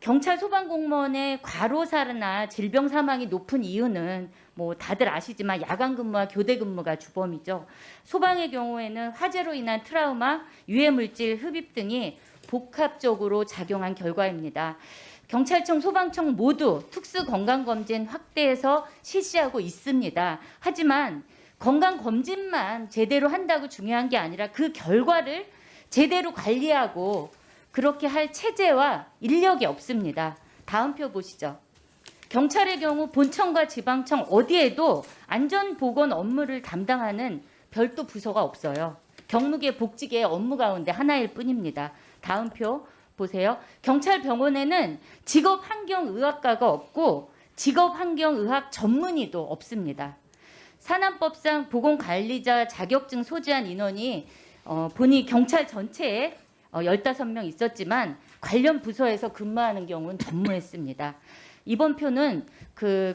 경찰 소방공무원의 과로사나 질병 사망이 높은 이유는 뭐 다들 아시지만 야간 근무와 교대 근무가 주범이죠. 소방의 경우에는 화재로 인한 트라우마, 유해 물질 흡입 등이 복합적으로 작용한 결과입니다. 경찰청, 소방청 모두 특수 건강검진 확대해서 실시하고 있습니다. 하지만 건강검진만 제대로 한다고 중요한 게 아니라 그 결과를 제대로 관리하고 그렇게 할 체제와 인력이 없습니다. 다음 표 보시죠. 경찰의 경우 본청과 지방청 어디에도 안전보건 업무를 담당하는 별도 부서가 없어요. 경무계 복지계의 업무 가운데 하나일 뿐입니다. 다음 표 보세요. 경찰병원에는 직업환경의학과가 없고 직업환경의학 전문의도 없습니다. 산안법상 보건관리자 자격증 소지한 인원이 본이 경찰 전체에 15명 있었지만 관련 부서에서 근무하는 경우는 전무했습니다. 이번 표는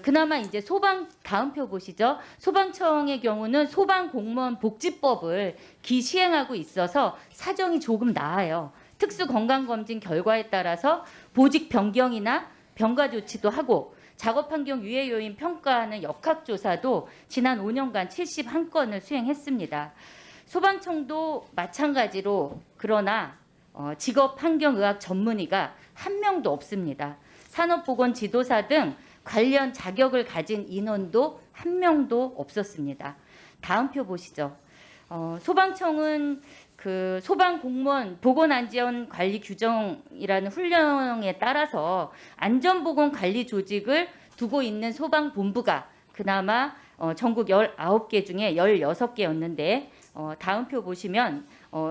그나마 이제 소방 다음 표 보시죠. 소방청의 경우는 소방공무원 복지법을 시행하고 있어서 사정이 조금 나아요. 특수 건강검진 결과에 따라서 보직 변경이나 병가 조치도 하고 작업 환경 유해 요인 평가하는 역학조사도 지난 5년간 71건을 수행했습니다. 소방청도 마찬가지로 그러나 직업 환경의학 전문의가 한 명도 없습니다. 산업보건 지도사 등 관련 자격을 가진 인원도 한 명도 없었습니다. 다음 표 보시죠. 소방청은 소방공무원 보건안전 관리 규정이라는 훈령에 따라서 안전보건관리 조직을 두고 있는 소방본부가 그나마 전국 19개 중에 16개였는데 다음 표 보시면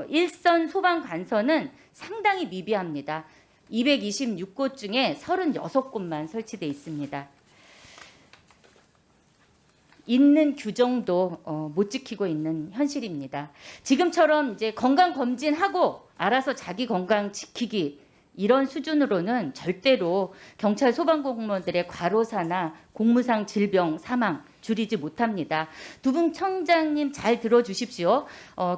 일선 소방관서는 상당히 미비합니다. 226곳 중에 36곳만 설치되어 있습니다. 있는 규정도 못 지키고 있는 현실입니다. 지금처럼 이제 건강 검진하고 알아서 자기 건강 지키기 이런 수준으로는 절대로 경찰 소방공무원들의 과로사나 공무상 질병 사망 줄이지 못합니다. 두 분 청장님 잘 들어주십시오.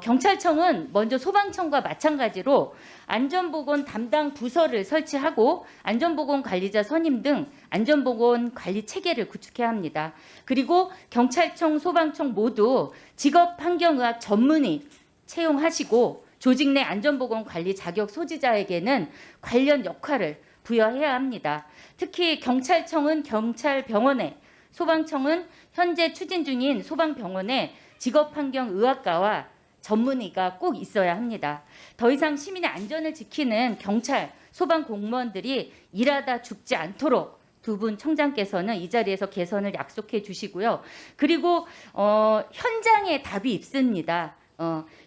경찰청은 먼저 소방청과 마찬가지로 안전보건 담당 부서를 설치하고 안전보건관리자 선임 등 안전보건관리 체계를 구축해야 합니다. 그리고 경찰청, 소방청 모두 직업환경의학 전문의 채용하시고 조직 내 안전보건관리 자격 소지자에게는 관련 역할을 부여해야 합니다. 특히 경찰청은 경찰병원에, 소방청은 현재 추진 중인 소방병원에 직업환경의학과와 전문의가 꼭 있어야 합니다. 더 이상 시민의 안전을 지키는 경찰, 소방공무원들이 일하다 죽지 않도록 두 분 청장께서는 이 자리에서 개선을 약속해 주시고요. 그리고 현장에 답이 있습니다.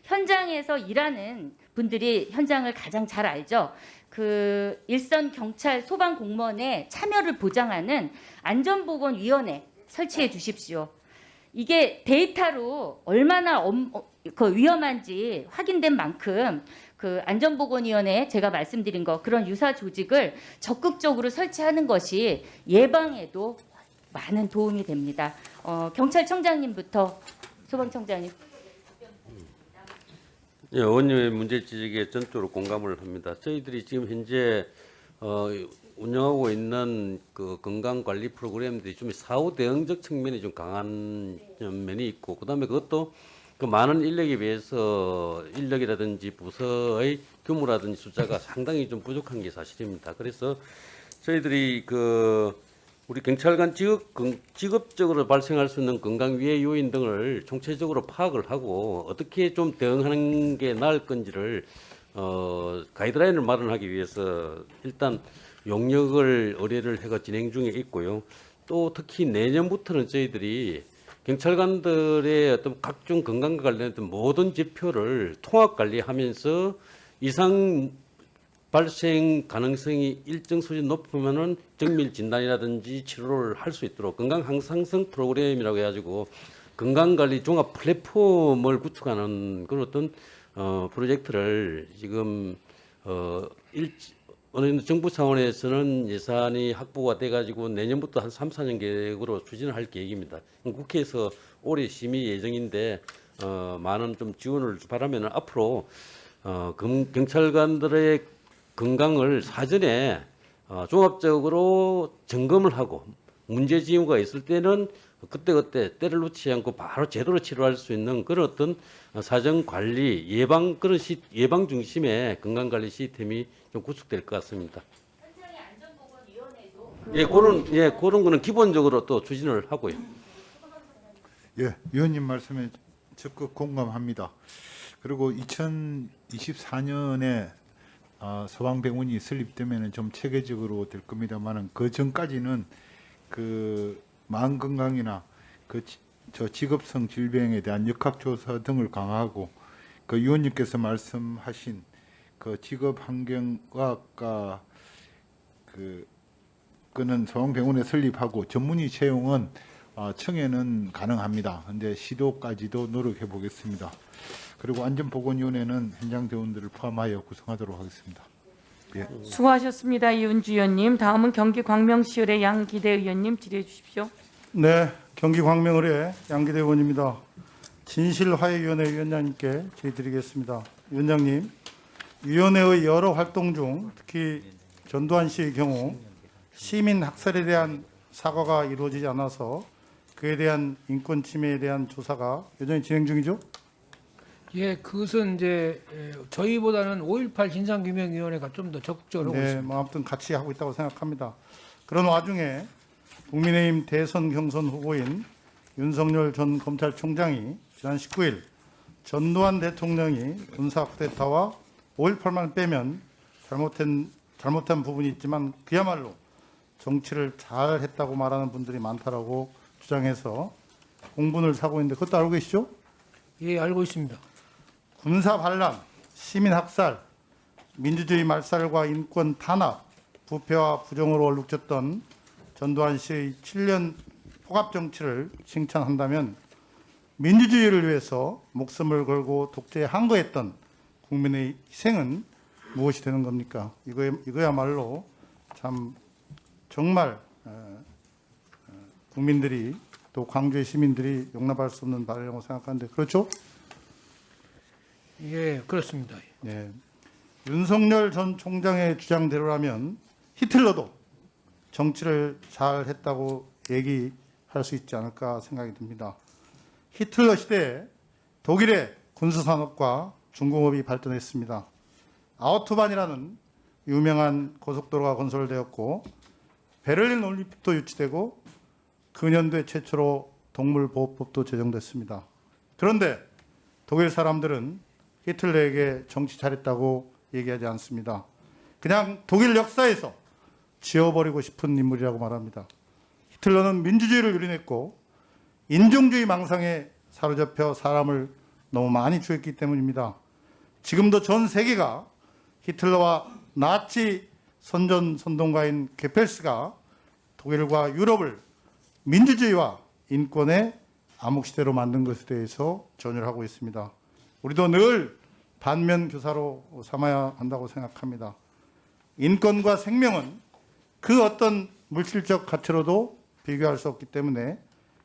현장에서 일하는 분들이 현장을 가장 잘 알죠. 일선 경찰 소방 공무원의 참여를 보장하는 안전보건위원회 설치해 주십시오. 이게 데이터로 얼마나 위험한지 확인된 만큼 안전보건위원회 제가 말씀드린 거 그런 유사 조직을 적극적으로 설치하는 것이 예방에도 많은 도움이 됩니다. 경찰청장님부터 소방청장님. 예, 의원님의 문제 지적에 전적으로 공감을 합니다. 저희들이 지금 현재 운영하고 있는 건강관리 프로그램들이 좀 사후 대응적 측면이 좀 강한 면이 있고, 그다음에 그것도 많은 인력에 비해서 인력이라든지 부서의 규모라든지 숫자가 상당히 좀 부족한 게 사실입니다. 그래서 저희들이 우리 경찰관 직업적으로 발생할 수 있는 건강 위해 요인 등을 총체적으로 파악을 하고 어떻게 좀 대응하는 게 나을 건지를 가이드라인을 마련하기 위해서 일단 용역을 의뢰를 해가 진행 중에 있고요. 또 특히 내년부터는 저희들이 경찰관들의 어떤 각종 건강과 관련된 모든 지표를 통합 관리하면서 이상 발생 가능성이 일정 수준 높으면은 정밀 진단이라든지 치료를 할 수 있도록 건강 향상성 프로그램이라고 해가지고 건강관리 종합 플랫폼을 구축하는 그런 어떤 프로젝트를 지금 어느 정도 정부 차원에서는 예산이 확보가 돼가지고 내년부터 한 3, 4년 계획으로 추진을 할 계획입니다. 국회에서 올해 심의 예정인데 많은 좀 지원을 바라면 앞으로 경찰관들의 건강을 사전에 종합적으로 점검을 하고 문제 징후가 있을 때는 그때그때 때를 놓치지 않고 바로 제대로 치료할 수 있는 그런 어떤 사정 관리 예방 그런 예방 중심의 건강 관리 시스템이 좀 구축될 것 같습니다. 그런 거는 기본적으로 또 추진을 하고요. 예, 위원님 말씀에 적극 공감합니다. 그리고 2024년에 소방병원이 설립되면은 좀 체계적으로 될 겁니다만은 그 전까지는 그 마음 건강이나 저 직업성 질병에 대한 역학조사 등을 강화하고 그 위원님께서 말씀하신 그 직업 환경과학과 그는 소방병원에 설립하고 전문의 채용은 청에는 가능합니다. 근데 시도까지도 노력해 보겠습니다. 그리고 안전보건위원회는 현장 대원들을 포함하여 구성하도록 하겠습니다. 예. 수고하셨습니다. 이은주 의원님. 다음은 경기 광명시의회 양기대 의원님 질의해 주십시오. 네, 경기 광명의회 양기대 의원입니다. 진실화해위원회 위원장님께 질의드리겠습니다. 위원장님, 위원회의 여러 활동 중 특히 전두환 씨의 경우 시민 학살에 대한 사과가 이루어지지 않아서 그에 대한 인권 침해에 대한 조사가 여전히 진행 중이죠? 예, 그것은 이제 저희보다는 5.18 진상규명위원회가 좀 더 적극적으로 하고 있습니다. 뭐 아무튼 같이 하고 있다고 생각합니다. 그런 와중에 국민의힘 대선 경선 후보인 윤석열 전 검찰총장이 지난 19일 전두환 대통령이 군사 쿠데타와 5.18만 빼면 잘못한 부분이 있지만 그야말로 정치를 잘 했다고 말하는 분들이 많다라고 주장해서 공분을 사고 있는데 그것도 알고 계시죠? 예, 알고 있습니다. 군사 반란, 시민 학살, 민주주의 말살과 인권 탄압, 부패와 부정으로 얼룩졌던 전두환 씨의 7년 폭압 정치를 칭찬한다면 민주주의를 위해서 목숨을 걸고 독재에 항거했던 국민의 희생은 무엇이 되는 겁니까? 이거야말로 참 정말 국민들이 또 광주의 시민들이 용납할 수 없는 발언이라고 생각하는데 그렇죠? 예, 그렇습니다. 네. 윤석열 전 총장의 주장대로라면 히틀러도 정치를 잘 했다고 얘기할 수 있지 않을까 생각이 듭니다. 히틀러 시대에 독일의 군수산업과 중공업이 발전했습니다. 아우토반이라는 유명한 고속도로가 건설되었고 베를린 올림픽도 유치되고 근현대 최초로 동물보호법도 제정됐습니다. 그런데 독일 사람들은 히틀러에게 정치 잘했다고 얘기하지 않습니다. 그냥 독일 역사에서 지워버리고 싶은 인물이라고 말합니다. 히틀러는 민주주의를 유린했고 인종주의 망상에 사로잡혀 사람을 너무 많이 죽였기 때문입니다. 지금도 전 세계가 히틀러와 나치 선전선동가인 게펠스가 독일과 유럽을 민주주의와 인권의 암흑시대로 만든 것에 대해서 전율 하고 있습니다. 우리도 늘 반면교사로 삼아야 한다고 생각합니다. 인권과 생명은 그 어떤 물질적 가치로도 비교할 수 없기 때문에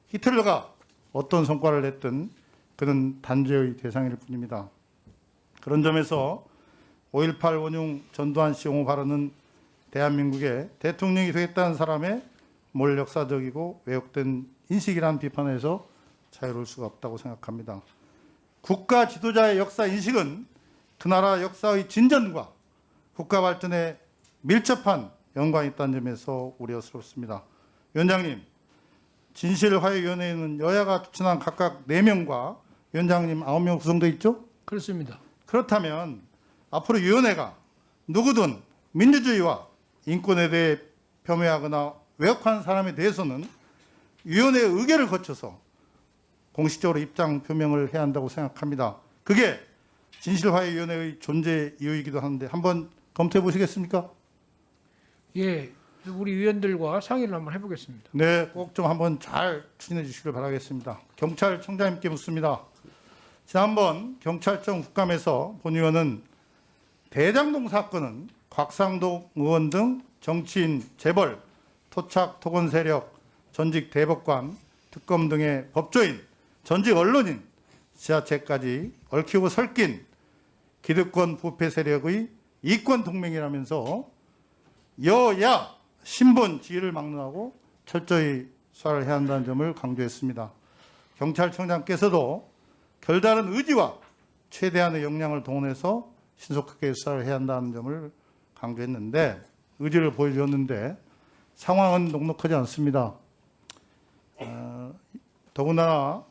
히틀러가 어떤 성과를 냈든 그는 단죄의 대상일 뿐입니다. 그런 점에서 5.18 원흉 전두환 씨 옹호 발언은 대한민국의 대통령이 되겠다는 사람의 몰역사적이고 왜곡된 인식이라는 비판에서 자유로울 수가 없다고 생각합니다. 국가 지도자의 역사 인식은 그 나라 역사의 진전과 국가 발전에 밀접한 연관이 있다는 점에서 우려스럽습니다. 위원장님, 진실화해위원회에는 여야가 추천한 각각 4명과 위원장님 9명 구성되어 있죠? 그렇습니다. 그렇다면 앞으로 위원회가 누구든 민주주의와 인권에 대해 폄훼하거나 왜곡한 사람에 대해서는 위원회의 의결을 거쳐서 공식적으로 입장 표명을 해야 한다고 생각합니다. 그게 진실화해위원회의 존재 이유이기도 하는데 한번 검토해 보시겠습니까? 예, 우리 위원들과 상의를 한번 해보겠습니다. 네, 꼭 좀 한번 잘 추진해 주시길 바라겠습니다. 경찰청장님께 묻습니다. 지난번 경찰청 국감에서 본 의원은 대장동 사건은 곽상도 의원 등 정치인, 재벌, 토착, 토건 세력, 전직 대법관, 특검 등의 법조인, 전직 언론인, 지자체까지 얽히고 설킨 기득권 부패 세력의 이권 동맹이라면서 여야 신분 지위를 막론하고 철저히 수사를 해야 한다는 점을 강조했습니다. 경찰청장께서도 별다른 의지와 최대한의 역량을 동원해서 신속하게 수사를 해야 한다는 점을 강조했는데 의지를 보여주었는데 상황은 녹록하지 않습니다. 더군다나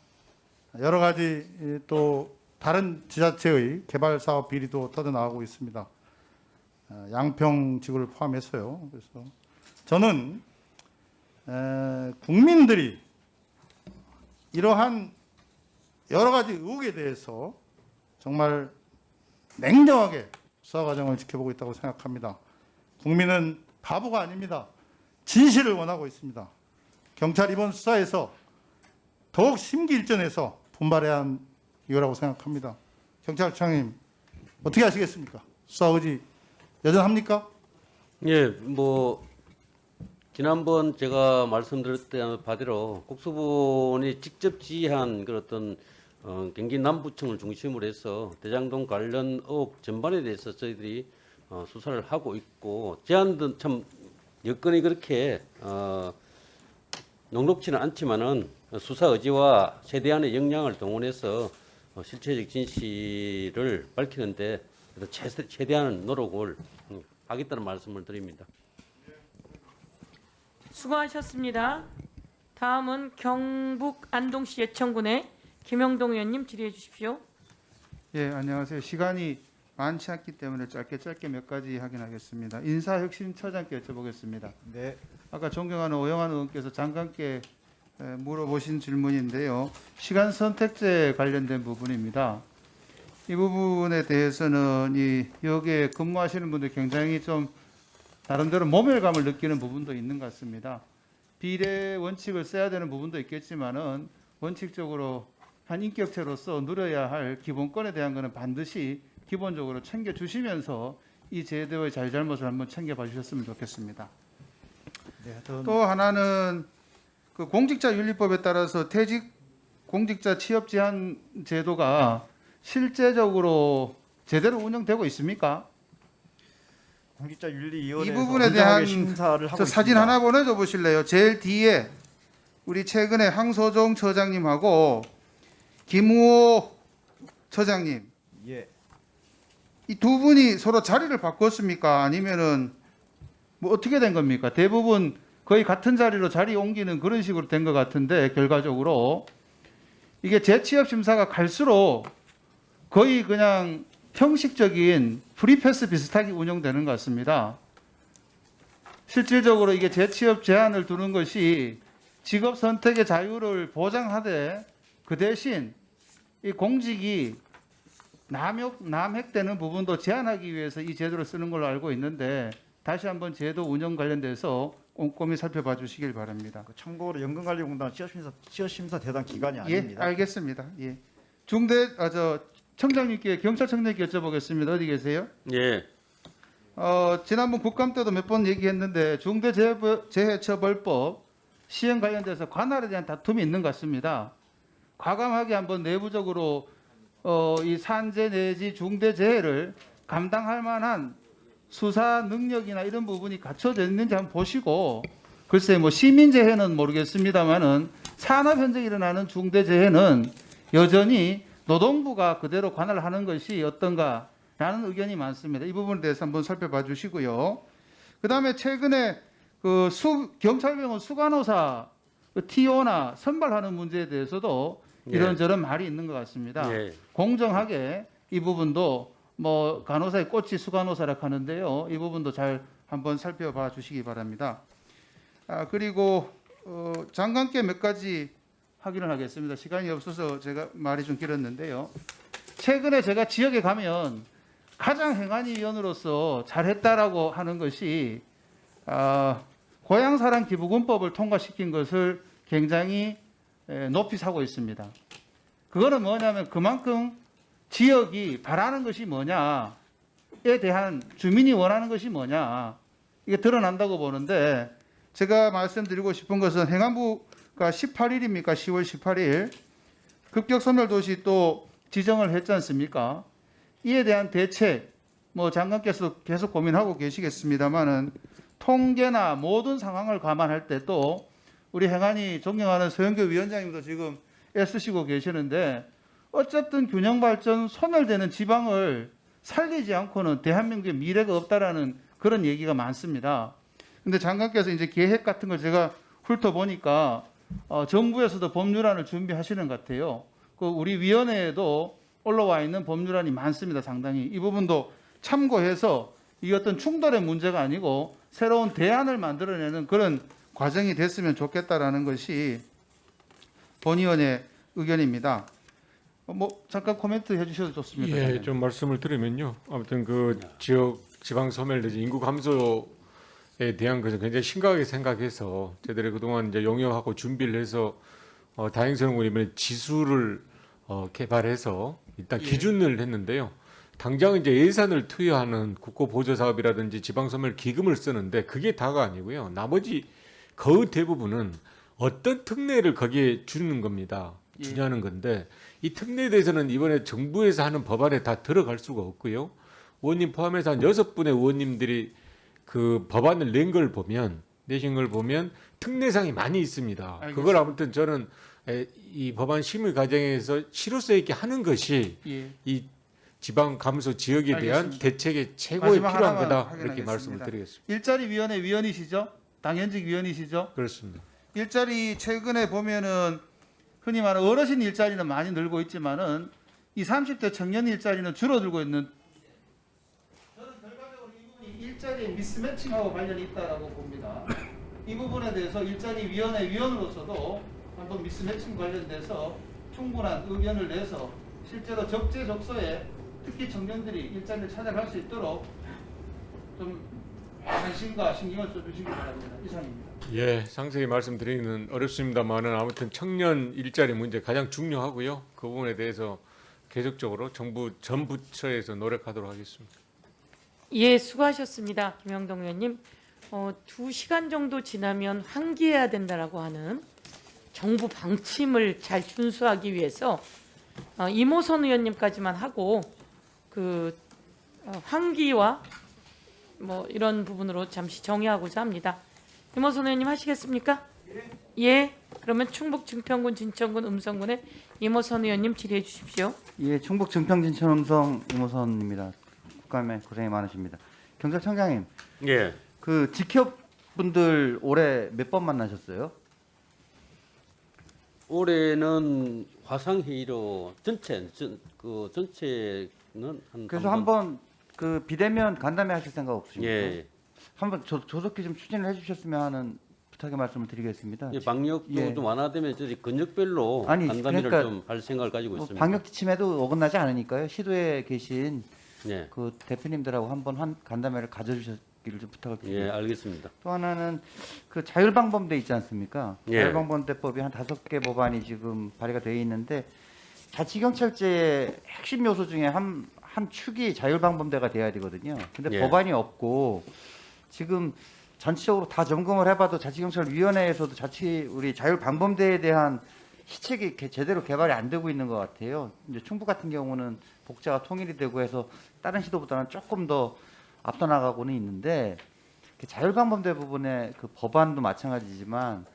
여러 가지 또 다른 지자체의 개발 사업 비리도 터져나가고 있습니다. 양평 지구를 포함해서요. 그래서 저는 국민들이 이러한 여러 가지 의혹에 대해서 정말 냉정하게 수사 과정을 지켜보고 있다고 생각합니다. 국민은 바보가 아닙니다. 진실을 원하고 있습니다. 경찰 이번 수사에서 더욱 심기일전해서 분발해야 한 이유라고 생각합니다. 경찰청장님 어떻게 하시겠습니까? 수사 의지 여전합니까? 예, 뭐 지난번 제가 말씀드렸던 바대로 국수본이 직접 지휘한 그 어떤 경기 남부청을 중심으로 해서 대장동 관련 의혹 전반에 대해서 저희들이 수사를 하고 있고 제안도 참 여건이 그렇게 녹록지는 않지만은 수사 의지와 최대한의 역량을 동원해서 실체적 진실을 밝히는데 최대한 노력을 하겠다는 말씀을 드립니다. 수고하셨습니다. 다음은 경북 안동시 예천군의 김영동 의원님 질의해 주십시오. 예, 안녕하세요. 시간이 많지 않기 때문에 짧게 몇 가지 확인하겠습니다. 인사혁신처장께 여쭤보겠습니다. 네. 아까 존경하는 오영환 의원께서 장관께 물어보신 질문인데요. 시간 선택제 관련된 부분입니다. 이 부분에 대해서는 여기에 근무하시는 분들 굉장히 좀 나름대로 모멸감을 느끼는 부분도 있는 것 같습니다. 비례 원칙을 써야 되는 부분도 있겠지만은 원칙적으로 한 인격체로서 누려야 할 기본권에 대한 것은 반드시 기본적으로 챙겨주시면서 이 제도의 잘잘못을 한번 챙겨봐 주셨으면 좋겠습니다. 네, 또 하나는 그 공직자윤리법에 따라서 퇴직 공직자 취업 제한 제도가 실제적으로 제대로 운영되고 있습니까? 공직자윤리위원회에서 이 부분에 대한 심사를 하고 저 사진 있습니다. 하나 보내줘 보실래요? 제일 뒤에 우리 최근에 황소종 처장님하고 김우호 처장님 예. 이 두 분이 서로 자리를 바꿨습니까? 아니면은 뭐 어떻게 된 겁니까? 대부분 거의 같은 자리로 자리 옮기는 그런 식으로 된 것 같은데 결과적으로 이게 재취업 심사가 갈수록 거의 그냥 형식적인 프리패스 비슷하게 운영되는 것 같습니다. 실질적으로 이게 재취업 제한을 두는 것이 직업 선택의 자유를 보장하되 그 대신 이 공직이 남획되는 부분도 제한하기 위해서 이 제도를 쓰는 걸로 알고 있는데 다시 한번 제도 운영 관련돼서 꼼꼼히 살펴봐 주시길 바랍니다. 참고로 연금관리공단 취업심사 대상 기관이 아닙니다. 예, 알겠습니다. 예. 청장님께 경찰청장님께 여쭤보겠습니다. 어디 계세요? 예. 지난번 국감 때도 몇 번 얘기했는데 중대재해처벌법 시행 관련돼서 관할에 대한 다툼이 있는 것 같습니다. 과감하게 한번 내부적으로 이 산재 내지 중대재해를 감당할 만한 수사 능력이나 이런 부분이 갖춰져 있는지 한번 보시고 글쎄 뭐 시민재해는 모르겠습니다만은 산업 현장에 일어나는 중대재해는 여전히 노동부가 그대로 관할하는 것이 어떤가라는 의견이 많습니다. 이 부분에 대해서 한번 살펴봐 주시고요. 그다음에 최근에 그 경찰병원 수간호사 TO나 선발하는 문제에 대해서도 이런저런 말이 있는 것 같습니다. 예. 공정하게 이 부분도 뭐 간호사의 꽃이 수간호사라 하는데요. 이 부분도 잘 한번 살펴봐 주시기 바랍니다. 그리고 장관께 몇 가지 확인을 하겠습니다. 시간이 없어서 제가 말이 좀 길었는데요. 최근에 제가 지역에 가면 가장 행안위원으로서 잘했다라고 하는 것이 고향사랑 기부금법을 통과시킨 것을 굉장히 높이 사고 있습니다. 그거는 뭐냐면 그만큼 지역이 바라는 것이 뭐냐에 대한 주민이 원하는 것이 뭐냐 이게 드러난다고 보는데 제가 말씀드리고 싶은 것은 행안부가 18일입니까? 10월 18일 급격소멸도시 또 지정을 했지 않습니까? 이에 대한 대책 뭐 장관께서 계속 고민하고 계시겠습니다만은 통계나 모든 상황을 감안할 때 또 우리 행안위 존경하는 서영교 위원장님도 지금 애쓰시고 계시는데 어쨌든 균형 발전 소멸되는 지방을 살리지 않고는 대한민국의 미래가 없다라는 그런 얘기가 많습니다. 근데 장관께서 이제 계획 같은 걸 제가 훑어보니까 정부에서도 법률안을 준비하시는 것 같아요. 그 우리 위원회에도 올라와 있는 법률안이 많습니다. 상당히 이 부분도 참고해서 이 어떤 충돌의 문제가 아니고 새로운 대안을 만들어내는 그런 과정이 됐으면 좋겠다라는 것이 본위원의 의견입니다. 뭐 잠깐 코멘트 해주셔도 좋습니다. 예, 좀 말씀을 드리면요. 아무튼 그 지역 지방 소멸 내지 인구 감소에 대한 것은 굉장히 심각하게 생각해서 저희들이 그동안 이제 용역하고 준비를 해서 다행스러운 건 이번에 지수를 개발해서 일단 기준을 했는데요. 당장 이제 예산을 투여하는 국고 보조 사업이라든지 지방 소멸 기금을 쓰는데 그게 다가 아니고요. 나머지 거의 대부분은 어떤 특례를 거기에 주는 겁니다. 주냐는 건데 이 특례에 대해서는 이번에 정부에서 하는 법안에 다 들어갈 수가 없고요. 의원님 포함해서 한 6분의 의원님들이 그 법안을 내신 걸 보면 특례상이 많이 있습니다. 알겠습니다. 그걸 아무튼 저는 이 법안 심의 과정에서 실효성 있게 하는 것이 이 지방 감소 지역에 대한 알겠습니다. 대책의 최고의 마지막 필요한 하나만 거다 확인하겠습니다. 이렇게 말씀을 드리겠습니다. 일자리 위원회 위원이시죠? 당연직 위원이시죠? 그렇습니다. 일자리 최근에 보면은 흔히 말하는 어르신 일자리는 많이 늘고 있지만은 이 30대 청년 일자리는 줄어들고 있는. 저는 결과적으로 이 부분이 일자리의 미스매칭하고 관련이 있다라고 봅니다. 이 부분에 대해서 일자리 위원회 위원으로서도 한번 미스매칭 관련돼서 충분한 의견을 내서 실제로 적재적소에 특히 청년들이 일자리를 찾아갈 수 있도록 좀 관심과 신경을 써주시기 바랍니다. 이상입니다. 예, 상세히 말씀드리기는 어렵습니다만은 아무튼 청년 일자리 문제 가장 중요하고요. 그 부분에 대해서 계속적으로 정부 전 부처에서 노력하도록 하겠습니다. 예, 수고하셨습니다. 김영동 의원님. 2시간 정도 지나면 환기해야 된다라고 하는 정부 방침을 잘 준수하기 위해서 이모선 의원님까지만 하고 그 환기와 뭐 이런 부분으로 잠시 정의하고자 합니다. 이모선 의원님 하시겠습니까? 예. 그러면 충북 증평군 진천군 음성군의 이모선 의원님 질의해 주십시오. 예, 충북 증평 진천 음성 이모선입니다. 국감에 고생이 많으십니다. 경찰청장님. 예. 그 직협분들 올해 몇 번 만나셨어요? 올해는 화상 회의로 전체는 한 그래서 한번 그 비대면 간담회 하실 생각 없으십니까? 예. 한번 조속히 좀 추진을 해주셨으면 하는 부탁의 말씀을 드리겠습니다. 예, 방역도 좀 완화되면 저희 근역별로 아니, 간담회를 그러니까 좀 할 생각을 가지고 있습니다. 방역 지침에도 어긋나지 않으니까요. 시도에 계신 예. 그 대표님들하고 한번 간담회를 가져주셨기를 좀 부탁을 드립니다. 예, 알겠습니다. 또 하나는 그 자율방범대 있지 않습니까? 예. 자율방범대법이 한 5개 법안이 지금 발의가 되어 있는데 자치경찰제의 핵심 요소 중에 한 축이 자율방범대가 돼야 되거든요. 근데 예. 법안이 없고 지금 전체적으로 다 점검을 해봐도 자치경찰위원회에서도 우리 자율방범대에 대한 시책이 제대로 개발이 안 되고 있는 것 같아요. 이제 충북 같은 경우는 복자가 통일이 되고 해서 다른 시도보다는 조금 더 앞서 나가고는 있는데 자율방범대 부분의 그 법안도 마찬가지지만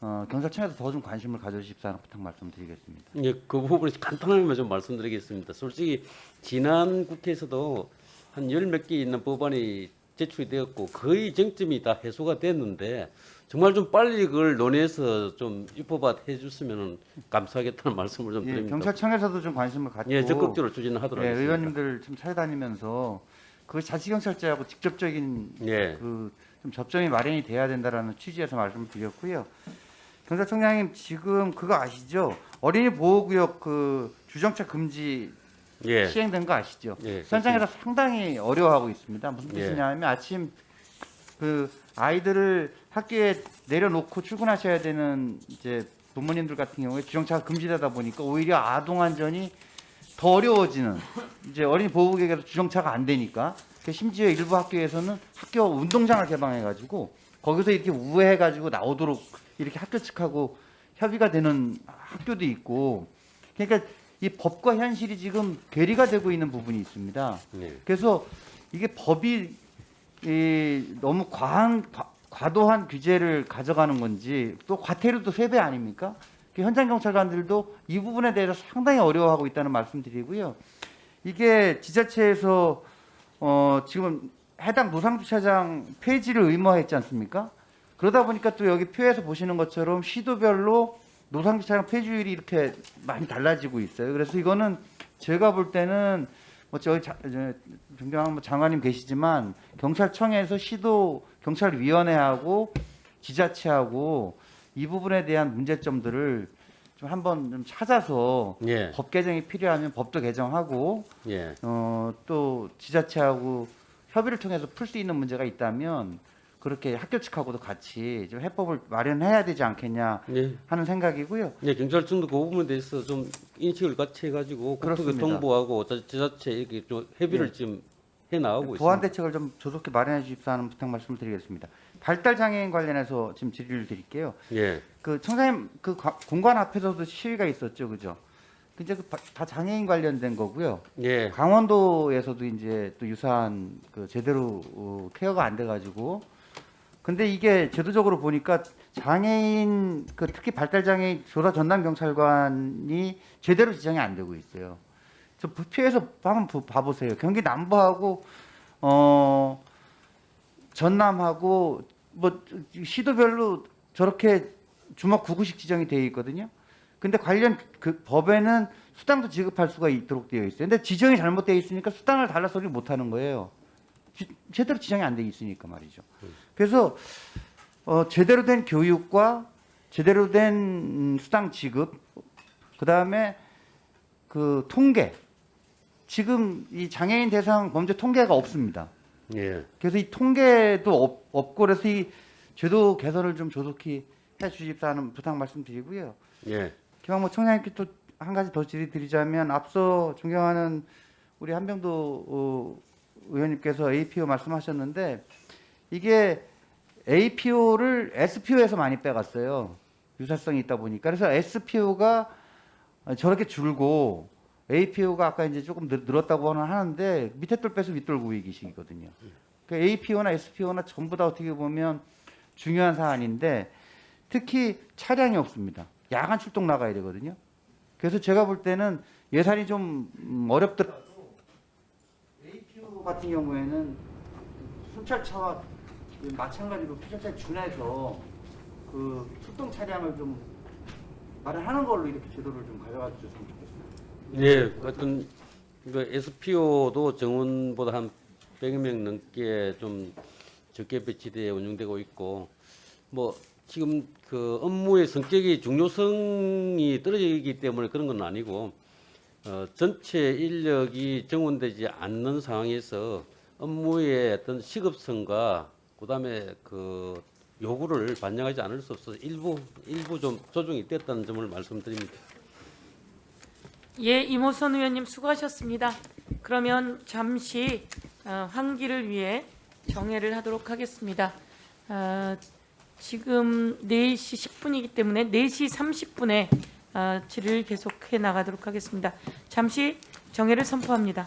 경찰청에서 더 좀 관심을 가져주십사는 부탁 말씀드리겠습니다. 예, 그 부분에 간단하게만 좀 말씀드리겠습니다. 솔직히 지난 국회에서도 한 10몇 개 있는 법안이 제출이 되었고 거의 쟁점이 다 해소가 됐는데 정말 좀 빨리 그걸 논의해서 좀 입법화 해줬으면 감사하겠다는 말씀을 좀 드립니다. 경찰청에서도 좀 관심을 갖고 적극적으로 추진을 하도록 하겠습니다. 의원님들 좀 찾아다니면서 그 자치경찰제하고 직접적인 그 좀 접점이 마련이 돼야 된다라는 취지에서 말씀을 드렸고요. 경찰청장님 지금 그거 아시죠? 어린이 보호구역 그 주정차 금지 시행된 거 아시죠? 현장에서 상당히 어려워하고 있습니다. 무슨 뜻이냐면 아침 그 아이들을 학교에 내려놓고 출근하셔야 되는 이제 부모님들 같은 경우에 주정차가 금지되다 보니까 오히려 아동 안전이 더 어려워지는 이제 어린이 보호구역에서 주정차가 안 되니까 심지어 일부 학교에서는 학교 운동장을 개방해가지고 거기서 이렇게 우회해가지고 나오도록 이렇게 학교 측하고 협의가 되는 학교도 있고 그러니까 이 법과 현실이 지금 괴리가 되고 있는 부분이 있습니다. 그래서 이게 법이 너무 과도한 규제를 가져가는 건지 또 과태료도 3배 아닙니까? 현장 경찰관들도 이 부분에 대해서 상당히 어려워하고 있다는 말씀드리고요. 이게 지자체에서 지금 해당 노상주차장 폐지를 의무화했지 않습니까? 그러다 보니까 또 여기 표에서 보시는 것처럼 시도별로 노상주차장 폐지율이 이렇게 많이 달라지고 있어요. 그래서 이거는 제가 볼 때는 저기 존경하는 장관님 계시지만 경찰청에서 시도 경찰위원회하고 지자체하고 이 부분에 대한 문제점들을 좀 한번 좀 찾아서 예. 법 개정이 필요하면 법도 개정하고 예. 또 지자체하고 협의를 통해서 풀 수 있는 문제가 있다면 그렇게 학교 측하고도 같이 좀 해법을 마련해야 되지 않겠냐 예. 하는 생각이고요. 네, 경찰청도 그 부분에 대해서 좀 인식을 같이 해가지고 그렇습니다. 국토교통부하고 지자체 이렇게 좀 협의를 예. 지금 해 나가고 보완 있습니다. 대책을 좀 조속히 마련해 주십사 하는 부탁 말씀을 드리겠습니다. 발달 장애인 관련해서 지금 질의를 드릴게요. 예. 그 청장님 그 공관 앞에서도 시위가 있었죠, 그죠? 이제 다 장애인 관련된 거고요. 예. 강원도에서도 이제 또 유사한 그 제대로 케어가 안 돼가지고, 근데 이게 제도적으로 보니까 장애인 그 특히 발달 장애인 조사 전담 경찰관이 제대로 지정이 안 되고 있어요. 저 피해서 한번 봐보세요. 경기 남부하고 전남하고 뭐 시도별로 저렇게 주먹 9구씩 지정이 되어 있거든요. 근데 관련 그 법에는 수당도 지급할 수가 있도록 되어 있어요. 근데 지정이 잘못되어 있으니까 수당을 달라 소리 못 하는 거예요. 제대로 지정이 안 돼 있으니까 말이죠. 그래서 제대로 된 교육과 제대로 된 수당 지급, 그다음에 그 통계. 지금 이 장애인 대상 범죄 통계가 없습니다. 예. 그래서 이 통계도 없고 그래서 이 제도 개선을 좀 조속히 해 주십사 하는 부탁 말씀드리고요. 예. 김학모 청장님께 또 한 가지 더 질의드리자면 앞서 존경하는 우리 한병도 의원님께서 APO 말씀하셨는데 이게 APO를 SPO에서 많이 빼갔어요. 유사성이 있다 보니까. 그래서 SPO가 저렇게 줄고 APO가 아까 이제 조금 늘었다고 하는데 밑에 돌 빼서 윗돌 구이기식이거든요. 그러니까 APO나 SPO나 전부 다 어떻게 보면 중요한 사안인데 특히 차량이 없습니다. 야간 출동 나가야 되거든요. 그래서 제가 볼 때는 예산이 좀 어렵더라도 APO 같은 경우에는 순찰차와 마찬가지로 피살차에 준해서 그 출동 차량을 좀 마련하는 걸로 이렇게 제도를 좀 가져가 주셨으면 좋겠습니다. 예, 어떤 그 SPO도 정원보다 한 100명 넘게 좀 적게 배치되어 운영되고 있고, 뭐 지금 그 업무의 성격이 중요성이 떨어지기 때문에 그런 건 아니고, 전체 인력이 정원되지 않는 상황에서 업무의 어떤 시급성과 그다음에 그 요구를 반영하지 않을 수 없어서 일부 좀 조정이 됐다는 점을 말씀드립니다. 예, 이모선 의원님 수고하셨습니다. 그러면 잠시 환기를 위해 정회를 하도록 하겠습니다. 지금 4시 10분이기 때문에 4시 30분에 질의를 계속해 나가도록 하겠습니다. 잠시 정회를 선포합니다.